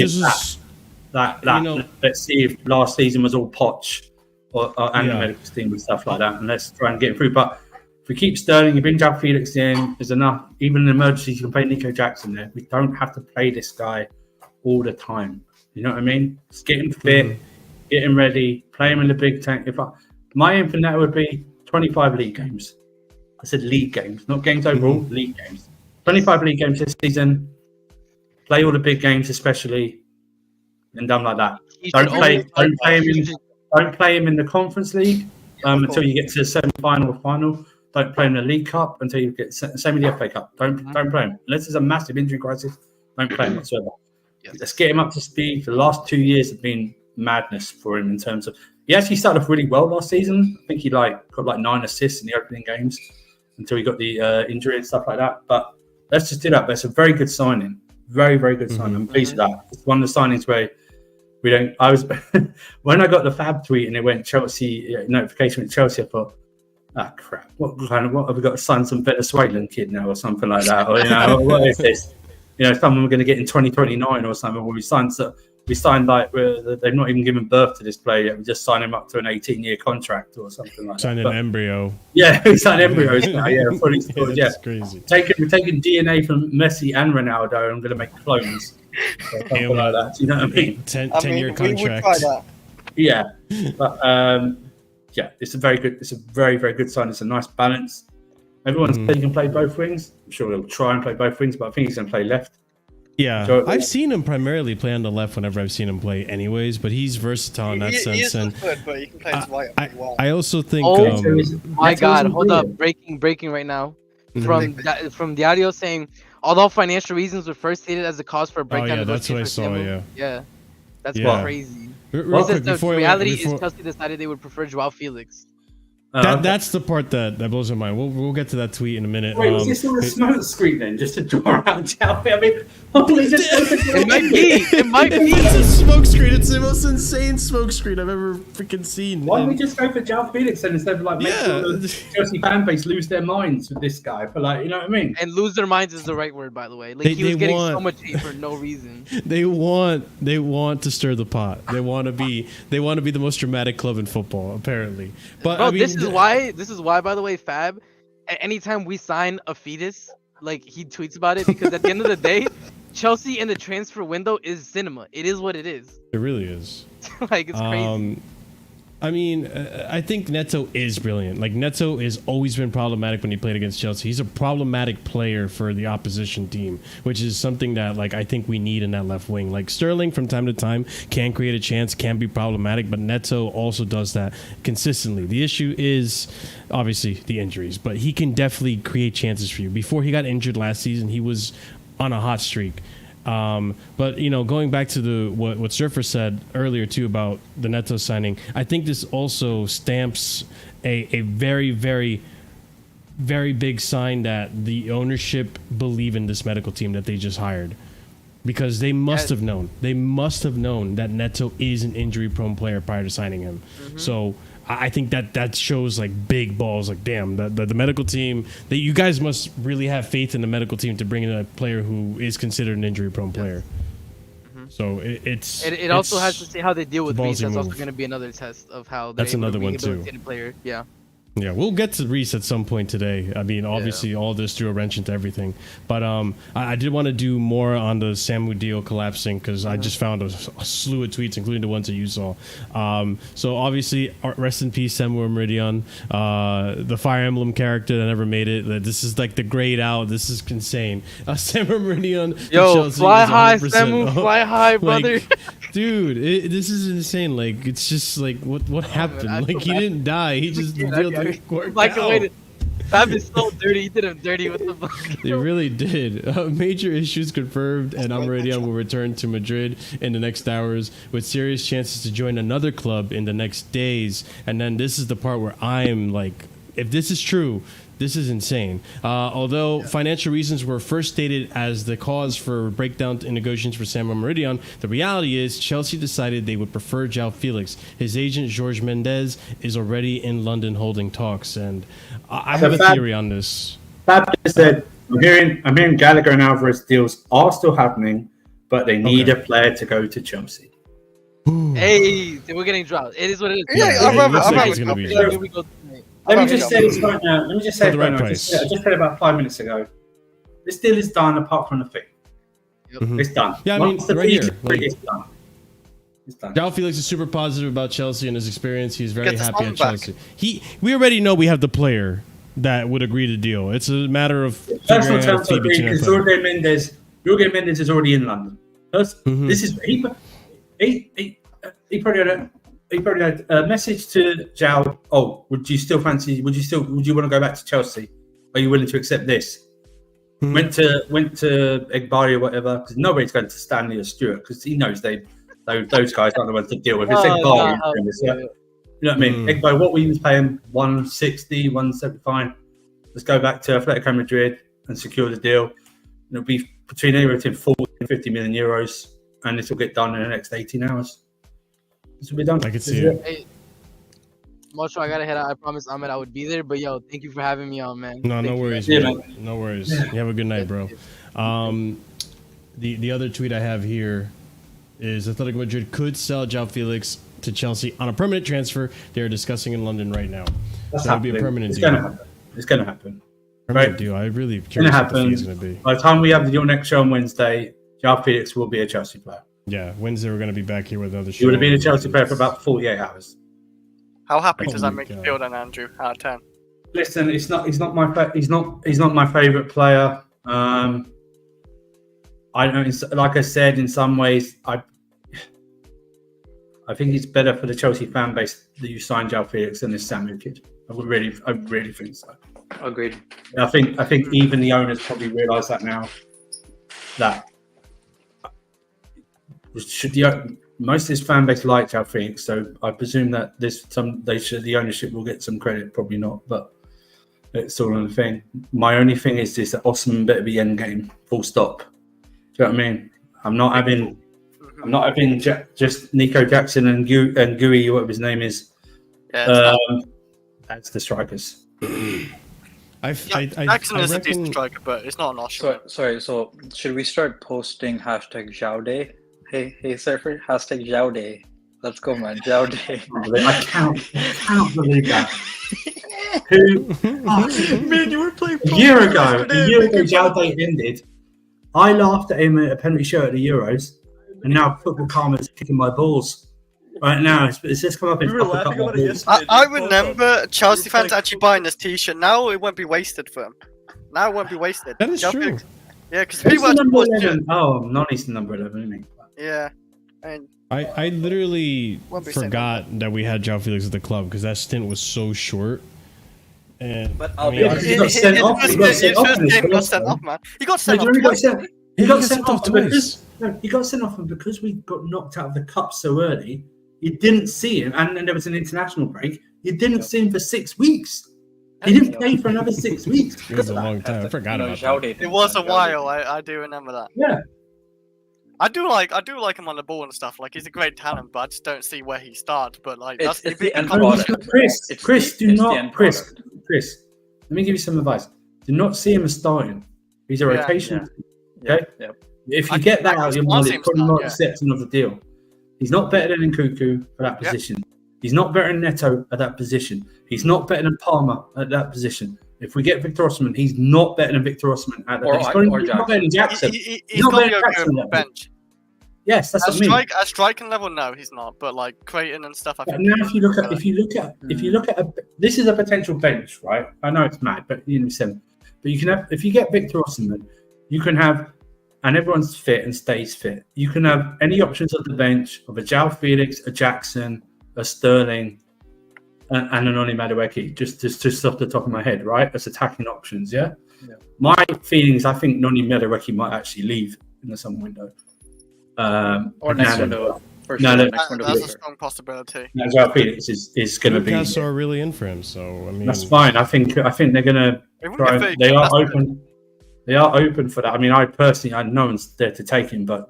if last season was all Poch and the medical team and stuff like that, and let's try and get him through. But if we keep Sterling, you bring João Felix in, there's enough. Even in emergencies, you can play Nico Jackson there. We don't have to play this guy all the time. You know what I mean? Just get him fit, get him ready, play him in the big tank. My aim for that would be 25 league games. I said league games, not games overall, league games. 25 league games this season. Play all the big games, especially, and done like that. Don't play him in the Conference League until you get to the semi-final or final. Don't play him in the League Cup until you get same with the FA Cup. Don't play him unless there's a massive injury crisis. Don't play him whatsoever. Let's get him up to speed. The last 2 years have been madness for him in terms of. He actually started off really well last season. I think he got 9 assists in the opening games until he got the injury and stuff like that. But let's just do that. That's a very good signing. Very, very good signing. I'm pleased with that. It's one of the signings where we don't. I was when I got the Fab tweet and it went Chelsea notification with Chelsea. I thought, crap. What have we got to sign some Venezuelan kid now or something like that? Or what is this? Someone we're going to get in 2029 or something. When we signed like they've not even given birth to this player yet. We just signed him up to an 18-year contract or something like that. Signed an embryo. Yeah, we signed embryos now. Yeah, fully stored. Yeah, that's crazy. We're taking DNA from Messi and Ronaldo, and I'm going to make clones. Something like that. You know what I mean? 10-year contract. We would try that. Yeah, but it's a very good. It's a very, very good sign. It's a nice balance. Everyone's saying he can play both wings. I'm sure he'll try and play both wings, but I think he's going to play left. Yeah, so, I've seen him primarily play on the left whenever I've seen him play anyways, but he's versatile in that sense. He is good, but he can play his right pretty well. I also think... my God, hold up. Breaking right now. From Diario saying, although financial reasons were first stated as a cause for a breakdown. Oh, yeah, that's what I saw, Yeah, that's crazy. Real quick, the reality is Chelsea decided they would prefer Joao Felix. That's the part that blows my mind. We'll get to that tweet in a minute. Wait, is this all a smoke screen then, just to draw out Chelsea? I mean, it might be. It's a smoke screen. It's the most insane smoke screen I've ever freaking seen. Why don't we just go for Joao Felix then instead of make sure the Chelsea fan base lose their minds with this guy? For you know what I mean? And lose their minds is the right word, by the way. He was getting so much hate for no reason. They want to stir the pot. They want to be the most dramatic club in football, apparently. But bro, this is why, by the way, Fab, anytime we sign a fetus, he tweets about it, because at the end of the day, Chelsea in the transfer window is cinema. It is what it is. It really is. It's crazy. I mean, I think Neto is brilliant. Neto has always been problematic when he played against Chelsea. He's a problematic player for the opposition team, which is something that I think we need in that left wing. Sterling from time to time can create a chance, can be problematic, but Neto also does that consistently. The issue is obviously the injuries, but he can definitely create chances for you. Before he got injured last season, he was on a hot streak. But going back to what Surfer said earlier too about the Neto signing, I think this also stamps a very, very, very big sign that the ownership believe in this medical team that they just hired, because they must have known that Neto is an injury-prone player prior to signing him. So I think that shows big balls. Damn, the medical team, that you guys must really have faith in the medical team to bring in a player who is considered an injury-prone player. So it also has to see how they deal with Reece. That's also going to be another test of how they. That's another one too. Player. Yeah. Yeah, we'll get to Reece at some point today. I mean, obviously, all this threw a wrench into everything. But I did want to do more on the Samu deal collapsing, because I just found a slew of tweets, including the ones that you saw. So obviously, rest in peace, Samu Omorodion, the Fire Emblem character that never made it. This is the grayed out. This is insane. Samu Omorodion. Yo, fly high, Samu, fly high, brother. Dude, this is insane. It's just what happened? He didn't die. He just really worked out. Fab is so dirty. He did him dirty. What the fuck? They really did. Major issues confirmed, and Omorodion will return to Madrid in the next hours, with serious chances to join another club in the next days. And then this is the part where I'm if this is true, this is insane. Although financial reasons were first stated as the cause for breakdown in negotiations for Samu Omorodion, the reality is Chelsea decided they would prefer Joao Felix. His agent, Jorge Mendes, is already in London holding talks, and I have a theory on this. Fab just said, I'm hearing Gallagher and Alvarez deals are still happening, but they need a player to go to Chelsea. Hey, we're getting dropped. It is what it is. Here we go. Let me just say this right now. I just said about 5 minutes ago. This deal is done apart from the fee. It's done. Yeah, I mean, right here. It's done. It's done. Joao Felix is super positive about Chelsea and his experience. He's very happy at Chelsea. We already know we have the player. that would agree to deal. It's a matter of personal terms. Because Jorge Mendes is already in London. This is he probably had a message to Zhao. Oh, would you want to go back to Chelsea? Are you willing to accept this? Went to Egbari or whatever, because nobody's going to Stanley or Stewart, because he knows those guys aren't the ones to deal with. It's Egbari. You know what I mean? Egbari, what we was paying 160, 175. Let's go back to Athletico Madrid and secure the deal. It'll be anywhere between 40 and 50 million euros, and this will get done in the next 18 hours. This will be done. I can see it. Hey, Marshall, I gotta head out. I promised Ahmed I would be there, but yo, thank you for having me on, man. No worries, man. No worries. You have a good night, bro. The other tweet I have here is Atletico Madrid could sell João Felix to Chelsea on a permanent transfer. They're discussing in London right now. That's so it'll be a permanent deal. It's going to happen. Permanent deal. I really curious what the fee is going to be. By the time we have your next show on Wednesday, João Felix will be a Chelsea player. Yeah, Wednesday we're going to be back here with another show. He would have been a Chelsea player for about 48 hours. How happy does that make you feel then, Andrew? Out of 10. Listen, he's not my favorite player. I don't, like I said, in some ways, I think it's better for the Chelsea fan base that you signed João Felix than this Samu kid. I really think so. Agreed. I think even the owners probably realise that now. That most of this fan base liked João Felix, so I presume that the ownership will get some credit. Probably not, but it's all on the thing. My only thing is this: that Osimhen better be end game. Full stop. Do you know what I mean? I'm not having just Nico Jackson and Gui, whatever his name is. Yeah, that's the strikers. Jackson is a decent striker, but it's not an option. Sorry. So should we start posting #Zhao Day? Hey, Surfer, #Zhao Day. Let's go, man. Zhao Day. I cannot believe that. Man, you were playing a year ago, Zhao Day ended. I laughed at him at a penalty show at the Euros, and now Football Karma's kicking my balls. Right now, it's just come up in I remember Chelsea fans actually buying this T-shirt. Now it won't be wasted for them. Now it won't be wasted. That is true. Yeah, because people actually Noni's the number 11, isn't he? Yeah, and I literally forgot that we had João Felix at the club because that stint was so short. And but he got sent off. He got sent off, man. He got sent off. He got sent off twice. He got sent off, and because we got knocked out of the cup so early, you didn't see him, and then there was an international break. You didn't see him for 6 weeks. He didn't play for another 6 weeks. It was a long time. I forgot about that. It was a while. I do remember that. Yeah. I do like him on the ball and stuff. Like he's a great talent, but I just don't see where he starts. But like it's the end Chris, Chris, let me give you some advice. Do not see him as starting. He's a rotation. Okay. Yeah. If you get that out of your mind, it's probably not accepting of the deal. He's not better than Nkunku for that position. Yep. He's not better than Neto at that position. He's not better than Palmer at that position. If we get Victor Osimhen, he's not better than Victor Osimhen at that position. He's not better than Jackson. He's not better than Jackson on the bench. Yes, that's what I mean. At striking level, no, he's not. But like Creighton and stuff, I think. Now, if you look at this is a potential bench, right? I know it's mad, but you understand. But you can have, if you get Victor Osimhen, you can have, and everyone's fit and stays fit. You can have any options at the bench of a João Felix, a Jackson, a Sterling, and a Noni Madueke, just off the top of my head, right? As attacking options, yeah? My feeling is I think Noni Madueke might actually leave in the summer window. Or next window. That's a strong possibility. João Felix is going to be. Newcastle are really in for him, so I mean that's fine. I think they're going to try. They are open. They are open for that. I mean, I know one's there to take him, but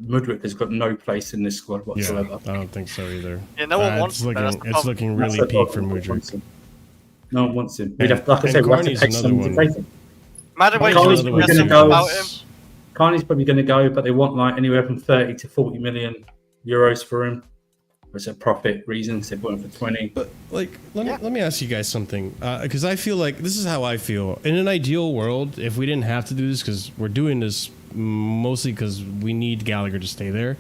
Mudryk has got no place in this squad whatsoever. Yeah, I don't think so either. Yeah, no one wants him. It's looking really peak for Mudryk. No one wants him. We'd have, like I said, we have to take someone to take him. Carney's probably going to go, but they want like anywhere from 30 to 40 million euros for him. It's a profit reasons they bought him for 20. But like, let me ask you guys something, because I feel like this is how I feel. In an ideal world, if we didn't have to do this, because we're doing this mostly because we need Gallagher to stay there,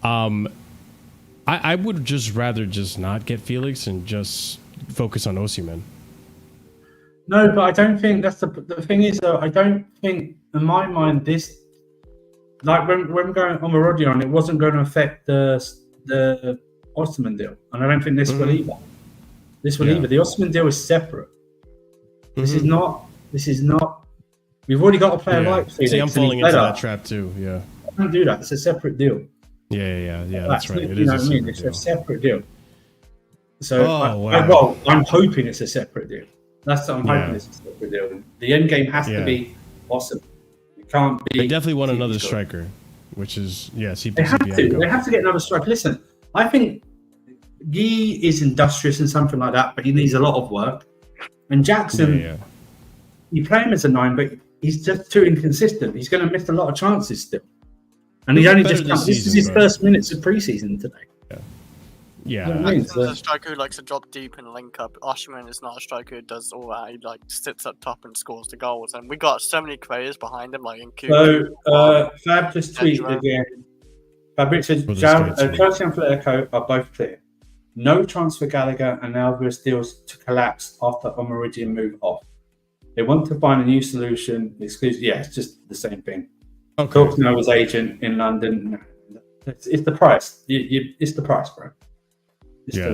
I would just rather just not get Felix and just focus on Osimhen. No, but I don't think that's the thing is though. I don't think, in my mind, this like when we're going on Omorodion, it wasn't going to affect the Osimhen deal, and I don't think this will either. This will either. The Osimhen deal is separate. This is not. This is not. We've already got a player like Felix. See, I'm falling into that trap too. Yeah. Don't do that. It's a separate deal. Yeah. That's right. It you is know what I mean? It's a separate deal. So, I'm hoping it's a separate deal. That's what I'm hoping it's a separate deal. The end game has to be awesome. It can't be. They definitely want another striker, which is CP. They have to get another striker. Listen, I think Guy is industrious and something like that, but he needs a lot of work. And Jackson, you play him as a 9, but he's just too inconsistent. He's going to miss a lot of chances still. And he only just this is his first minutes of preseason today. Yeah. Jackson's a striker who likes to drop deep and link up. Osimhen is not a striker who does all that. He sits up top and scores the goals. And we got so many players behind him, like in Q. So Fab just tweeted again. Fabric said Chelsea and Athletico are both clear. No transfer Gallagher and Alvarez deals to collapse after Omorodion move off. They want to find a new solution. Exclusive. Yeah, it's just the same thing. Okay. Talk to Noah's agent in London. It's the price. It's the price, bro.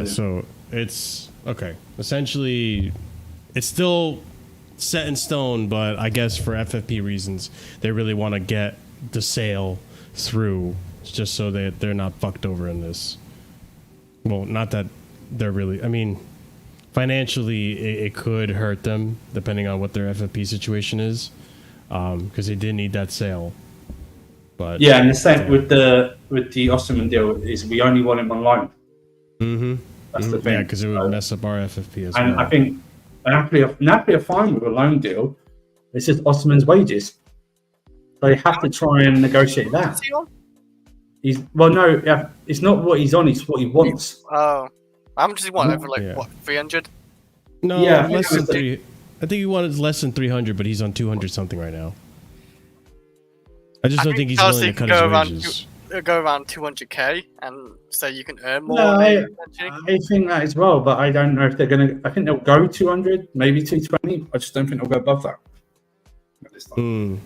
So it's okay. Essentially, it's still set in stone, but I guess for FFP reasons, they really want to get the sale through, just so that they're not fucked over in this. Well, not that they're really. I mean, financially, it could hurt them depending on what their FFP situation is, because they did need that sale. But and the same with the Osimhen deal is we only want him on loan. That's the thing. Yeah, because it would mess up our FFP as well. And I think Napoli are fine with a loan deal. It's just Osimhen's wages. They have to try and negotiate that. It's not what he's on, it's what he wants. Oh. How much does he want? Over 300? No, less than 3. I think he wanted less than 300, but he's on 200 something right now. I just don't think he's willing to cut his wages. Go around 200k and say you can earn more. No, I think that as well, but I don't know if they're going to. I think they'll go 200, maybe 220. I just don't think they'll go above that. And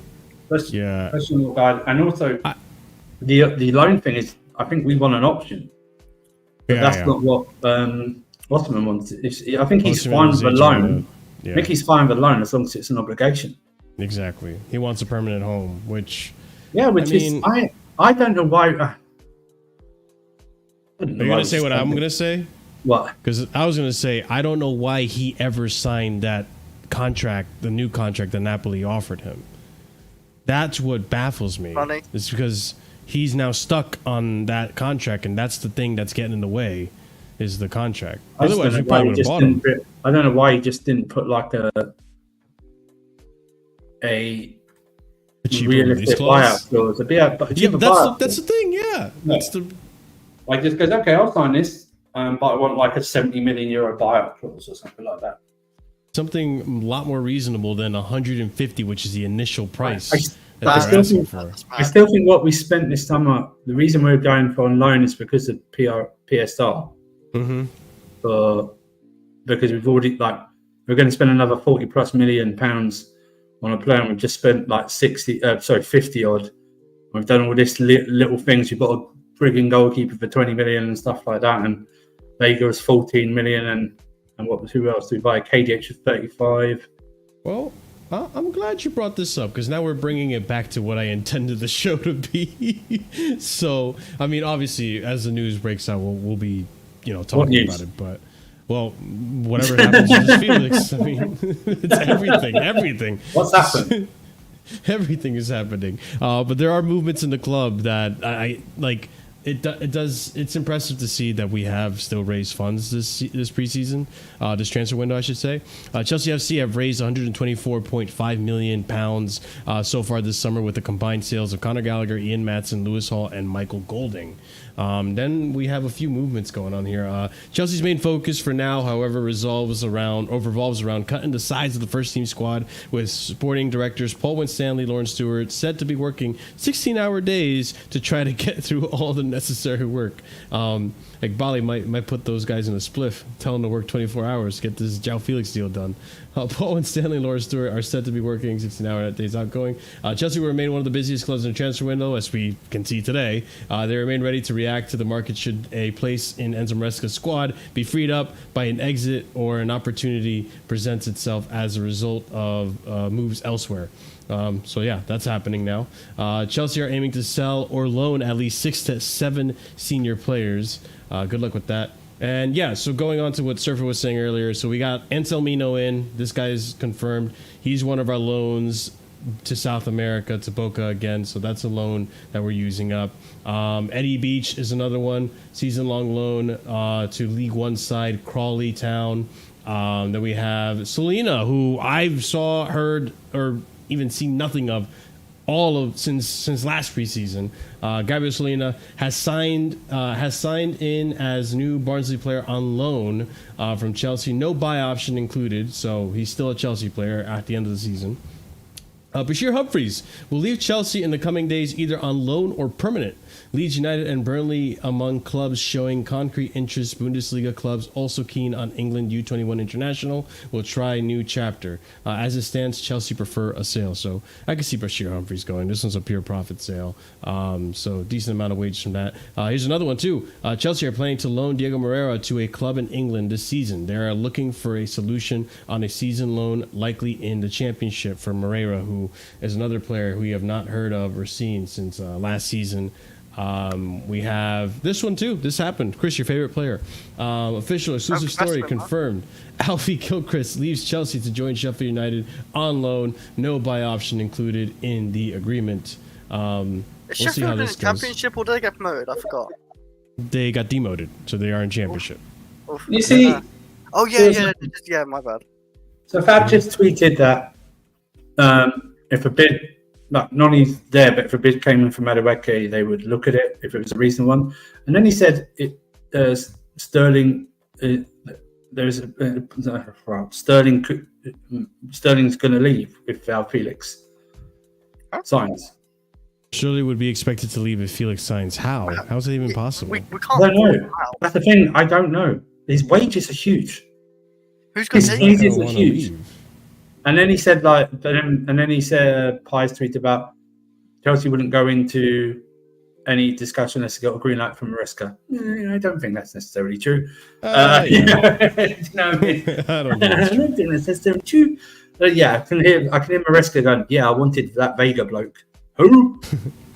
also, the loan thing is, I think we want an option. But that's not what Osimhen wants. I think he's fine with a loan. I think he's fine with a loan as long as it's an obligation. Exactly. He wants a permanent home, which. I don't know why. Are you going to say what I'm going to say? What? Because I was going to say, I don't know why he ever signed that contract, the new contract that Napoli offered him. That's what baffles me. Funny. It's because he's now stuck on that contract, and that's the thing that's getting in the way, is the contract. Otherwise, we probably would have bought him. I don't know why he just didn't put like a realistic buyout clause. That's the thing. That's the. Like just goes, okay, I'll sign this, but I want like a 70 million euro buyout clause or something like that. Something a lot more reasonable than 150, which is the initial price. I still think what we spent this summer, the reason we're going for on loan is because of PSR. Because we've already we're going to spend another 40 plus million pounds on a player, and we've just spent like 50 odd. We've done all this little things. You've got a frigging goalkeeper for 20 million and stuff like that, and Vega was 14 million, and who else did we buy? KDH was 35. Well, I'm glad you brought this up, because now we're bringing it back to what I intended the show to be. So, I mean, obviously, as the news breaks out, we'll be, talking about it. But, well, whatever happens with Felix, I mean, it's everything. What's happened? Everything is happening. But there are movements in the club that I like. It's impressive to see that we have still raised funds this preseason, this transfer window, I should say. Chelsea FC have raised £124.5 million so far this summer with the combined sales of Connor Gallagher, Ian Maatson, Lewis Hall, and Michael Golding. Then we have a few movements going on here. Chelsea's main focus for now, however, revolves around cutting the size of the first team squad, with sporting directors Paul Winstanley, Lauren Stewart said to be working 16-hour days to try to get through all the unnecessary work. Like Bali might put those guys in a spliff, tell them to work 24 hours to get this João Felix deal done. Paul and Stanley Laura Stewart are said to be working 16-hour days outgoing. Chelsea will remain one of the busiest clubs in the transfer window, as we can see today. They remain ready to react to the market should a place in Enzo Maresca's squad be freed up by an exit or an opportunity presents itself as a result of moves elsewhere. So yeah, that's happening now. Chelsea are aiming to sell or loan at least 6 to 7 senior players. Good luck with that. And yeah, so going on to what Surfer was saying earlier, so we got Anselmino in. This guy is confirmed. He's one of our loans to South America, to Boca again. So that's a loan that we're using up. Eddie Beach is another one, season-long loan to League One side Crawley Town. Then we have Selena, who I've heard, or even seen nothing of since last preseason. Gabriel Selena has signed in as new Barnsley player on loan from Chelsea. No buy option included, so he's still a Chelsea player at the end of the season. Bashir Humphreys will leave Chelsea in the coming days, either on loan or permanent. Leeds United and Burnley among clubs showing concrete interest. Bundesliga clubs also keen on England U21 international will try new chapter. As it stands, Chelsea prefer a sale. So I can see Bashir Humphreys going. This one's a pure profit sale. So decent amount of wages from that. Here's another one too. Chelsea are planning to loan Diego Moreira to a club in England this season. They are looking for a solution on a season loan, likely in the Championship, for Moreira, who is another player who we have not heard of or seen since last season. We have this one too. This happened. Chris, your favorite player. Official exclusive story confirmed. Alfie Gilchrist leaves Chelsea to join Sheffield United on loan. No buy option included in the agreement. We'll see how this goes. Championship, or did they get promoted? I forgot. They got demoted, so they are in Championship. Oof. You see? Oh yeah, my bad. So Fab just tweeted that if a bid, like Noni's there, but if a bid came in from Madueke, they would look at it if it was a recent one. And then he said Sterling. Sterling's going to leave if Felix signs. Surely would be expected to leave if Felix signs. How? How is it even possible? We can't. I don't know. That's the thing. I don't know. His wages are huge. Who's going to His wages are huge. And then he said, Pies tweet about Chelsea wouldn't go into any discussion unless they got a green light from Maresca. I don't think that's necessarily true. Yeah. You know what I mean? I don't know. I don't think that's necessarily true. But yeah, I can hear Maresca going, yeah, I wanted that Vega bloke. Who?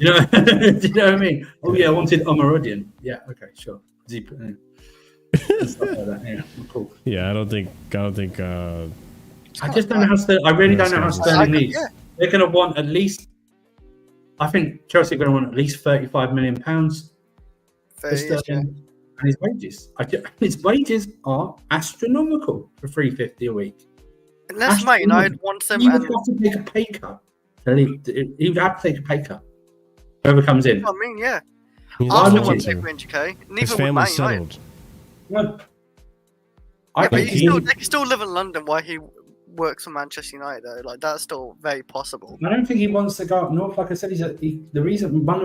You know, do you know what I mean? Oh yeah, I wanted Omorodion. Yeah, okay, sure. Stuff like that. Yeah, cool. Yeah, I don't think. I just don't know how Sterling. I really don't know how Sterling needs. Yeah. They're going to want at least. I think Chelsea are going to want at least £35 million for Sterling and his wages. His wages are astronomical for $350 a week. Unless Man United wants him, he would have to take a pay cut. He would have to take a pay cut. Whoever comes in. I mean, yeah. Arsenal won't take 300k. His family's settled. No. But they can still live in London while he works for Manchester United, though. Like, that's still very possible. I don't think he wants to go up north. Like I said, one of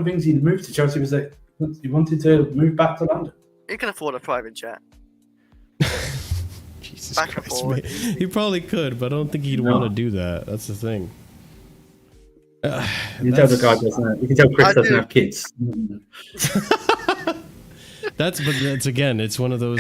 the things he moved to Chelsea was that he wanted to move back to London. He can afford a private jet. Jesus Christ, man. He probably could, but I don't think he'd want to do that. That's the thing. You can tell the guy doesn't. You can tell Chris doesn't have kids. That's again, it's one of those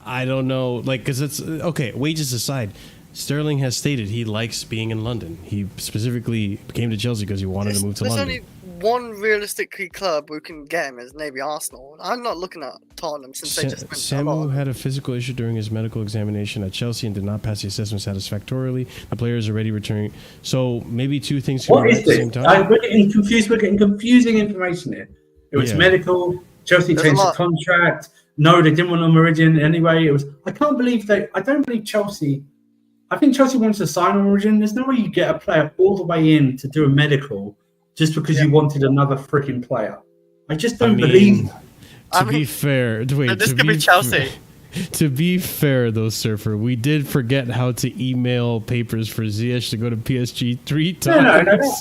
I don't know, because it's okay. Wages aside, Sterling has stated he likes being in London. He specifically came to Chelsea because he wanted to move to London. There's only one realistically club who can get him is maybe Arsenal. I'm not looking at Tottenham since they just went Samu had a physical issue during his medical examination at Chelsea and did not pass the assessment satisfactorily. The player is already returning. So maybe two things can happen at the same time. We're getting confused. We're getting confusing information here. It was medical. Chelsea changed the contract. No, they didn't want Omorodion anyway. It was. I don't believe Chelsea. I think Chelsea wants to sign Omorodion. There's no way you get a player all the way in to do a medical just because you wanted another freaking player. I just don't believe that. To be fair, this could be Chelsea. To be fair, though, Surfer, we did forget how to email papers for Ziyech to go to PSG 3 times.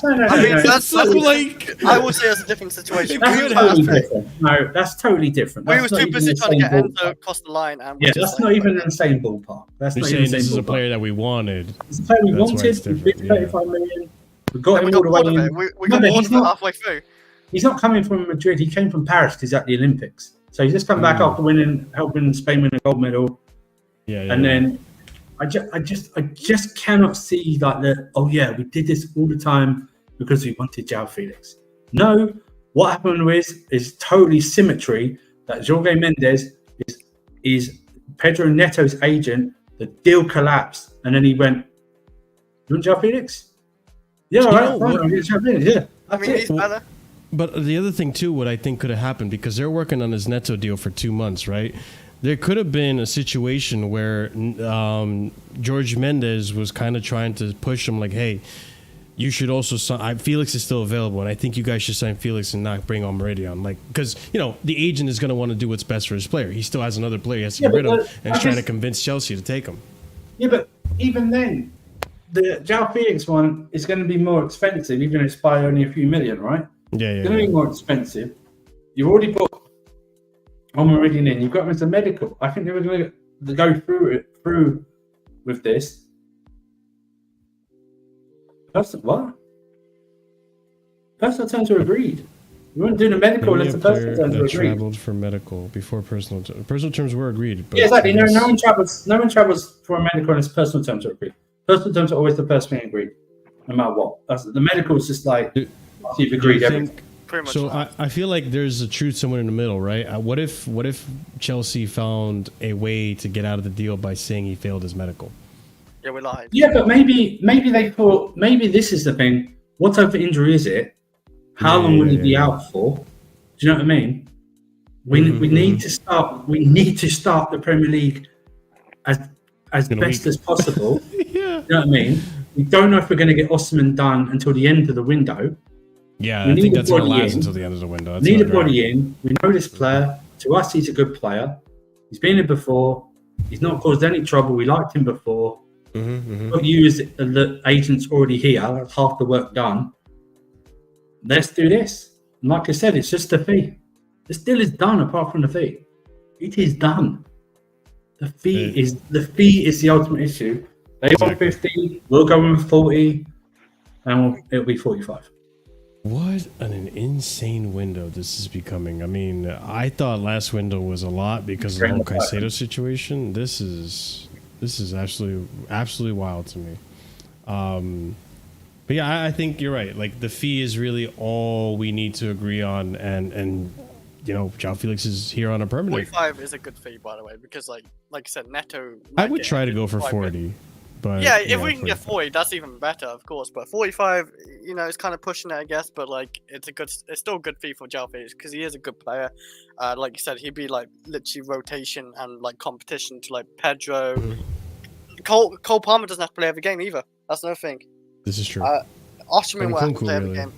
No. I mean, that's so, like, I would say that's a different situation. That's totally different. No, that's totally different. We That's was not too even busy the trying to same get Enzo ballpark. across the line. And Yeah, that's not even in the same ballpark. That's You're not saying even the this same is a ballpark. player that we wanted. It's a player we That's why wanted. it's We different, bid 35 million. We got him all the way in. We got more than halfway through. He's not coming from Madrid. He came from Paris because he's at the Olympics. So he's just come back after helping Spain win a gold medal. And then I just cannot see like we did this all the time because we wanted João Felix. No, what happened is totally symmetry that Jorge Mendes is Pedro Neto's agent. The deal collapsed, and then he went, "You want João Felix? Yeah, all right, fine, I'll get João Felix. Yeah, that's it." He's better. But the other thing, too, what I think could have happened, because they're working on his Neto deal for 2 months, right? There could have been a situation where George Mendes was kind of trying to push him like, hey, you should also sign. Felix is still available, and I think you guys should sign Felix and not bring Omorodion. Like, because, the agent is going to want to do what's best for his player. He still has another player he has to get rid of, and he's trying to convince Chelsea to take him. Yeah, but even then, the João Felix one is going to be more expensive, even if it's by only a few million, right? Yeah. It's going to be more expensive. You've already put Omorodion in. You've got him as a medical. I think they were going to go through with this. What? Personal terms were agreed. We weren't doing a medical unless the personal terms were agreed. Traveled for medical before personal terms were agreed. But yeah, exactly. No one travels for a medical unless personal terms are agreed. Personal terms are always the first thing agreed, no matter what. The medical is just like you've agreed everything. So I feel like there's a truth somewhere in the middle, right? What if Chelsea found a way to get out of the deal by saying he failed his medical? Yeah, we lied. Yeah, but maybe they thought this is the thing. What type of injury is it? How long will he be out for? Do you know what I mean? We need to start. We need to start the Premier League as best as possible. Yeah. You know what I mean? We don't know if we're going to get Osimhen done until the end of the window. Yeah, I think that's going to last until the end of the window. We need a body in. We know this player. To us, he's a good player. He's been here before. He's not caused any trouble. We liked him before. But you as the agent's already here. That's half the work done. Let's do this. And like I said, it's just the fee. The deal is done apart from the fee. It is done. The fee is the ultimate issue. They want 50, we'll go in with 40, and it'll be 45. What an insane window this is becoming. I mean, I thought last window was a lot because of the whole Caicedo situation. This is absolutely wild to me. But yeah, I think you're right. Like, the fee is really all we need to agree on, and João Felix is here on a permanent. 45 is a good fee, by the way, because like I said, Neto. I would try to go for 40. But yeah, if we can get 40, that's even better, of course. But 45, it's kind of pushing it, I guess. But like, it's still a good fee for João Felix because he is a good player. Like you said, he'd be like literally rotation and like competition to like Pedro. Cole Palmer doesn't have to play every game either. That's another thing. This is true. Osimhen will have to play every game.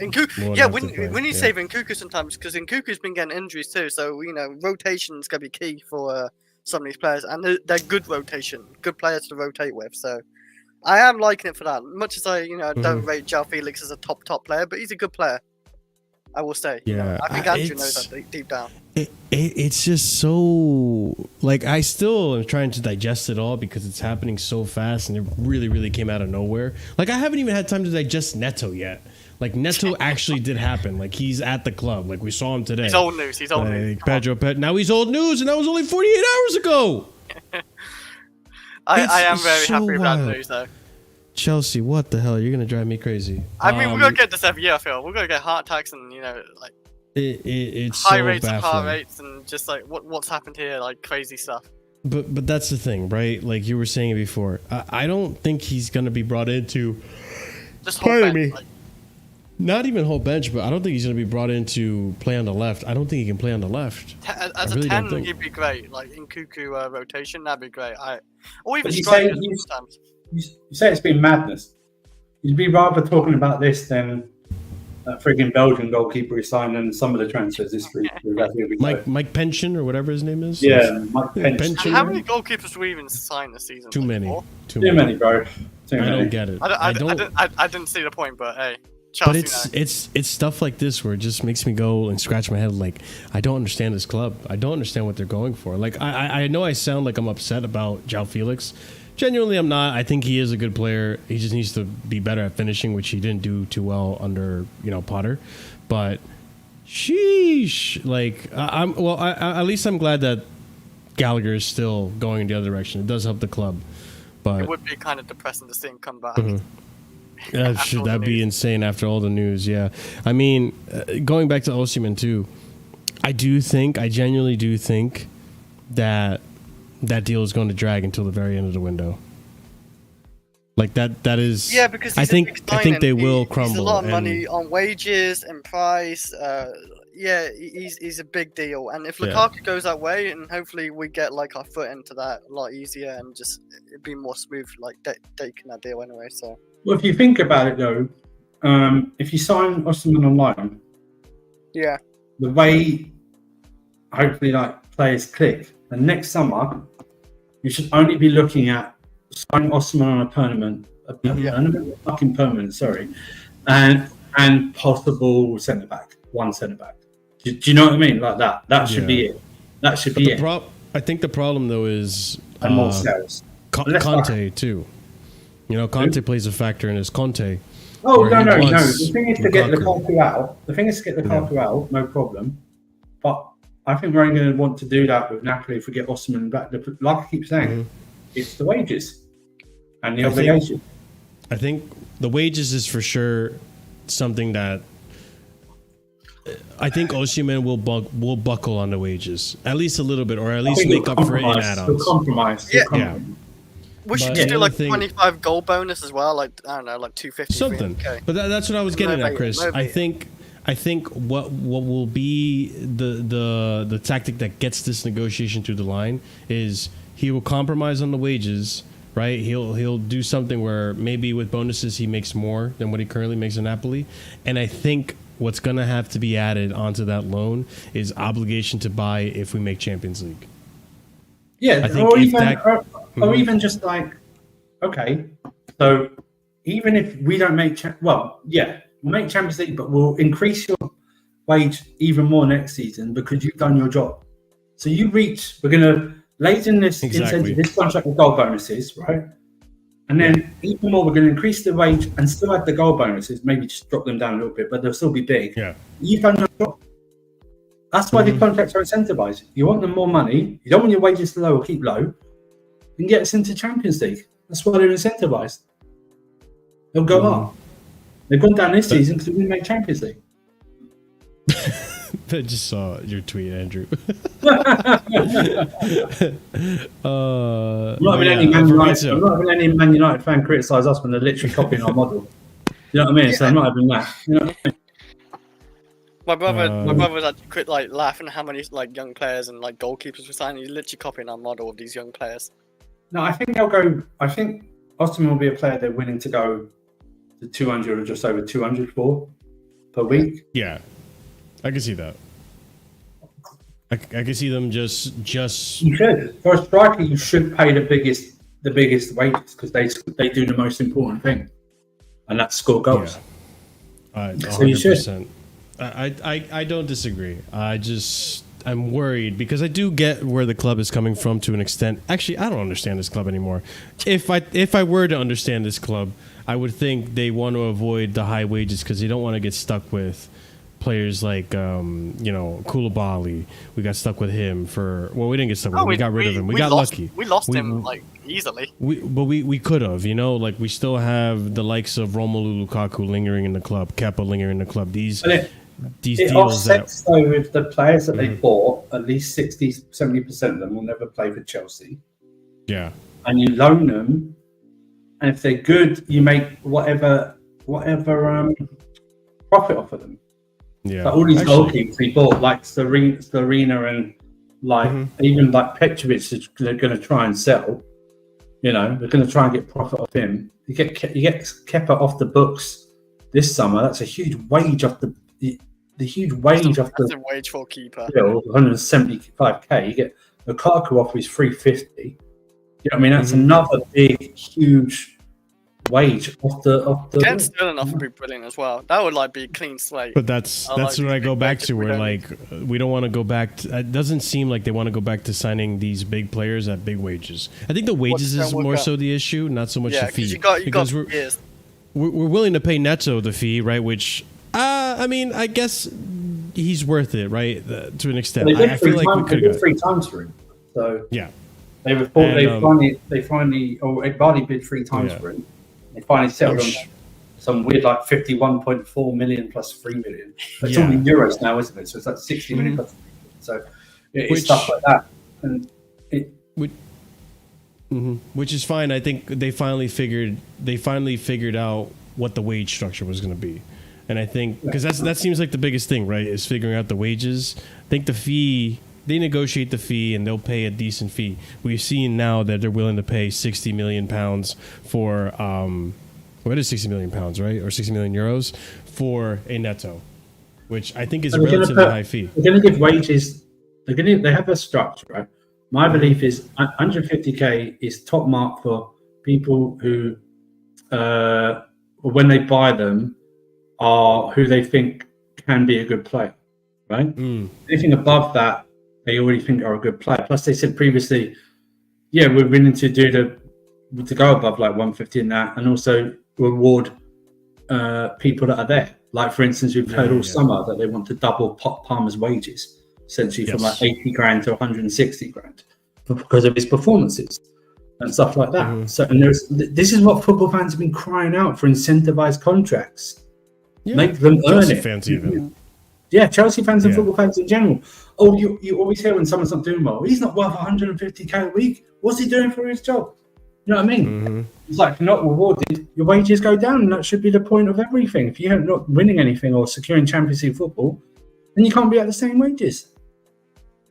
When you say Nkunku sometimes, because Nkunku's been getting injuries too. So rotation is gonna be key for some of these players, and they're good rotation, good players to rotate with. So I am liking it for that. Much as I don't rate João Felix as a top player, but he's a good player. I will say. Yeah, I think Andrew knows that deep down. It's just so like I still am trying to digest it all because it's happening so fast and it really came out of nowhere. Like I haven't even had time to digest Neto yet. Like Neto actually did happen. Like he's at the club. Like we saw him today. He's old news. He's old news. Pedro now he's old news, and that was only 48 hours ago. I am very happy about the news though. Chelsea, what the hell? You're gonna drive me crazy. I mean, we're gonna get this every year. I feel we're gonna get heart attacks and like it's high so rates baffling. of heart rates and just like what's happened here, like crazy stuff. But that's the thing, right? Like you were saying before, I don't think he's gonna be brought into. Just hold me. Not even whole bench, but I don't think he's going to be brought in to play on the left. I don't think he can play on the left. As a 10, he'd be great. Like in Nkunku rotation, that'd be great. Or even you say it's been madness. You'd be rather talking about this than that frigging Belgian goalkeeper he signed and some of the transfers this week. Mike Pension or whatever his name is. Yeah, Mike Pension. How many goalkeepers we even signed this season? Too many. Too many, bro. I don't get it. I didn't see the point, but hey. Chelsea, but it's stuff like this where it just makes me go and scratch my head. Like, I don't understand this club. I don't understand what they're going for. Like, I know I sound like I'm upset about João Felix. Genuinely, I'm not. I think he is a good player. He just needs to be better at finishing, which he didn't do too well under Potter. But sheesh, like at least I'm glad that Gallagher is still going in the other direction. It does help the club. But it would be kind of depressing to see him come back. That'd be insane after all the news. Yeah, I mean, going back to Osimhen too, I genuinely do think that deal is going to drag until the very end of the window. Like that is. Yeah, because I think they will crumble. He's a lot of money on wages and price. Yeah, he's a big deal, and if Lukaku goes that way, and hopefully we get like our foot into that a lot easier, and just it'd be more smooth, like taking that deal anyway. So. Well, if you think about it, though, if you sign Osimhen on loan, the way hopefully like players click, and next summer you should only be looking at signing Osimhen on a permanent, fucking permanent, sorry, and possible centre back, one centre back. Do you know what I mean? Like that. That should be it. That should be it. I think the problem though is and more sales. Conte too. Conte plays a factor in his Conte. Oh, no. The thing is to get Lukaku out. No problem. But I think we're only going to want to do that with Napoli if we get Osimhen back. Like I keep saying, it's the wages and the obligation. I think the wages is for sure something that I think Osimhen will buckle on the wages at least a little bit, or at least make up for it in add-ons. Compromise. Yeah. We should just do like 25 goal bonus as well, like I don't know, like 250 something. But that's what I was getting at, Chris. I think what will be the tactic that gets this negotiation through the line is he will compromise on the wages, right? He'll do something where maybe with bonuses he makes more than what he currently makes in Napoli, and I think what's going to have to be added onto that loan is obligation to buy if we make Champions League. Yeah, or even just like, okay, so even if we don't make, we'll make Champions League, but we'll increase your wage even more next season because you've done your job. So we're going to laden this incentive, this contract with goal bonuses, right? And then even more, we're going to increase the wage and still add the goal bonuses, maybe just drop them down a little bit, but they'll still be big. Yeah. You've done your job. That's why the contracts are incentivized. You want them more money. You don't want your wages to low or keep low. And get us into Champions League. That's why they're incentivized. They'll go up. They've gone down this season because we didn't make Champions League. I just saw your tweet, Andrew. I'm not having any Man United fan criticise us when they're literally copying our model. You know what I mean? So I'm not having that. You know what I mean? My brother was actually quit like laughing at how many like young players and like goalkeepers were signing. He's literally copying our model of these young players. No, I think they'll go. I think Osimhen will be a player they're willing to go to 200 or just over 200 for per week. Yeah, I can see that. I can see them just. You should. For a striker, you should pay the biggest wages because they do the most important thing, and that's score goals. Yeah. 100%. I don't disagree. I'm worried because I do get where the club is coming from to an extent. Actually, I don't understand this club anymore. If I were to understand this club, I would think they want to avoid the high wages because they don't want to get stuck with players like Koulibaly. We got stuck with him we didn't get stuck with him. We got rid of him. We got lucky. We lost him like easily. We could have, like we still have the likes of Romelu Lukaku lingering in the club, Kepa lingering in the club. These deals offsets though with the players that they bought, at least 60-70% of them will never play for Chelsea. Yeah. And you loan them, and if they're good, you make whatever profit off of them. Yeah. Like all these goalkeepers we bought, like Starina and even like Petrovic, they're going to try and sell. They're going to try and get profit off him. You get Kepa off the books this summer. That's a huge wage off the huge wage off the wage for a keeper. 175k. You get Lukaku off his 350. You know what I mean? That's another big, huge wage off the. Again, Sterling off would be brilliant as well. That would like be a clean slate. But that's what I go back to. Where like we don't want to go back. It doesn't seem like they want to go back to signing these big players at big wages. I think the wages is more so the issue, not so much the fee. Because we're willing to pay Neto the fee, right? Which I mean, I guess he's worth it, right? To an extent. I feel like we could have 3 times for him. So yeah, they finally Bardi bid 3 times for him. They finally settled on some weird like 51.4 million plus 3 million. It's all in euros now, isn't it? So it's like 60 million plus 3 million. So it's stuff like that. And which is fine. I think they finally figured out what the wage structure was going to be. And I think because that seems like the biggest thing, right? Is figuring out the wages. I think the fee, they negotiate the fee and they'll pay a decent fee. We've seen now that they're willing to pay £60 million for what is £60 million, right? Or 60 million euros for a Neto, which I think is a relatively high fee. They're going to give wages. They have a structure, right? My belief is 150k is top mark for people who, when they buy them, are who they think can be a good player, right? Anything above that, they already think are a good player. Plus, they said previously, we're willing to to go above like 150 in that, and also reward people that are there. Like for instance, we've heard all summer that they want to double Palmer's wages, essentially from like 80 grand to 160 grand because of his performances and stuff like that. So, and this is what football fans have been crying out for: incentivized contracts. Make them earn it. Fans even. Yeah, Chelsea fans and football fans in general. Oh, you always hear when someone's not doing well, he's not worth 150k a week. What's he doing for his job? You know what I mean? It's like, if you're not rewarded, your wages go down, and that should be the point of everything. If you're not winning anything or securing Champions League football, then you can't be at the same wages.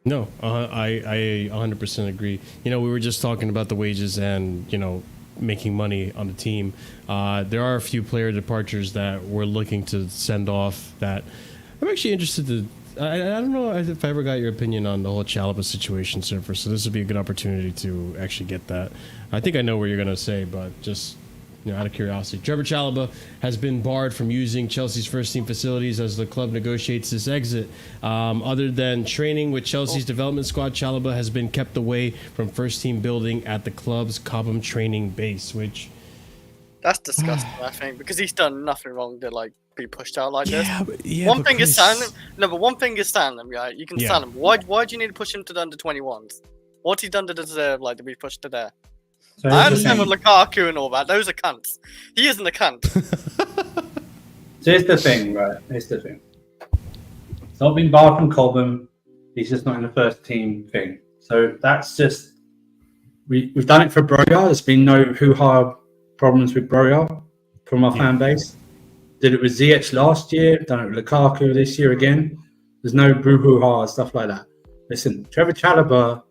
No, I 100% agree. You know, we were just talking about the wages and, making money on the team. There are a few player departures that we're looking to send off that I'm actually interested to. I don't know if I ever got your opinion on the whole Chalobah situation, Surfer. So this would be a good opportunity to actually get that. I think I know what you're going to say, but just out of curiosity, Trevor Chalobah has been barred from using Chelsea's first team facilities as the club negotiates this exit. Other than training with Chelsea's development squad, Chalobah has been kept away from first team building at the club's Cobham training base, which that's disgusting. I think because he's done nothing wrong to like be pushed out like this. One thing is signing him. No, but one thing is signing him. Right, you can sign him. Why do you need to push him to the under 21s? What's he done to deserve like to be pushed to there? So I understand with Lukaku and all that. Those are cunts. He isn't a cunt. So here's the thing, right? Here's the thing. It's not been barred from Cobham. He's just not in the first team thing. So that's just we've done it for Broja. There's been no hoo-ha problems with Broja from our fan base. Did it with Ziyech last year. Done it with Lukaku this year again. There's no boo-hoo-ha stuff like that. Listen, Trevor Chalobah.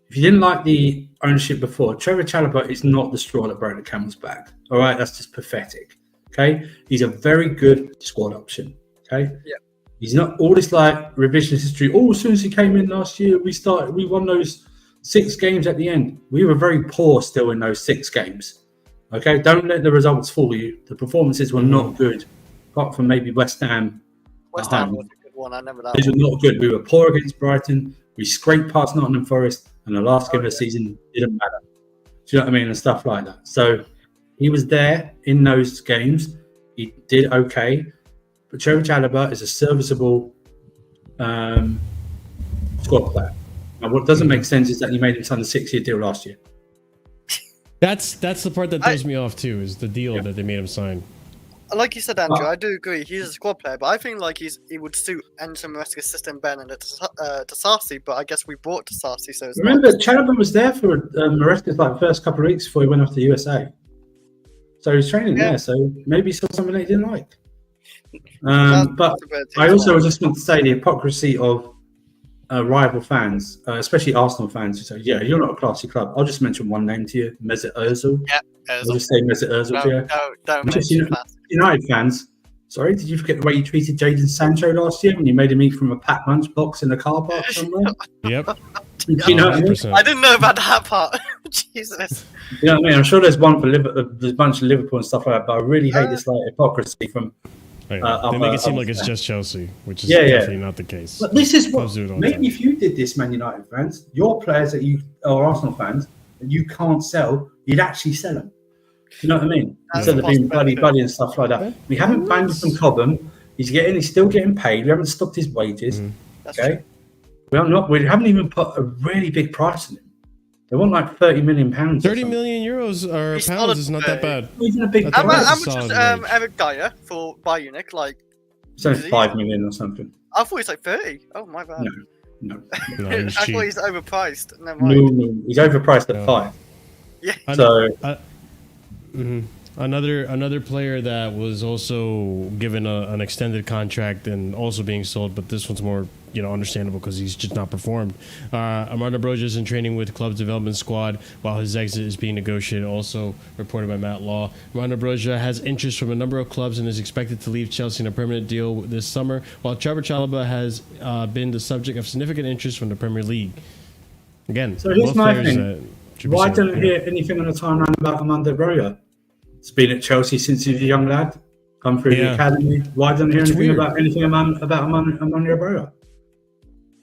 If you didn't like the ownership before, Trevor Chalobah is not the straw that broke the camel's back. All right, that's just pathetic. Okay, he's a very good squad option. Okay, he's not all this like revisionist history. Oh, as soon as he came in last year, we won those 6 games at the end. We were very poor still in those 6 games. Okay, don't let the results fool you. The performances were not good, apart from maybe West Ham. West Ham was a good one. I remember that. These were not good. We were poor against Brighton. We scraped past Nottingham Forest. And the last game of the season didn't matter. Do you know what I mean? And stuff like that. So he was there in those games. He did okay. But Trevor Chalobah is a serviceable squad player. Now, what doesn't make sense is that you made him sign a 6-year deal last year. That's the part that throws me off too, is the deal that they made him sign. Like you said, Andrew, I do agree. He's a squad player, but I think like he would suit Enzo Maresca's system better than Tasasi. But I guess we brought Tasasi, so it's remember Chalobah was there for Maresca's like first couple of weeks before he went off to the USA. So he was training there. So maybe he saw something that he didn't like. But I also just want to say the hypocrisy of rival fans, especially Arsenal fans, who say, "Yeah, you're not a classy club." I'll just mention one name to you, Mesut Ozil. Yeah. I'll just say Mesut Ozil to you. Don't United fans, Sorry, did you forget the way you treated Jadon Sancho last year when you made him eat from a packed lunchbox in the car park somewhere? Yep. You know what I mean? I didn't know about that part. Jesus. You know what I mean? I'm sure there's one for Liverpool, there's a bunch of Liverpool and stuff like that, but I really hate this like hypocrisy from. They make it seem like it's just Chelsea, which is definitely not the case. But this is what maybe if you did this, Man United fans, your players that you are Arsenal fans that you can't sell, you'd actually sell them. You know what I mean? Instead of being buddy and stuff like that. We haven't banned from Cobham. He's still getting paid. We haven't stopped his wages. Okay, we haven't even put a really big price on him. They want like £30 million. 30 million euros or pounds is not that bad. Even a big How much is Eric Dyer for Bayern Munich? Like, it's only 5 million or something. I thought he's like 30. Oh my bad. No. I thought he's overpriced. Never mind. No, he's overpriced at 5. Yeah. So. Another player that was also given an extended contract and also being sold, but this one's more understandable because he's just not performed. Armando Broja is in training with the club's development squad while his exit is being negotiated, also reported by Matt Law. Armando Broja has interest from a number of clubs and is expected to leave Chelsea in a permanent deal this summer, while Trevor Chalobah has been the subject of significant interest from the Premier League. Again, so here's my thing. Why don't I hear anything on the timeline about Armando Broja? It's been at Chelsea since he was a young lad, come through the academy. Why don't I hear anything about Armando Broja?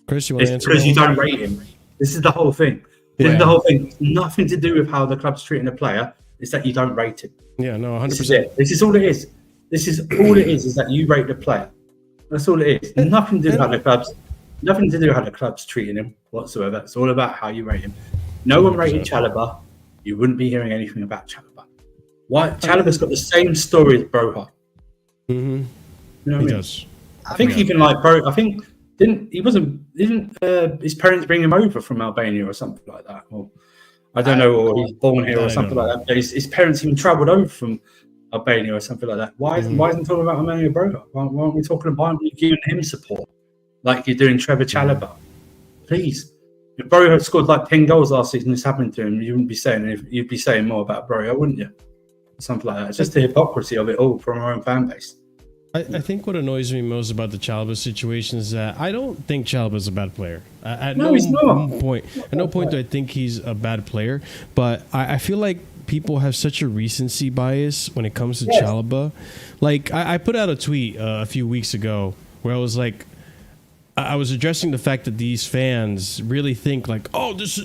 Chris, you want to answer? Because you don't rate him. This is the whole thing. This is the whole thing. It's nothing to do with how the club's treating a player. It's that you don't rate him. Yeah, no, 100%. This is it. This is all it is. This is all it is that you rate the player. That's all it is. Nothing to do with how the clubs. Nothing to do with how the club's treating him whatsoever. It's all about how you rate him. No one rated Chalobah. You wouldn't be hearing anything about Chalobah. Why? Chalobah's got the same story as Broja. Mm-hmm. You know what he I mean? does. I think even like Bro. I think didn't his parents bring him over from Albania or something like that? Or I don't know, or he's born here or something like that. But his parents even travelled over from Albania or something like that. Why isn't talking about Armando Broja? Why aren't we talking about? Why aren't we giving him support like you're doing Trevor Chalobah? Please. If Broja scored like 10 goals last season, this happened to him, you wouldn't be saying you'd be saying more about Broja, wouldn't you? Something like that. It's just the hypocrisy of it all from our own fan base. I think what annoys me most about the Chalobah situation is that I don't think Chalobah's a bad player. At no point do I think he's a bad player, but I feel like people have such a recency bias when it comes to Chalobah. Like I put out a tweet a few weeks ago where I was like, I was addressing the fact that these fans really think like, oh, this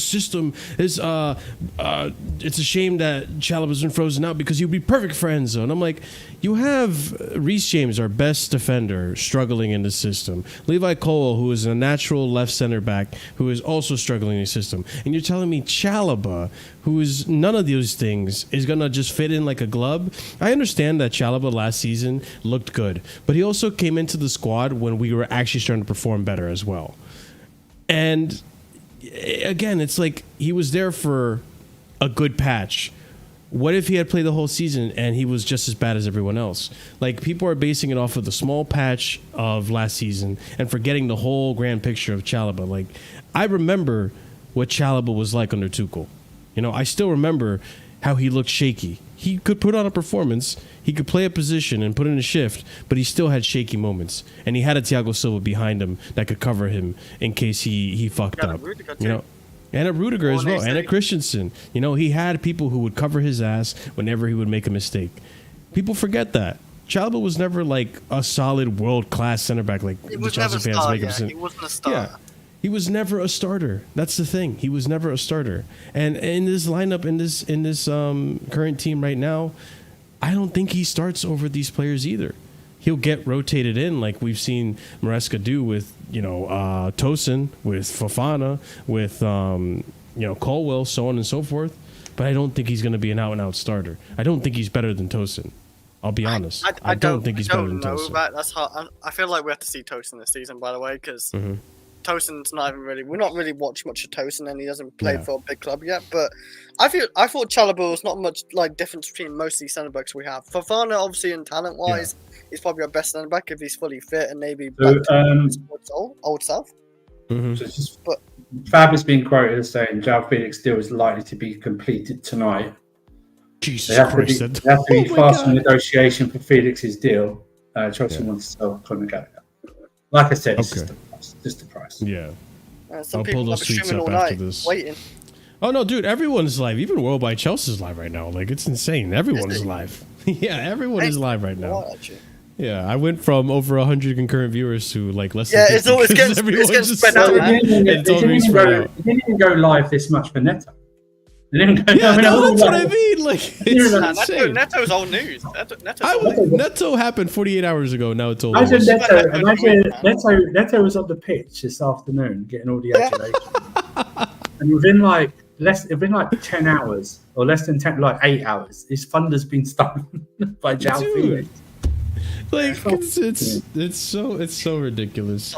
system is it's a shame that Chalobah's been frozen out because he'd be perfect for Enzo. And I'm like, you have Reece James, our best defender, struggling in the system. Levi Colwell, who is a natural left center back, who is also struggling in the system. And you're telling me Chalobah, who is none of those things, is going to just fit in like a glove? I understand that Chalobah last season looked good, but he also came into the squad when we were actually starting to perform better as well. And again, it's like he was there for a good patch. What if he had played the whole season and he was just as bad as everyone else? Like, people are basing it off of the small patch of last season and forgetting the whole grand picture of Chalobah. Like, I remember what Chalobah was like under Tuchel. I still remember how he looked shaky. He could put on a performance, he could play a position and put in a shift, but he still had shaky moments. And he had a Thiago Silva behind him that could cover him in case he fucked up. And a Rudiger as well, and a Christensen. He had people who would cover his ass whenever he would make a mistake. People forget that. Chalobah was never like a solid world-class center back like the Chelsea fans make him. He wasn't a star. Yeah. He was never a starter. That's the thing. He was never a starter. And in this lineup, in this current team right now, I don't think he starts over these players either. He'll get rotated in like we've seen Maresca do with Tosin, with Fofana, with Colwell, so on and so forth. But I don't think he's going to be an out-and-out starter. I don't think he's better than Tosin. I'll be honest. I don't think he's better than Tosin. That's hard. I feel like we have to see Tosin this season, by the way, because Tosin's not even really. We're not really watching much of Tosin, and he hasn't played for a big club yet. But I thought Chalobah was not much like difference between most of these centre backs we have. Fofana, obviously, in talent wise, he's probably our best centre back if he's fully fit and maybe back to his old self. But Fab has been quoted as saying João Felix deal is likely to be completed tonight. Jesus Christ! Christ! There have to be fast negotiation for Felix's deal. Chelsea wants to sell Connor Gallagher. Like I said, it's just the price. Yeah. Some I'll people pull those have been tweets streaming up all after night, this. waiting. Oh no, dude! Everyone's live. Even World by Chelsea's live right now. Like it's insane. Everyone is live. Yeah, everyone is live right now. Yeah, I went from over 100 concurrent viewers to like less. Yeah, than it's always getting spread out. It didn't even go live this much for Neto. Yeah, that's what I mean. Like, it's insane. Neto's old news. Neto happened 48 hours ago. Now it's old. Neto was on the pitch this afternoon getting all the adulation, and within like 10 hours or less than 10, like 8 hours, his funder's been stolen by João Felix. Like it's so ridiculous.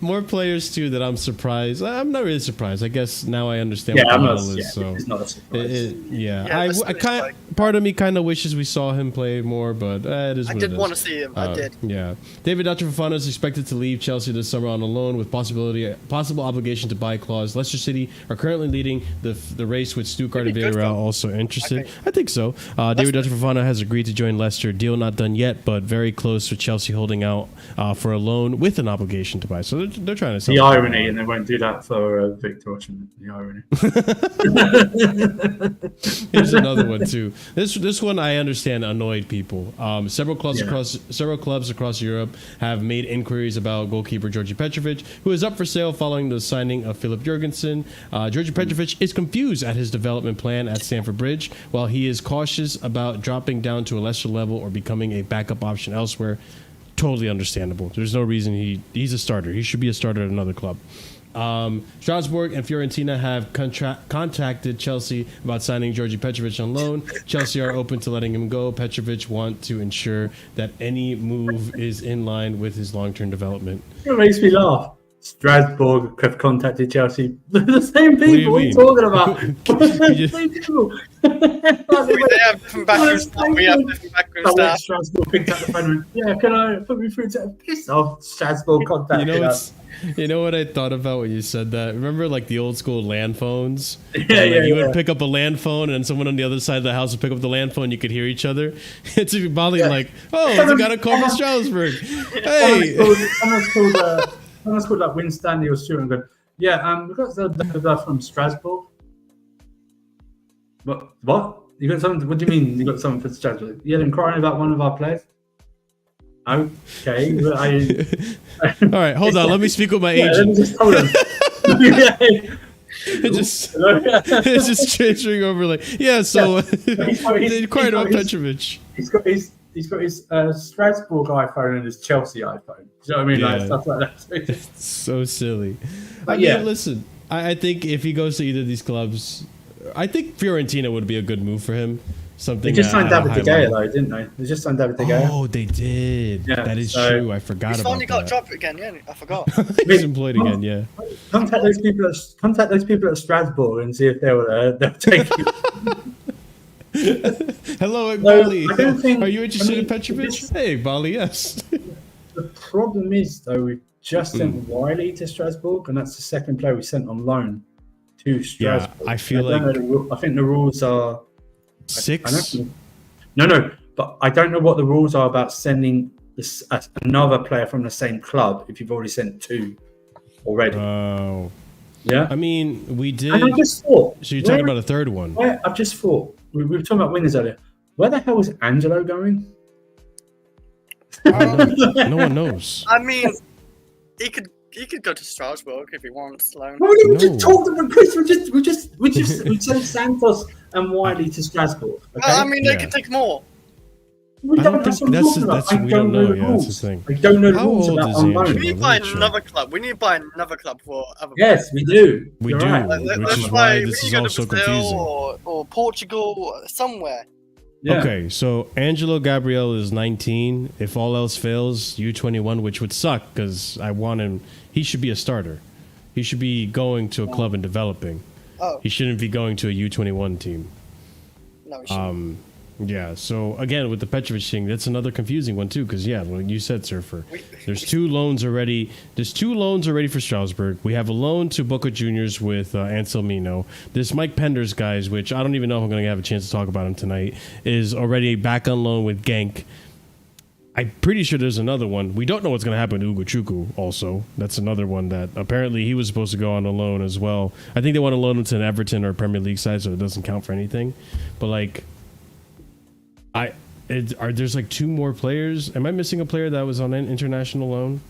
More players too that I'm surprised. I'm not really surprised. I guess now I understand what the model is. So it's not a surprise. I kind part of me kind of wishes we saw him play more, but it is. I did want to see him. I did. Yeah, David Dr. Fofana is expected to leave Chelsea this summer on a loan with possible obligation to buy clause. Leicester City are currently leading the race with Stuttgart and Villarreal also interested. I think so. David Dr. Fofana has agreed to join Leicester. Deal not done yet, but very close with Chelsea holding out for a loan with an obligation to buy. So they're trying to sell the irony, and they won't do that for Victor Osimhen. The irony. Here's another one too. This one I understand annoyed people. Several clubs across Europe have made inquiries about goalkeeper Georgi Petrovic, who is up for sale following the signing of Filip Jurgensen. Georgi Petrovic is confused at his development plan at Stamford Bridge, while he is cautious about dropping down to a lesser level or becoming a backup option elsewhere. Totally understandable. There's no reason he's a starter. He should be a starter at another club. Strasbourg and Fiorentina have contacted Chelsea about signing Georgi Petrovic on loan. Chelsea are open to letting him go. Petrovic want to ensure that any move is in line with his long-term development. It makes me laugh. Strasbourg have contacted Chelsea. The same people. What are you talking about? The same people. They have different background stuff. We have different background stuff. Strasbourg picked up the phone. Yeah, can I put me through to piss off? Strasbourg contacted us. You know what I thought about when you said that? Remember, like the old school land phones? You would pick up a land phone, and someone on the other side of the house would pick up the land phone. You could hear each other. It's Molly like, oh, you got a call from Strasbourg. Hey, someone's called like Win Stanley or Stuart and going, yeah, we got the guy from Strasbourg. What? You got something? What do you mean you got something for Strasbourg? You had inquiring about one of our players? Okay. All right, hold on. Let me speak with my agent. Let me just hold on. It's just transferring over like, so they inquired about Petrovic. He's got his Strasbourg iPhone and his Chelsea iPhone. Do you know what I mean? Like stuff like that. It's so silly. I mean, listen, I think if he goes to either of these clubs, I think Fiorentina would be a good move for him. They just signed David De Gea, though, didn't they? They just signed David De Gea. Oh, they did. Yeah, that is true. I forgot about that. He's finally got a job again, yeah. I forgot. He's employed again, yeah. Contact those people at Strasbourg and see if they'll take you. Hello, Bali. Are you interested in Petrovic? Hey, Bali, yes. The problem is, though, we just sent Wiley to Strasbourg, and that's the second player we sent on loan to Strasbourg. Yeah, I feel I think the rules are 6. No, but I don't know what the rules are about sending another player from the same club if you've already sent 2 already. Oh, yeah. I mean, we did. And I just thought. So you're talking about a third one? I've just thought. We were talking about winners earlier. Where the hell is Angelo going? No one knows. I mean, he could go to Strasbourg if he wants loan. Well, we just talked about Chris. We sent Santos and Wiley to Strasbourg. Okay? I mean, they could take more. We don't know the rules. That's the thing. I don't know the How rules old about is on he? loan. We need to buy another club. We need to buy another club for other Yes, we do. We You're do, right. which is why this is all so confusing. Or Portugal, somewhere. Yeah. Okay, so Angelo Gabriel is 19. If all else fails, U21, which would suck because I want him. He should be a starter. He should be going to a club and developing. Oh. He shouldn't be going to a U21 team. No, he shouldn't. Yeah, so again, with the Petrovic thing, that's another confusing one too, because when you said, Surfer, there's 2 loans already. There's 2 loans already for Strasbourg. We have a loan to Boca Juniors with Anselmino. This Mike Penders guys, which I don't even know if I'm going to have a chance to talk about him tonight, is already back on loan with Genk. I'm pretty sure there's another one. We don't know what's going to happen to Ugochukwu also. That's another one that apparently he was supposed to go on a loan as well. I think they want to loan him to an Everton or Premier League side, so it doesn't count for anything. But like, there's like 2 more players. Am I missing a player that was on an international loan?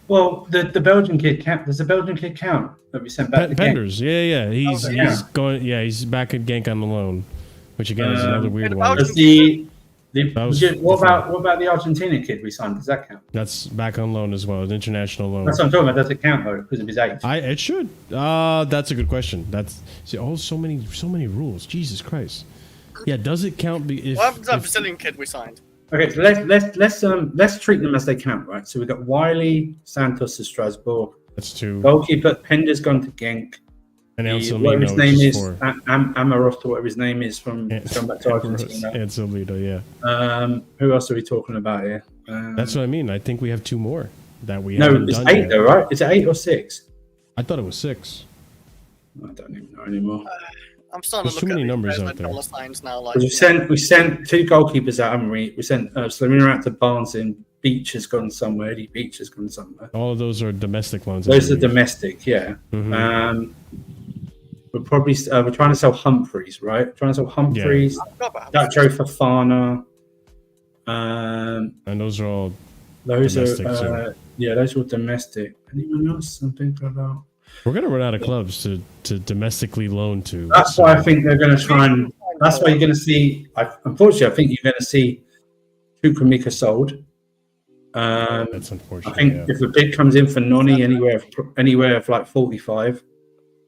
Well, the Belgian kid count. There's a Belgian kid count that we sent back. Penders, yeah. He's going. Yeah, he's back at Genk on the loan, which again is another weird one. What about the Argentina kid we signed? Does that count? That's back on loan as well, an international loan. That's what I'm talking about. Does it count though because of his age? It should. That's a good question. So many rules. Jesus Christ. Yeah, does it count? What happened to that Brazilian kid we signed? Okay, so let's treat them as they count, right? So we've got Wiley, Santos to Strasbourg. That's 2. Goalkeeper Pender's gone to Genk. And whatever his name is, Amaroth, or whatever his name is from back to Argentina. Ancelito, yeah. Who else are we talking about here? That's what I mean. I think we have 2 more that we haven't done. No, it's 8 though, right? Is it 8 or 6? I thought it was 6. I don't even know anymore. I'm starting There's to look too many at numbers out there. dollar signs now. Like we sent 2 goalkeepers out, haven't we? We sent Slamina out to Barnes, and Beach has gone somewhere. Eddie Beach has gone somewhere. All of those are domestic loans. Those are domestic, yeah. Mm-hmm. We're probably we're trying to sell Humphreys, right? Trying to sell Humphreys, Dacho Fofana, and those are all domestic. Those are all domestic. Anyone else I'm thinking about? We're gonna run out of clubs to domestically loan to. That's why I think they're going to try and. That's why you're going to see. Unfortunately, I think you're going to see Chukwuemeka sold. That's unfortunate. I think if the bid comes in for Noni anywhere of like 45,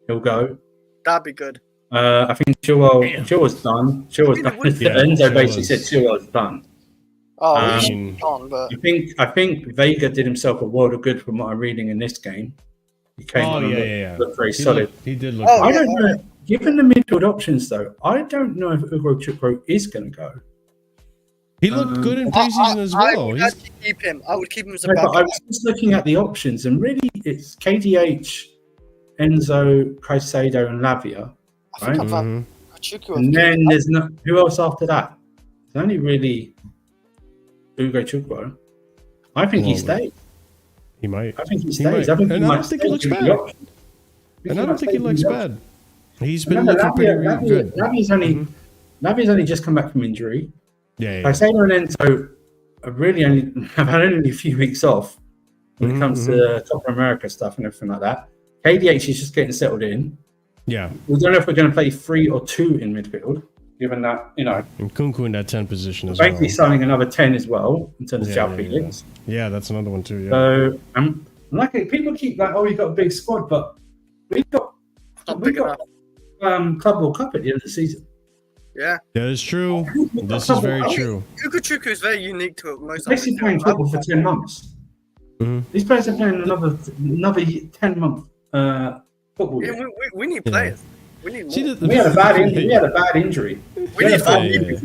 he'll go. That'd be good. I think Chilwell's done. Chilwell's done. Enzo basically said Chilwell's done. Oh, he's gone, but I think Vega did himself a world of good from what I'm reading in this game. He came on and looked very solid. He did look. I don't know. Given the midfield options, though, I don't know if Ugochukwu is going to go. He looked good in preseason as well. I would keep him. I would keep him as a backup. I was just looking at the options, and really, it's KDH, Enzo, Caicedo, and Lavia, right? And then there's who else after that? There's only really Ugochukwu. I think he stays. He might. I think he stays. I don't think he looks bad. And I don't think he looks bad. He's been looking pretty good. Lavia's only just come back from injury. Yeah. Caicedo and Enzo have had only a few weeks off when it comes to Copa America stuff and everything like that. KDH is just getting settled in. Yeah. We don't know if we're going to play 3 or 2 in midfield, given that, And Kunku in that 10 position as well. Basically signing another 10 as well, in terms of João Felix. Yeah, that's another one too, yeah. So, people keep like, oh, you got a big squad, but we got Club World Cup at the end of the season. Yeah. That is true. This is very true. Ugochukwu is very unique to most. Basically playing football for 10 months. These players are playing another 10-month football. Yeah, we need players. We need more. We had a bad injury. We need 4 keepers.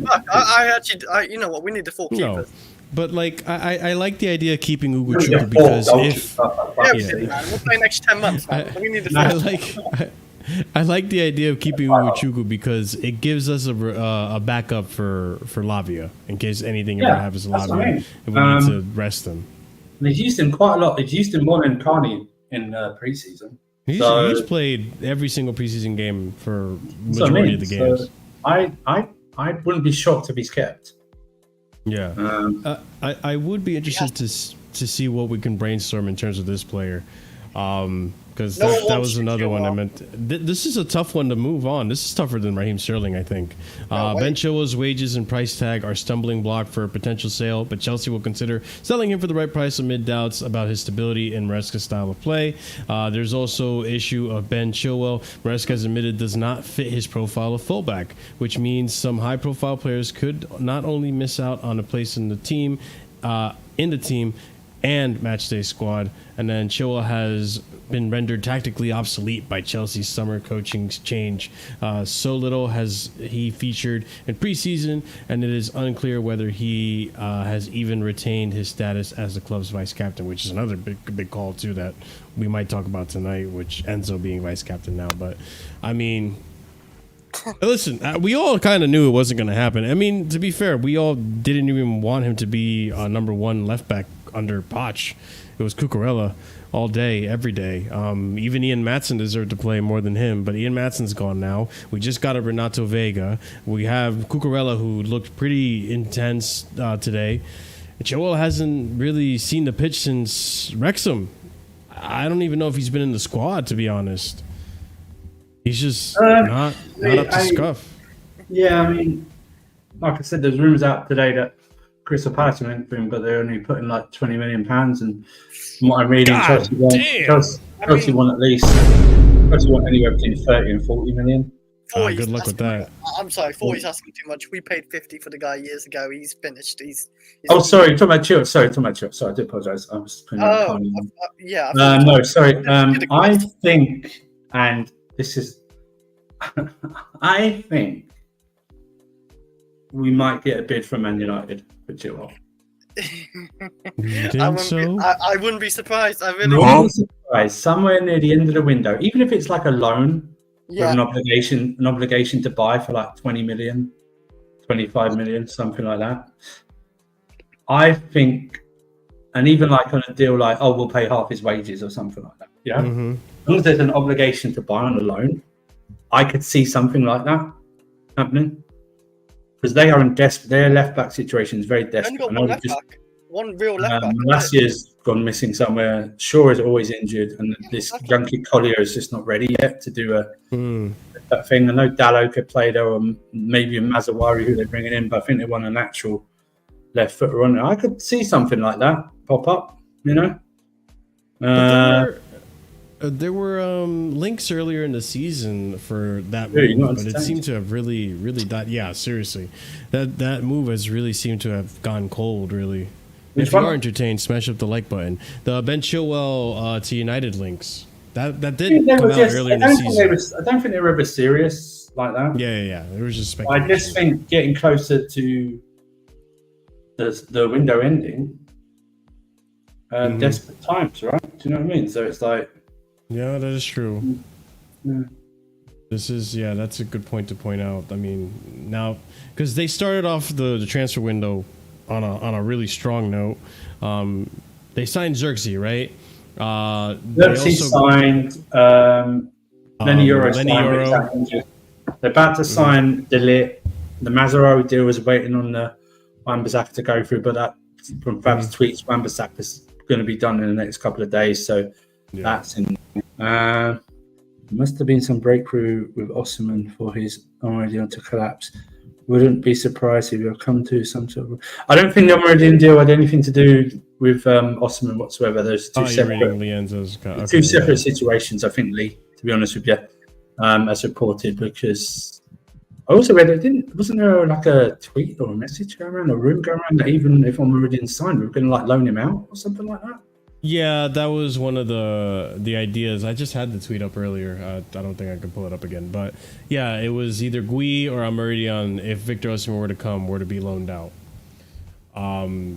You know what? We need the 4 keepers. But like, I like the idea of keeping Ugochukwu because we'll play next 10 months. We need the I like the idea of keeping Ugochukwu because it gives us a backup for Lavia in case anything ever happens to Lavia and we need to rest him. And he's used him quite a lot. He's used him more than Carney in preseason. He's played every single preseason game for majority of the games. So I wouldn't be shocked if he's kept. Yeah, I would be interested to see what we can brainstorm in terms of this player. Because that was another one I meant. This is a tough one to move on. This is tougher than Raheem Sterling, I think. Ben Chilwell's wages and price tag are stumbling block for a potential sale, but Chelsea will consider selling him for the right price amid doubts about his stability and Maresca's style of play. There's also issue of Ben Chilwell. Maresca has admitted does not fit his profile of fullback, which means some high-profile players could not only miss out on a place in the team, and matchday squad. And then Chilwell has been rendered tactically obsolete by Chelsea's summer coaching change. So little has he featured in preseason, and it is unclear whether he has even retained his status as the club's vice captain, which is another big call too that we might talk about tonight, which Enzo being vice captain now. But I mean, Listen, we all kind of knew it wasn't going to happen. I mean, to be fair, we all didn't even want him to be number one left back under Poch. It was Cucurella all day, every day. Even Ian Maatsen deserved to play more than him, but Ian Maatsen's gone now. We just got a Renato Vega. We have Cucurella, who looked pretty intense today. Chilwell hasn't really seen the pitch since Wrexham. I don't even know if he's been in the squad, to be honest. He's just not up to scuff. Yeah, I mean, like I said, there's rumours out today that Crystal Palace went for him, but they're only putting like £20 million. And from what I'm reading, Chelsea want at least Chelsea want anywhere between 30 and 40 million. Good luck with that. I'm sorry, 40's asking too much. We paid 50 for the guy years ago. He's finished. He's sorry, talking about Chilwell. Sorry, I do apologise. I was putting yeah. No, sorry. I think, and this is, I think we might get a bid from Man United for Chilwell. I wouldn't be surprised. I really wouldn't be surprised. Somewhere near the end of the window, even if it's like a loan with an obligation to buy for like 20 million, 25 million, something like that. I think, and even like on a deal like, oh, we'll pay half his wages or something like that. Yeah. Mm-hmm. As long as there's an obligation to buy on a loan, I could see something like that happening. Because they are in desperate. Their left back situation is very desperate. One real left back. Last year's gone missing somewhere. Shaw is always injured, and this young kid Collier is just not ready yet to do that thing. I know Dallo could play there, or maybe a Mazawari who they're bringing in, but I think they want a natural left footer on there. I could see something like that pop up. You know. There were links earlier in the season for that move, but it seemed to have really died. Yeah, seriously, that move has really seemed to have gone cold. Really, if you are entertained, smash up the like button. The Ben Chilwell to United links that did come out earlier in the season. I don't think they were ever serious like that. Yeah. It was just speculation. I just think getting closer to the window ending, desperate times, right? Do you know what I mean? So it's like. Yeah, that is true. Yeah. That's a good point to point out. I mean, now because they started off the transfer window on a really strong note. They signed Xerxes, right? Xerxes signed. Lenny Euro. They're about to sign Delit. The Mazzaro deal was waiting on the Wan-Bissaka to go through, but that from Fab's tweets, Wan-Bissaka is going to be done in the next couple of days. So that's in. Must have been some breakthrough with Osimhen for his Omorodion to collapse. Wouldn't be surprised if you'll come to some sort of. I don't think the Omorodion deal had anything to do with Osimhen whatsoever. There's two separate situations. I think, Lee, to be honest with you, as reported, because I also read wasn't there like a tweet or a message going around, a room going around that even if Omorodion signed, we were going to like loan him out or something like that. Yeah, that was one of the ideas. I just had the tweet up earlier. I don't think I can pull it up again. But yeah, it was either Gui or Omorodion if Victor Osimhen were to be loaned out.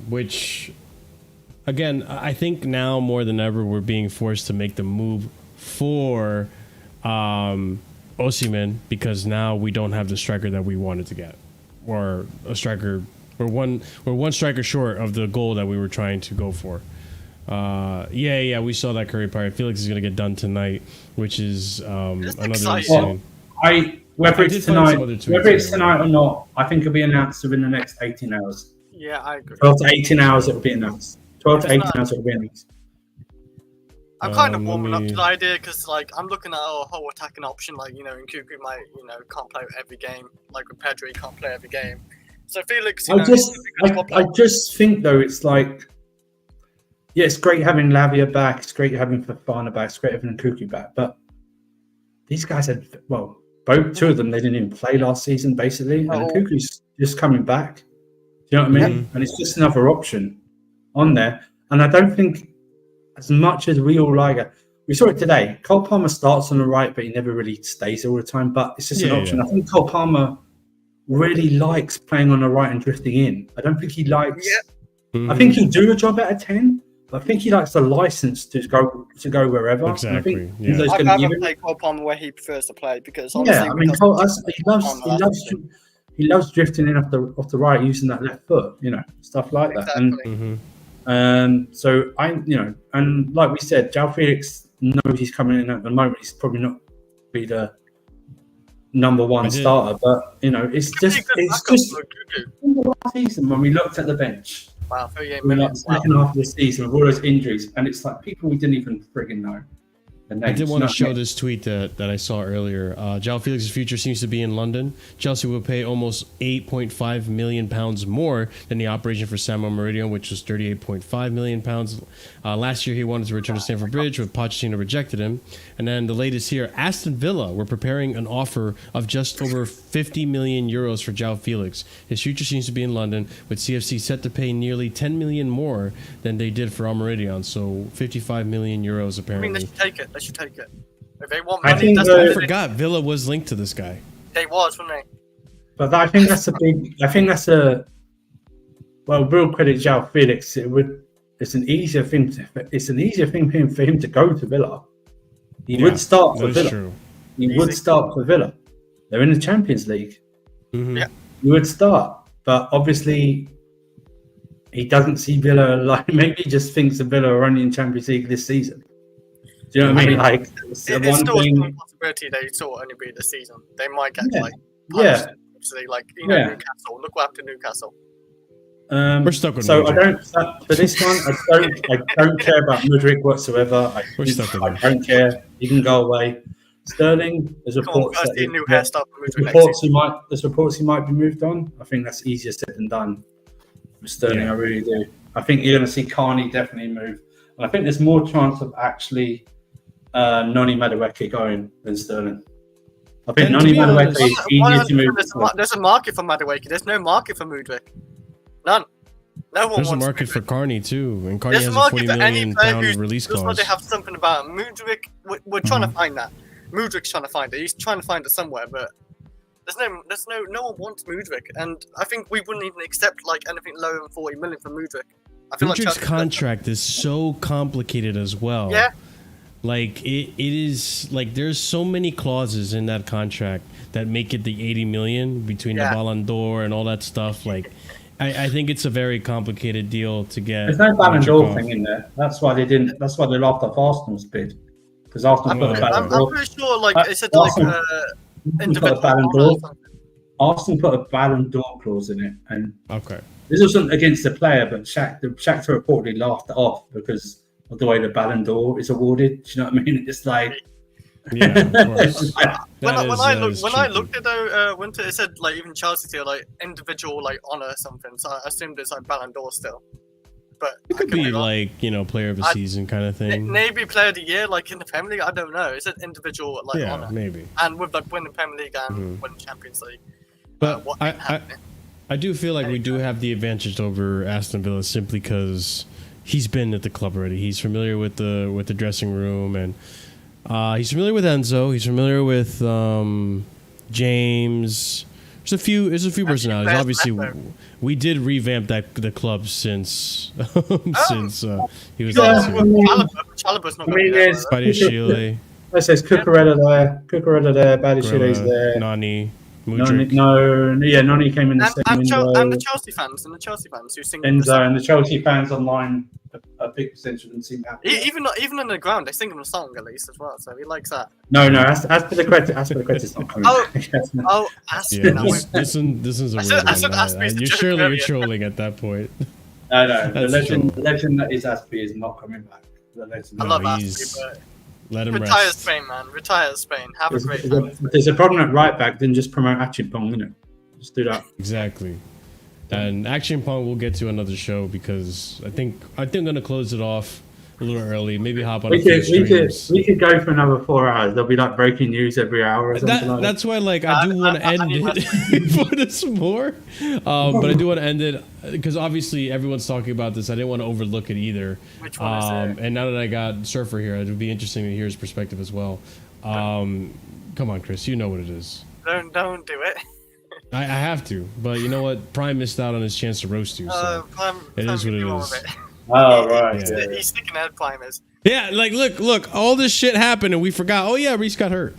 Which, again, I think now more than ever we're being forced to make the move for Osimhen because now we don't have the striker that we wanted to get, or a striker. We're one striker short of the goal that we were trying to go for. We saw that Curry Pirate. Felix is going to get done tonight, which is another scene. Whether it's tonight or not, I think it'll be announced within the next 18 hours. Yeah, I agree. 12 to 18 hours it'll be announced. 12 to 18 hours it'll be announced. I'm kind of warming up to the idea because, like, I'm looking at our whole attacking option. Like, Nkuku might, can't play every game. Like with Pedro, he can't play every game. So Felix, I just think though, it's like. Yeah, it's great having Lavia back. It's great having Fofana back. It's great having Nkuku back. But these guys had, two of them, they didn't even play last season, basically. And Nkuku's just coming back. Do you know what I mean? Yeah. And it's just another option on there. And I don't think, as much as we all like it, we saw it today. Cole Palmer starts on the right, but he never really stays all the time. But it's just an option. Yeah. I think Cole Palmer really likes playing on the right and drifting in. I don't think he likes... Yeah. I think he'll do a job out of 10. I think he likes the license to go wherever. Exactly. And I think Yeah. Enzo's I'd gonna rather give him. play Cole Palmer where he prefers to play because Yeah, honestly, I mean, he loves drifting in off the right using that left foot, stuff like that. And so and like we said, João Felix knows he's coming in at the moment. He's probably not be the number one starter, but it's just in the last season when we looked at the bench. Wow, 38 minutes. Second half of the season with all those injuries, and it's like people we didn't even friggin' know. I did want to show this tweet that I saw earlier. João Felix's future seems to be in London. Chelsea will pay almost £8.5 million more than the operation for Samu Omorodion, which was £38.5 million. Last year, he wanted to return to Stamford Bridge, but Pochettino rejected him. And then the latest here, Aston Villa were preparing an offer of just over €50 million for João Felix. His future seems to be in London, with CFC set to pay nearly $10 million more than they did for Omorodion. So €55 million apparently. I mean, they should take it. They should take it. If they want I money, I forgot Villa was linked to this guy. They was, weren't they? But I think that's real credit João Felix. It's an easier thing for him to go to Villa. He would start for Villa. True. He would start for Villa. They're in the Champions League. Yeah. He would start, but obviously he doesn't see Villa like. Maybe he just thinks that Villa are only in Champions League this season. Do you know what I mean? Like, it's still a possibility they sort only be this season. They might get obviously, Newcastle. Look what happened to Newcastle. We're stuck with so Mudryk. For this one, I don't care about Mudryk whatsoever. I don't care. He can go away. Sterling, there's reports he might be moved on. I think that's easier said than done with Sterling. I really do. I think you're going to see Carney definitely move, and I think there's more chance of actually Noni Madueke going than Sterling. I think Noni Madueke is easier to move. There's a market for Madueke. There's no market for Mudryk. None. No one There's wants a market Mudryk. for Carney too, and Carney There's has a a market £40 for any million player release who's clause. they have something about Mudryk. We're trying to find that. Mudryk's trying to find it. He's trying to find it somewhere, but no one wants Mudryk, and I think we wouldn't even accept like anything lower than 40 million for Mudryk. I feel Mudryk's like contract is so complicated as well. Yeah. Like it is like there's so many clauses in that contract that make it the 80 million between the Ballon d'Or and all that stuff. Like I think it's a very complicated deal to get. There's no Ballon d'Or thing in there. That's why they didn't. That's why they laughed off Arsenal's bid, because Arsenal put a Ballon d'Or. I'm pretty sure like it said like individual Arsenal put a Ballon d'Or clause in it, and okay, this wasn't against the player, but Shakhtar reportedly laughed it off because of the way the Ballon d'Or is awarded. Do you know what I mean? It's like. Yeah, of course. when I looked at Winter, it said like even Chelsea still like individual like honor or something. So I assumed it's like Ballon d'Or still. But it could be like player of the season kind of thing. Maybe player of the year like in the Premier League. I don't know. It's an individual like honor. Maybe. And with like winning Premier League and winning Champions League. But I do feel like we do have the advantage over Aston Villa simply because he's been at the club already. He's familiar with the dressing room and. He's familiar with Enzo. He's familiar with James. There's a few personalities. Obviously, we did revamp the club since he was. Chalaba's not going to be there. Chile. It says Cucurella there, Badiashile's there. Noni. Mudryk. Noni came in the second window. And the Chelsea fans who sing Enzo and the Chelsea fans online, a big percentage of them seem happy. Even on the ground, they sing him a song at least as well, so he likes that. No, as for the credit, it's not coming. This is a weird one. You're trolling at that point. No, the legend that is Aspie is not coming back. I love Aspie, but. Let him retire rest. Spain, man. Retire Spain. Have a great time. There's a problem at right back, then just promote Achimpong, innit? Just do that. Exactly. And Action Pong we'll get to another show because I think I'm gonna close it off a little early. Maybe hop on. We could go for another 4 hours. There'll be like breaking news every hour or something. That's why I do want to end it for this more. But I do want to end it because obviously everyone's talking about this. I didn't want to overlook it either. Which one is it? And now that I got Surfer here, it would be interesting to hear his perspective as well. Come on, Chris, you know what it is. Don't do it. I have to, but you know what? Prime missed out on his chance to roast you. So Prime it is what it is. Oh, right. He's sticking head primers. Yeah, like look, all this shit happened and we forgot. Oh yeah, Reece got hurt.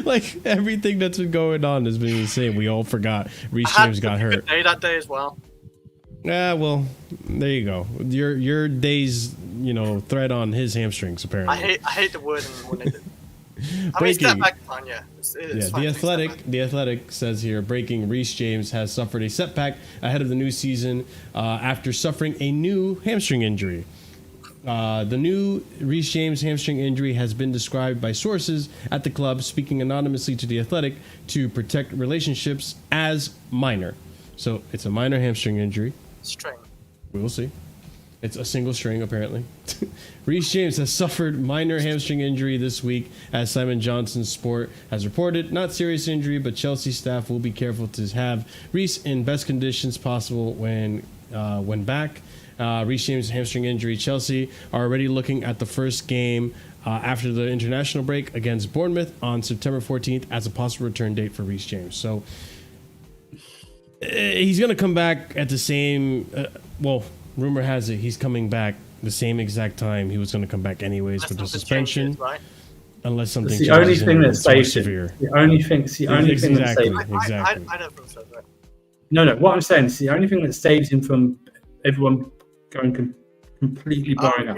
Like everything that's been going on has been the same. We all forgot Reece James got hurt. Good day that day as well. Yeah, well, there you go. Your day's thread on his hamstrings apparently. I hate the word when they do. Breaking. Step back fine, yeah. It's fine The Athletic says here, breaking, Reece James has suffered a setback ahead of the new season after suffering a new hamstring injury. The new Reece James hamstring injury has been described by sources at the club, speaking anonymously to The Athletic, to protect relationships as minor. So it's a minor hamstring injury. String. We will see. It's a single string, apparently. Reece James has suffered minor hamstring injury this week, as Simon Johnson's Sport has reported. Not serious injury, but Chelsea staff will be careful to have Reece in best conditions possible when back. Reece James' hamstring injury. Chelsea are already looking at the first game after the international break against Bournemouth on September 14th as a possible return date for Reece James. So he's going to come back at the same... rumor has it he's coming back the same exact time he was going to come back anyways with the suspension, changes, right? Unless something changes. The only thing that saves him. severe. The only thing that saves him. Exactly. I don't think so. Right? No. What I'm saying is the only thing that saves him from everyone going completely blowing up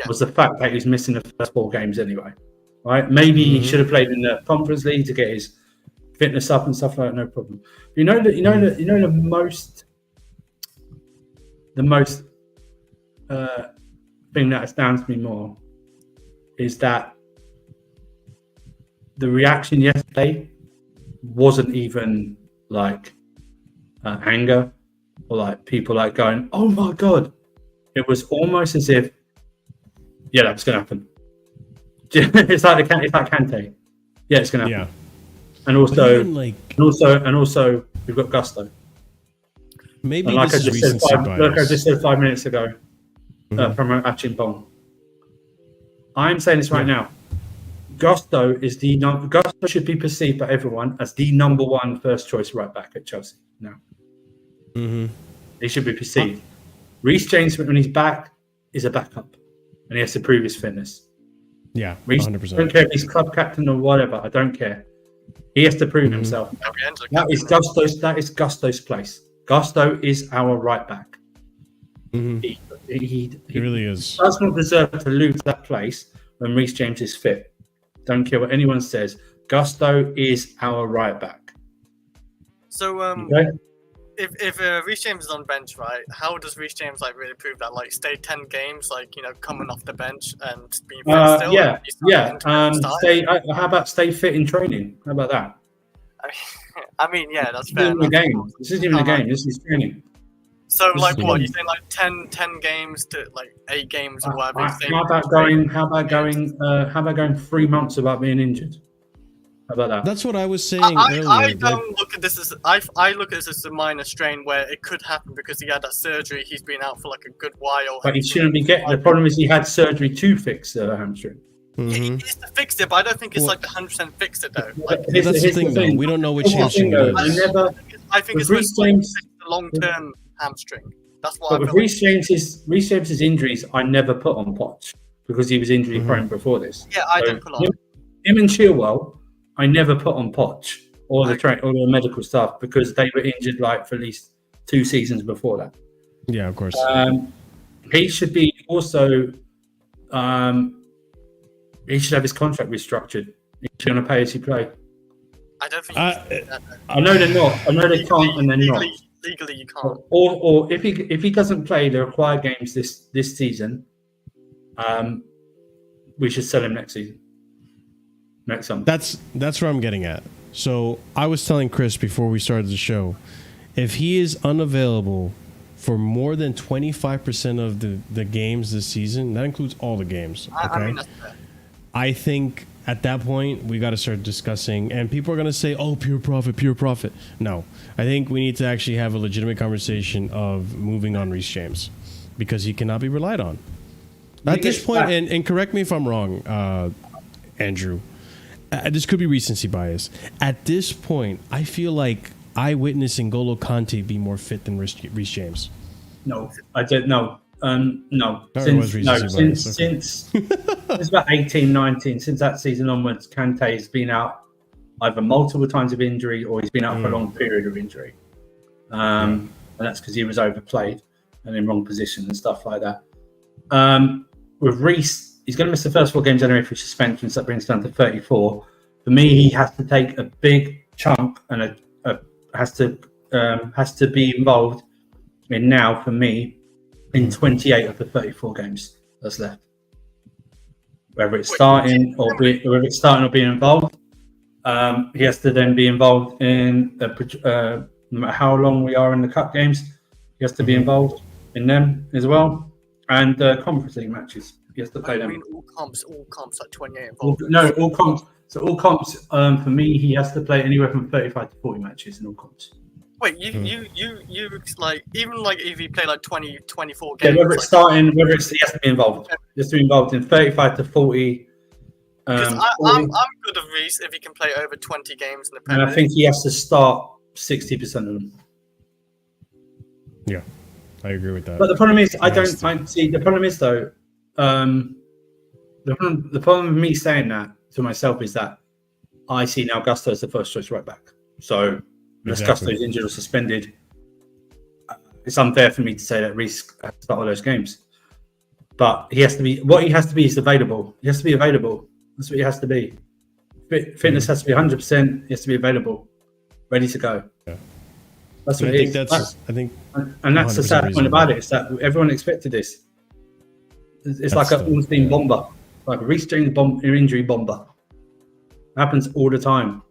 was the fact that he's missing the first 4 games anyway. Right? Maybe he should have played in the Conference League to get his fitness up and stuff like that. No problem. The most thing that astounds me more is that the reaction yesterday wasn't even like anger or like people like going, "Oh my god!" It was almost as if, "Yeah, that's going to happen." It's like Kante. Yeah, it's going to happen. Yeah. And also, we've got Gusto. Maybe like this is recency bias. Look, I just said 5 minutes ago from Achimbong. I'm saying this right now. Gusto should be perceived by everyone as the number 1 first choice right back at Chelsea now. He should be perceived. Reece James, when he's back, is a backup, and he has to prove his fitness. Yeah, Reece, 100%. I don't care if he's club captain or whatever. I don't care. He has to prove himself. That is Gusto's place. Gusto is our right back. He really is. Does not deserve to lose that place when Reece James is fit. Don't care what anyone says. Gusto is our right back. So, if Reece James is on bench, right? How does Reece James really prove that? Like, stay 10 games, coming off the bench and being fit still. How about stay fit in training? How about that? I mean, yeah, that's fair. This isn't even a game. This is training. So, what you saying? 10 games to 8 games or whatever. How about going 3 months without being injured? How about that? That's what I was saying earlier. I don't look at this as I look at this as a minor strain where it could happen because he had that surgery. He's been out for a good while. But he shouldn't be getting. The problem is he had surgery to fix the hamstring. He needs to fix it, but I don't think it's 100% fixed it though. That's the thing, though. We don't know which hamstring it is. I think it's supposed to be a long-term hamstring. That's what. But with Reece James's injuries, I never put on Poch because he was injury prone before this. Yeah, I don't put on him and Chilwell. I never put on Poch or the medical staff because they were injured for at least 2 seasons before that. Yeah, of course. He should be also. He should have his contract restructured. He's going to pay as he play. I don't think. I know they're not. I know they can't, and they're not. Legally, you can't. Or if he doesn't play the required games this season, we should sell him next season. Next summer. That's where I'm getting at. So I was telling Chris before we started the show, if he is unavailable for more than 25% of the games this season, that includes all the games. Okay? I mean, that's fair. I think at that point we got to start discussing, and people are going to say, "Oh, pure profit." No, I think we need to actually have a legitimate conversation of moving on Reece James because he cannot be relied on at this point. And correct me if I'm wrong, Andrew. This could be recency bias. At this point, I feel like I witnessed N'Golo Kante be more fit than Reece James. No, I don't know. No. Since it's about 18, 19. Since that season onwards, Kante's been out either multiple times of injury or he's been out for a long period of injury. And that's because he was overplayed and in wrong position and stuff like that. With Reece, he's going to miss the first 4 games anyway for suspension, so that brings down to 34. For me, he has to take a big chunk and has to be involved in now, for me, in 28 of the 34 games that's left. Whether it's starting or being involved, he has to then be involved in no matter how long we are in the cup games. He has to be involved in them as well, and Conference League matches. He has to play them. I mean, all comps like 28 involved. All comps. So all comps, for me, he has to play anywhere from 35 to 40 matches in all comps. Wait, you like, even like if you play like 20, 24 games. Yeah, whether it's starting, he has to be involved. He has to be involved in 35 to 40. I'm good with Reece if he can play over 20 games in the Premier League. And I think he has to start 60% of them. Yeah, I agree with that. But the problem is, the problem is though, the problem with me saying that to myself is that I see now Gusto as the first choice right back. So unless Gusto is injured or suspended, it's unfair for me to say that Reece has to start all those games. But he has to be. What he has to be is available. He has to be available. That's what he has to be. Fitness has to be 100%. He has to be available, ready to go. Yeah. That's what it is. And that's the sad point about it. Is that everyone expected this. It's like an all-team bomber, like a Reece James injury bomber. It happens all the time,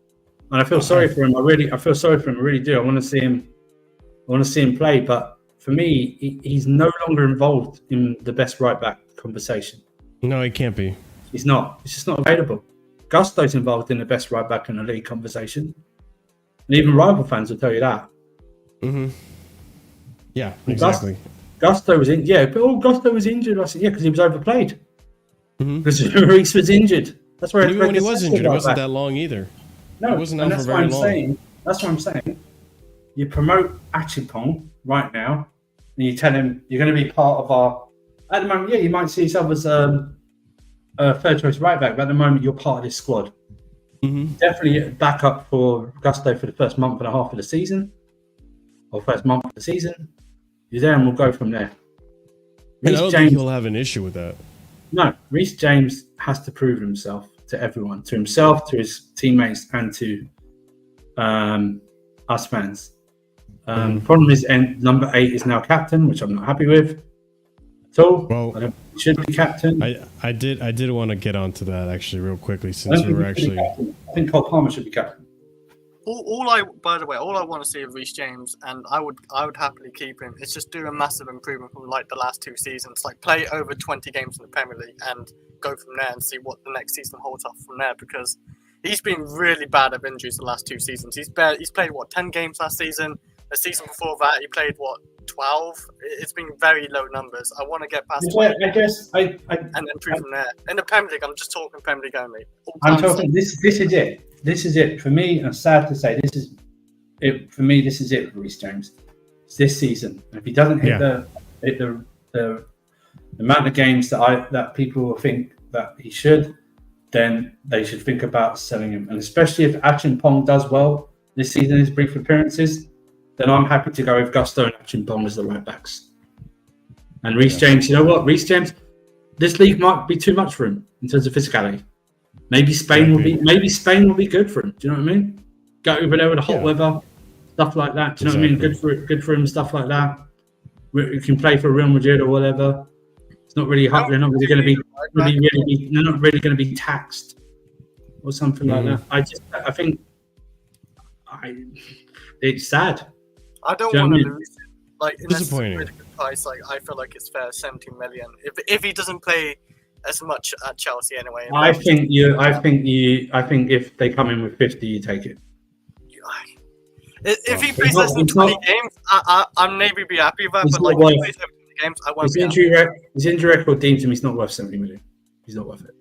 and I feel sorry for him. I feel sorry for him. I really do. I want to see him play, but for me, he's no longer involved in the best right back conversation. No, he can't be. He's not. It's just not available. Gusto's involved in the best right back in the league conversation, and even rival fans will tell you that. Mm-hmm. Yeah, exactly. Gusto was in. Yeah, but Gusto was injured. I said, yeah, because he was overplayed. Because Reece was injured. That's where. Even when he was injured, it wasn't that long either. No, it wasn't out for very long. That's what I'm saying. You promote Achipong right now, and you tell him you're going to be part of our. At the moment, yeah, you might see yourself as a third choice right back, but at the moment you're part of this squad. Definitely a backup for Gusto for the first month and a half of the season, or first month of the season. You're there, and we'll go from there. I don't think he'll have an issue with that. No, Reece James has to prove himself to everyone, to himself, to his teammates, and to us fans. The problem is, number 8 is now captain, which I'm not happy with. So, well, he should be captain. I did want to get onto that actually real quickly, since we were actually. I think Cole Palmer should be captain. By the way, all I want to see of Reece James, and I would happily keep him, is just do a massive improvement from like the last 2 seasons. Like play over 20 games in the Premier League and go from there and see what the next season holds up from there, because he's been really bad of injuries the last 2 seasons. He's played 10 games last season. The season before that, he played 12. It's been very low numbers. I want to get past and improve from there. In the Premier League, I'm just talking Premier League only. I'm talking. This is it. This is it for me. I'm sad to say this is it for me. This is it for Reece James. It's this season. And if he doesn't hit the amount of games that people think that he should, then they should think about selling him. And especially if Achipong does well this season, his brief appearances, then I'm happy to go with Gusto and Achipong as the right backs. And Reece James, you know what? Reece James, this league might be too much for him in terms of physicality. Maybe Spain will be good for him. Do you know what I mean? Go over there with the hot weather, stuff like that. Do you know what I mean? Good for him, stuff like that. You can play for Real Madrid or whatever. It's not really hot. They're not really going to be they're not really going to be taxed or something like that. I think it's sad. I don't want to lose him. Like, disappointing. Really good price. Like, I feel like it's fair, 17 million. If he doesn't play as much at Chelsea anyway. I think if they come in with 50, you take it. If he plays less than 20 games, I'll maybe be happy with that. But like, if he plays over 20 games, I won't. His injury record deems him he's not worth 70 million. He's not worth it.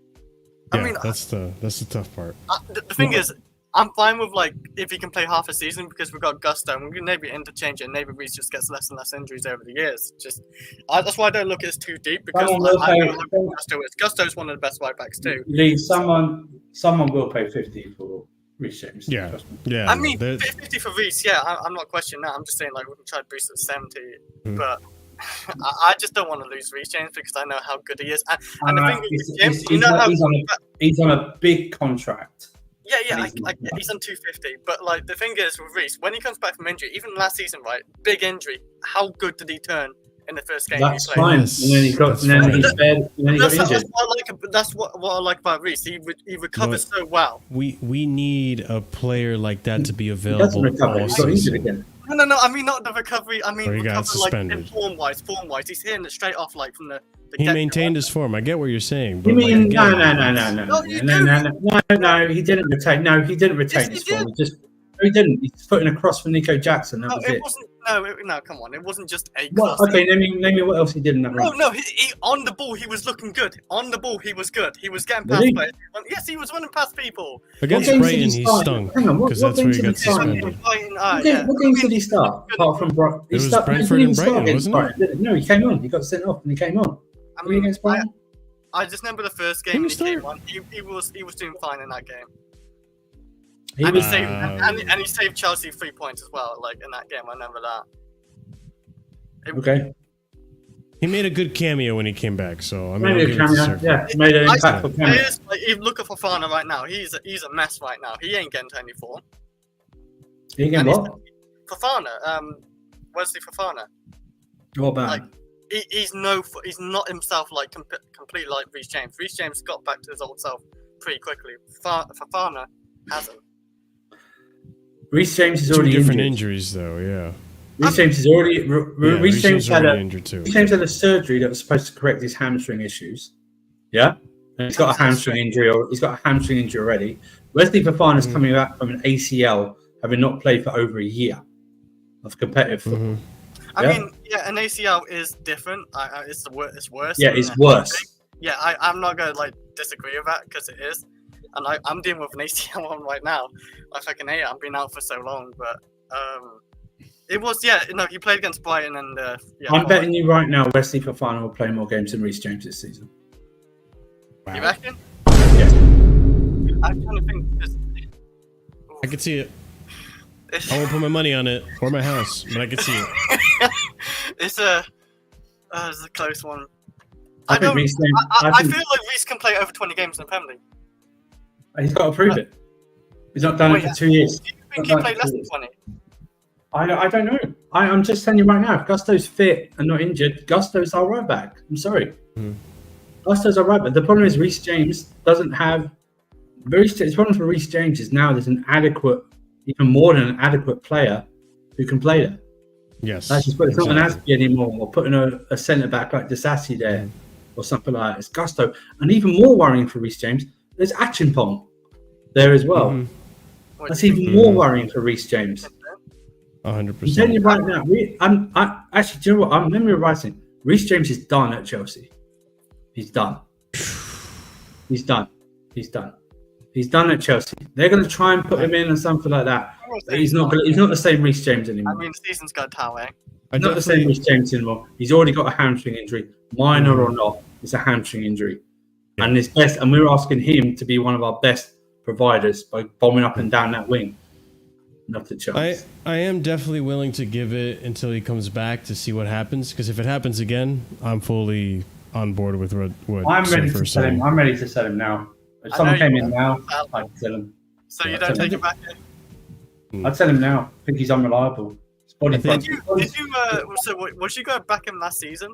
Yeah, I mean, that's the tough part. The thing is, I'm fine with like if he can play half a season because we've got Gusto and we can maybe interchange it and maybe Reece just gets less and less injuries over the years. That's why I don't look at this too deep because I know how good Gusto is. Gusto is one of the best right backs too. Lee, someone will pay 50 for Reece James. Yeah. I mean, 50 for Reece. Yeah, I'm not questioning that. I'm just saying like we can try to boost it to 70, but. I just don't want to lose Reece James because I know how good he is. And the thing is, James, he's on a big contract. Yeah, he's on 250. But like the thing is with Reece, when he comes back from injury, even last season, right, big injury, how good did he turn in the first game? That's he played? fine. And then he got injured. That's what I like about Reece. He recovers so well. We need a player like that to be available. He doesn't recover. He got injured again. No. I mean, not the recovery. I mean, recover like form-wise. He's hitting it straight off like from the he maintained his form. I get what you're saying. But you mean no? He didn't retain. No, he didn't retain his form. He didn't. He's putting a cross for Nico Jackson. That was it. No, come on. It wasn't just a cross. Okay, name me what else he did in that run. No. He on the ball, he was looking good. On the ball, he was good. He was getting past players. Yes, he was running past people. Against Brighton, he stung because that's where he got suspended. What games did he start? Apart from Brighton, it was Brentford and Brighton, wasn't it? No, he came on. He got sent off, and he came on. I mean, I just remember the first game he came on. He was doing fine in that game. He saved Chelsea 3 points as well. Like in that game, I remember that. Okay. He made a good cameo when he came back, so I mean, made an impactful cameo. Like, if look at Fofana right now, he's a mess right now. He ain't getting to any form. He getting what? Fofana, Wesley Fofana. What about? Like, he's not himself like completely like Reece James. Reece James got back to his old self pretty quickly. Fofana hasn't. Reece James is already different injured. Injuries though, yeah. Reece James is already. Reece James had injured too. Reece James had a surgery that was supposed to correct his hamstring issues. Yeah, and he's got a hamstring injury. He's got a hamstring injury already. Wesley Fofana is coming back from an ACL, having not played for over a year of competitive football. I mean, an ACL is different. It's worse. Yeah, it's worse. Yeah, I'm not gonna like disagree with that because it is, and I'm dealing with an ACL one right now. I fucking hate it. I've been out for so long, but it was he played against Brighton and I'm betting you right now, Wesley Fofana will play more games than Reece James this season. Wow. You reckon? Yeah. I'm trying to think. I can see it. I won't put my money on it or my house, but I can see it. It's a close one. I feel like Reece can play over 20 games in the Premier League. He's got to prove it. He's not done it for 2 years. Do you think he played less than 20? I don't know. I'm just telling you right now, if Gusto's fit and not injured, Gusto's our right back. I'm sorry. Gusto's our right back. The problem is Reece James doesn't have... The problem for Reece James is now there's an adequate, even more than an adequate player who can play there. Yes. That's just, it's not an Aspi anymore, or putting a centre-back like Disassi there, or something like that. It's Gusto. And even more worrying for Reece James, there's Achimpong there as well. That's even more worrying for Reece James. 100%. I'm telling you right now, actually, do you know what? I'm memorizing. Reece James is done at Chelsea. He's done. He's done at Chelsea. They're going to try and put him in or something like that. He's not the same Reece James anymore. I mean, the season's got Tower. Not the same Reece James anymore. He's already got a hamstring injury, minor or not. It's a hamstring injury, and it's best. And we're asking him to be one of our best providers by bombing up and down that wing. Not a chance. I am definitely willing to give it until he comes back to see what happens. Because if it happens again, I'm fully on board with what I'm ready to sell him. I'm ready to sell him now. If someone came in now, I'd sell him. So you don't take him back in? I'd sell him now. I think he's unreliable. Did you was you going back him last season?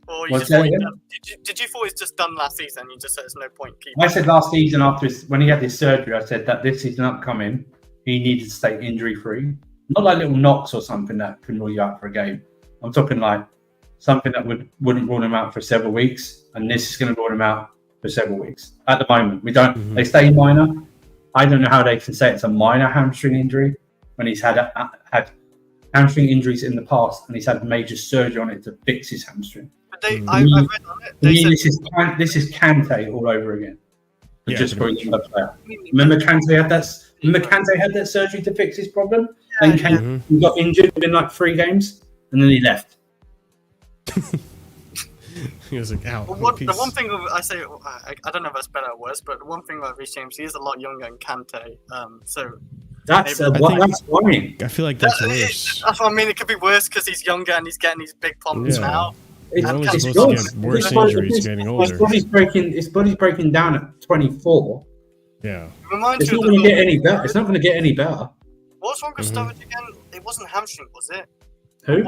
Or you did you thought it's just done last season? You just said there's no point keeping. I said last season when he had his surgery, I said that this season upcoming, he needed to stay injury free. Not like little knocks or something that can rule you out for a game. I'm talking like something that wouldn't rule him out for several weeks, and this is going to rule him out for several weeks. At the moment, we don't. They stay minor. I don't know how they can say it's a minor hamstring injury when he's had hamstring injuries in the past, and he's had major surgery on it to fix his hamstring. But I read on it. This is Kante all over again. Yeah, just for a younger player. Remember Kante had that surgery to fix his problem? Then he got injured within like 3 games, and then he left. He was like, "Ow." The one thing I say, I don't know if that's better or worse, but the one thing about Reece James, he is a lot younger than Kante. So that's worrying. I feel like that's worse. That's what I mean. It could be worse because he's younger and he's getting these big problems now. He's only supposed to get worse injuries getting older. His body's breaking down at 24. Yeah. It's not going to get any better. It's not going to get any better. What's wrong with Sturridge again? It wasn't hamstring, was it? Who?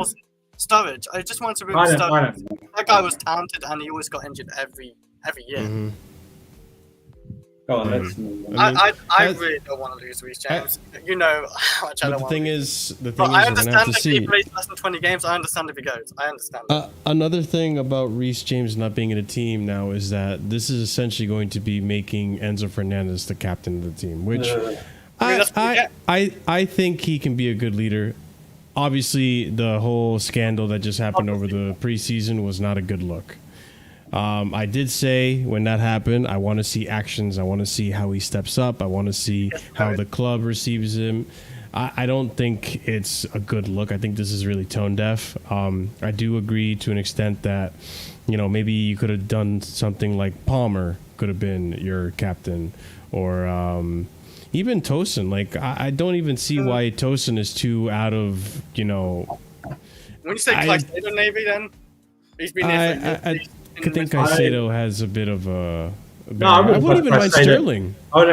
Sturridge. I just wanted to remove Sturridge. That guy was talented and he always got injured every year. Oh, I really don't want to lose Reece James. You know how much I don't want to lose. I understand if he plays less than 20 games. I understand if he goes. I understand. Another thing about Reece James not being in a team now is that this is essentially going to be making Enzo Fernandez the captain of the team, which I think he can be a good leader. Obviously, the whole scandal that just happened over the preseason was not a good look. I did say when that happened, I want to see actions. I want to see how he steps up. I want to see how the club receives him. I don't think it's a good look. I think this is really tone deaf. I do agree to an extent that, maybe you could have done something like Palmer could have been your captain, or even Tosin. Like, I don't even see why Tosin is too out of, When you say Caicedo, maybe then he's been there for years. I think Caicedo has a bit of a. I wouldn't even mind Sterling. I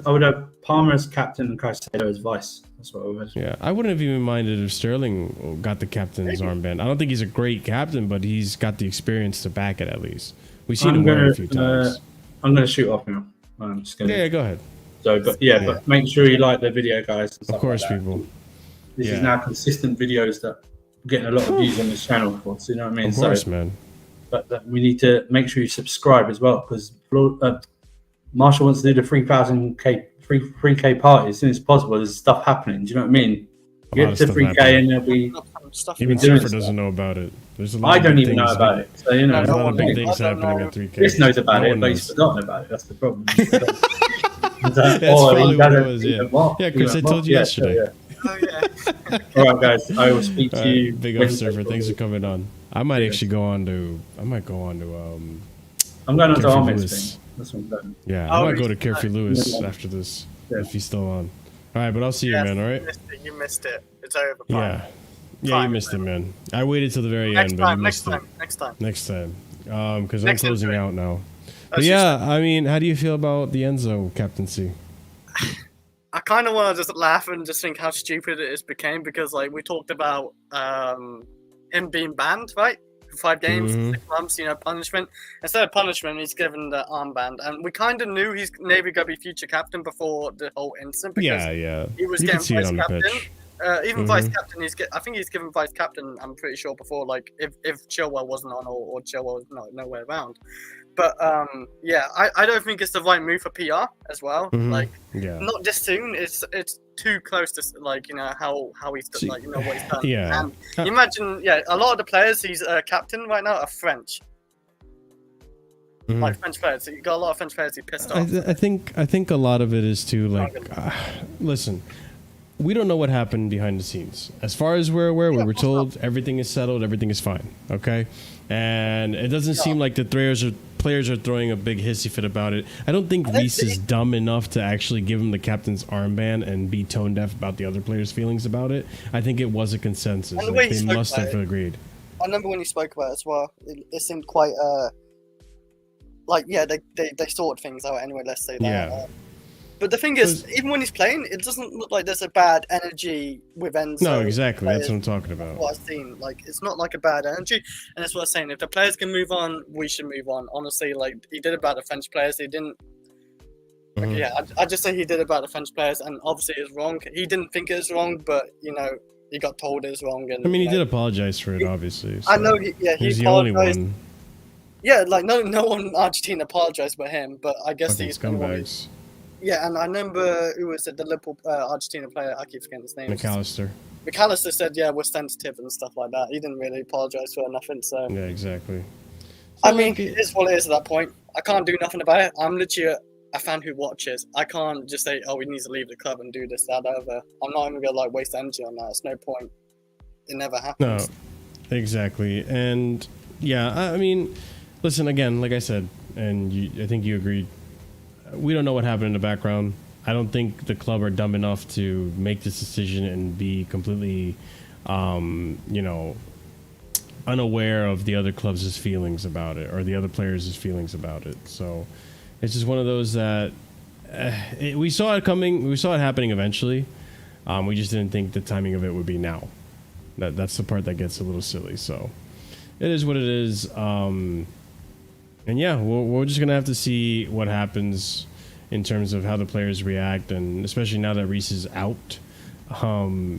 would have Palmer as captain and Caicedo as vice. That's what I would. Yeah, I wouldn't have even minded if Sterling got the captain's armband. I don't think he's a great captain, but he's got the experience to back it at least. We've seen him wear it a few times. I'm going to shoot off now. I'm just gonna... Yeah, go ahead. So, but make sure you like the video, guys. Of course, people. This is now consistent videos that are getting a lot of views on this channel. For, so you know what I mean? Of course, man. But we need to make sure you subscribe as well, because Marshall wants to do the 3K party as soon as possible. There's stuff happening. Do you know what I mean? Get to 3K and there'll be. Even Surfer doesn't know about it. There's a lot I don't even know about it. So there's a lot of big things happening at 3K. Chris knows about it, but he's forgotten about it. That's the problem. That's probably what it was. Yeah, Chris, I told you yesterday. Oh yeah. All right, guys. I will speak to you. Big up, Surfer. Thanks for coming on. I might actually go on to. I'm going on to Ahmed's thing. That's what I'm done. Yeah, I might go to Carefree Lewis after this if he's still on. All right, but I'll see you, man. All right. You missed it. It's over. Yeah, you missed it, man. I waited till the very end, but you missed it. Next time. Because I'm closing out now. But yeah, I mean, how do you feel about the Enzo captaincy? I kind of want to just laugh and just think how stupid it became, because like we talked about him being banned, right? For 5 games, 6 months, punishment. Instead of punishment, he's given the armband, and we kind of knew he's maybe gonna be future captain before the whole incident. Because he was getting vice captain. Even vice captain, I think he's given vice captain. I'm pretty sure before, like if Chilwell wasn't on or Chilwell was nowhere around. But I don't think it's the right move for PR as well. Like, not this soon. It's too close to how he's what he's done. Yeah. And you imagine, a lot of the players he's captain right now are French. Like French players, so you got a lot of French players who pissed off. I think a lot of it is too listen. We don't know what happened behind the scenes. As far as we're aware, we were told everything is settled, everything is fine. Okay, and it doesn't seem like the players are throwing a big hissy fit about it. I don't think Reece is dumb enough to actually give him the captain's armband and be tone deaf about the other players' feelings about it. I think it was a consensus. And they must have agreed. I remember when you spoke about it as well. It seemed quite they sorted things out anyway. Let's say that. Yeah. But the thing is, even when he's playing, it doesn't look like there's a bad energy with Enzo. No, exactly. That's what I'm talking about. What I've seen, it's not like a bad energy, and that's what I'm saying. If the players can move on, we should move on. Honestly, he did about the French players. He didn't. I just say he did about the French players, and obviously it's wrong. He didn't think it was wrong, but he got told it was wrong. And he did apologize for it, obviously. So. I know. He's the only one. Yeah, no one in Argentina apologized but him, but I guess these scumbags. Yeah, and I remember who was it, the Liverpool Argentina player, I keep forgetting his name. McAllister said, we're sensitive and stuff like that. He didn't really apologise for nothing, so... Yeah, exactly. So, I mean, it is what it is at that point. I can't do nothing about it. I'm literally a fan who watches, I can't just say, "Oh, he needs to leave the club and do this, that, other." I'm not even gonna like waste energy on that. It's no point. It never happens. No, exactly. And yeah, I mean, listen again, like I said, and I think you agreed. We don't know what happened in the background. I don't think the club are dumb enough to make this decision and be completely, unaware of the other clubs' feelings about it or the other players' feelings about it. So it's just one of those that we saw it coming. We saw it happening eventually. We just didn't think the timing of it would be now. That's the part that gets a little silly. So it is what it is. And yeah, we're just going to have to see what happens in terms of how the players react. And especially now that Reece is out,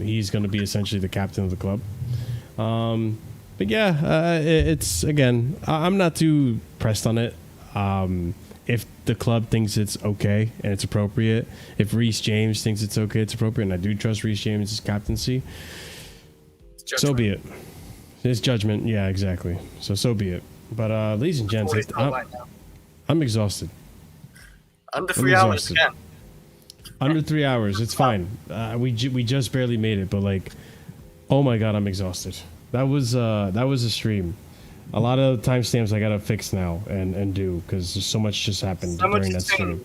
he's going to be essentially the captain of the club. But yeah, it's, again, I'm not too pressed on it. If the club thinks it's okay and it's appropriate, if Reece James thinks it's okay, it's appropriate, and I do trust Reece James' captaincy, so be it. It's judgment. Yeah, exactly. So be it. But ladies and gents, I'm exhausted. Under 3 hours again. Under 3 hours. It's fine. We just barely made it, but like, oh my god, I'm exhausted. That was a stream. A lot of timestamps I gotta fix now and do because so much just happened during that stream.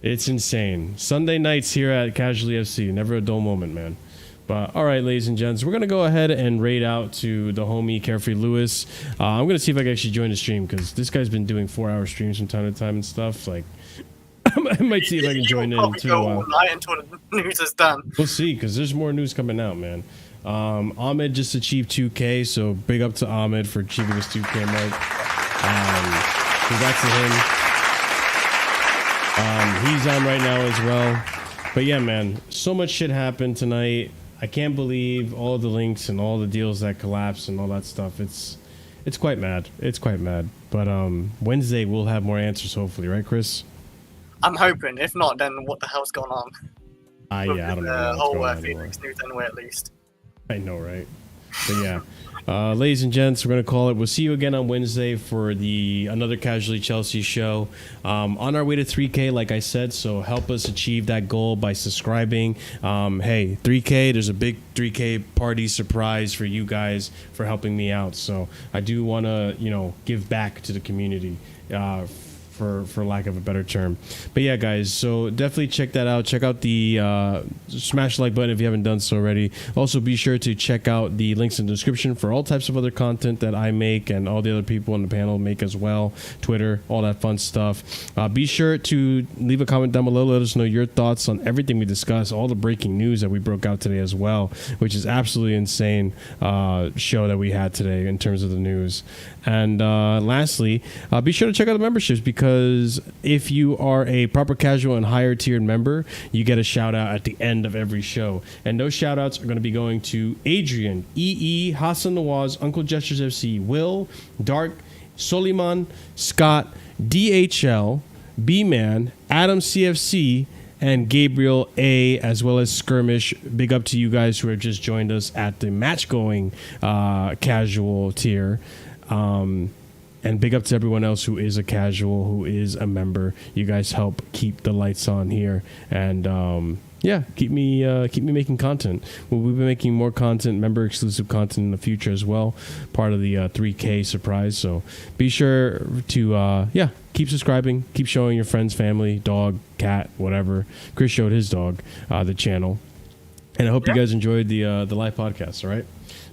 It's insane. Sunday nights here at Casually FC. Never a dull moment, man. But all right, ladies and gents, we're gonna go ahead and raid out to the homie Carefree Lewis. I'm gonna see if I can actually join the stream because this guy's been doing 4-hour streams from time to time and stuff. Like, I might see if I can join in too. Until the news is done. We'll see because there's more news coming out, man. Ahmed just achieved 2K, so big up to Ahmed for achieving his 2K mark. Congrats to him. He's on right now as well. But yeah, man, so much shit happened tonight. I can't believe all the links and all the deals that collapsed and all that stuff. It's quite mad. It's quite mad. But Wednesday we'll have more answers, hopefully, right, Chris? I'm hoping. If not, then what the hell's going on? Yeah, I don't know. Whole Felix news anyway, at least. I know, right? But yeah, ladies and gents, we're gonna call it. We'll see you again on Wednesday for another Casually Chelsea show. On our way to 3K, like I said, so help us achieve that goal by subscribing. Hey, 3K, there's a big 3K party surprise for you guys for helping me out. So I do want to, give back to the community. For lack of a better term. But yeah, guys, so definitely check that out. Check out the smash the like button if you haven't done so already. Also, be sure to check out the links in the description for all types of other content that I make and all the other people on the panel make as well. Twitter, all that fun stuff. Be sure to leave a comment down below. Let us know your thoughts on everything we discussed, all the breaking news that we broke out today as well, which is absolutely insane show that we had today in terms of the news. And lastly, be sure to check out the memberships because if you are a proper casual and higher tiered member, you get a shout out at the end of every show. And those shout outs are going to be going to Adrian, EE, Hassan Nawaz, Uncle Gestures FC, Will, Dark, Soliman, Scott, DHL, B-Man, Adam CFC, and Gabriel A, as well as Skirmish. Big up to you guys who have just joined us at the match going casual tier. And big up to everyone else who is a casual, who is a member. You guys help keep the lights on here, and keep me making content. We'll be making more content, member exclusive content in the future as well. Part of the 3K surprise. So be sure to keep subscribing, keep showing your friends, family, dog, cat, whatever. Chris showed his dog the channel, and I hope you guys enjoyed the live podcast. All right,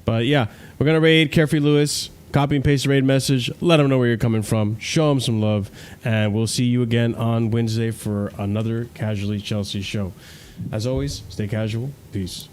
but yeah, we're gonna raid Carefree Lewis. Copy and paste the raid message. Let them know where you're coming from. Show them some love. And we'll see you again on Wednesday for another Casually Chelsea show. As always, stay casual. Peace.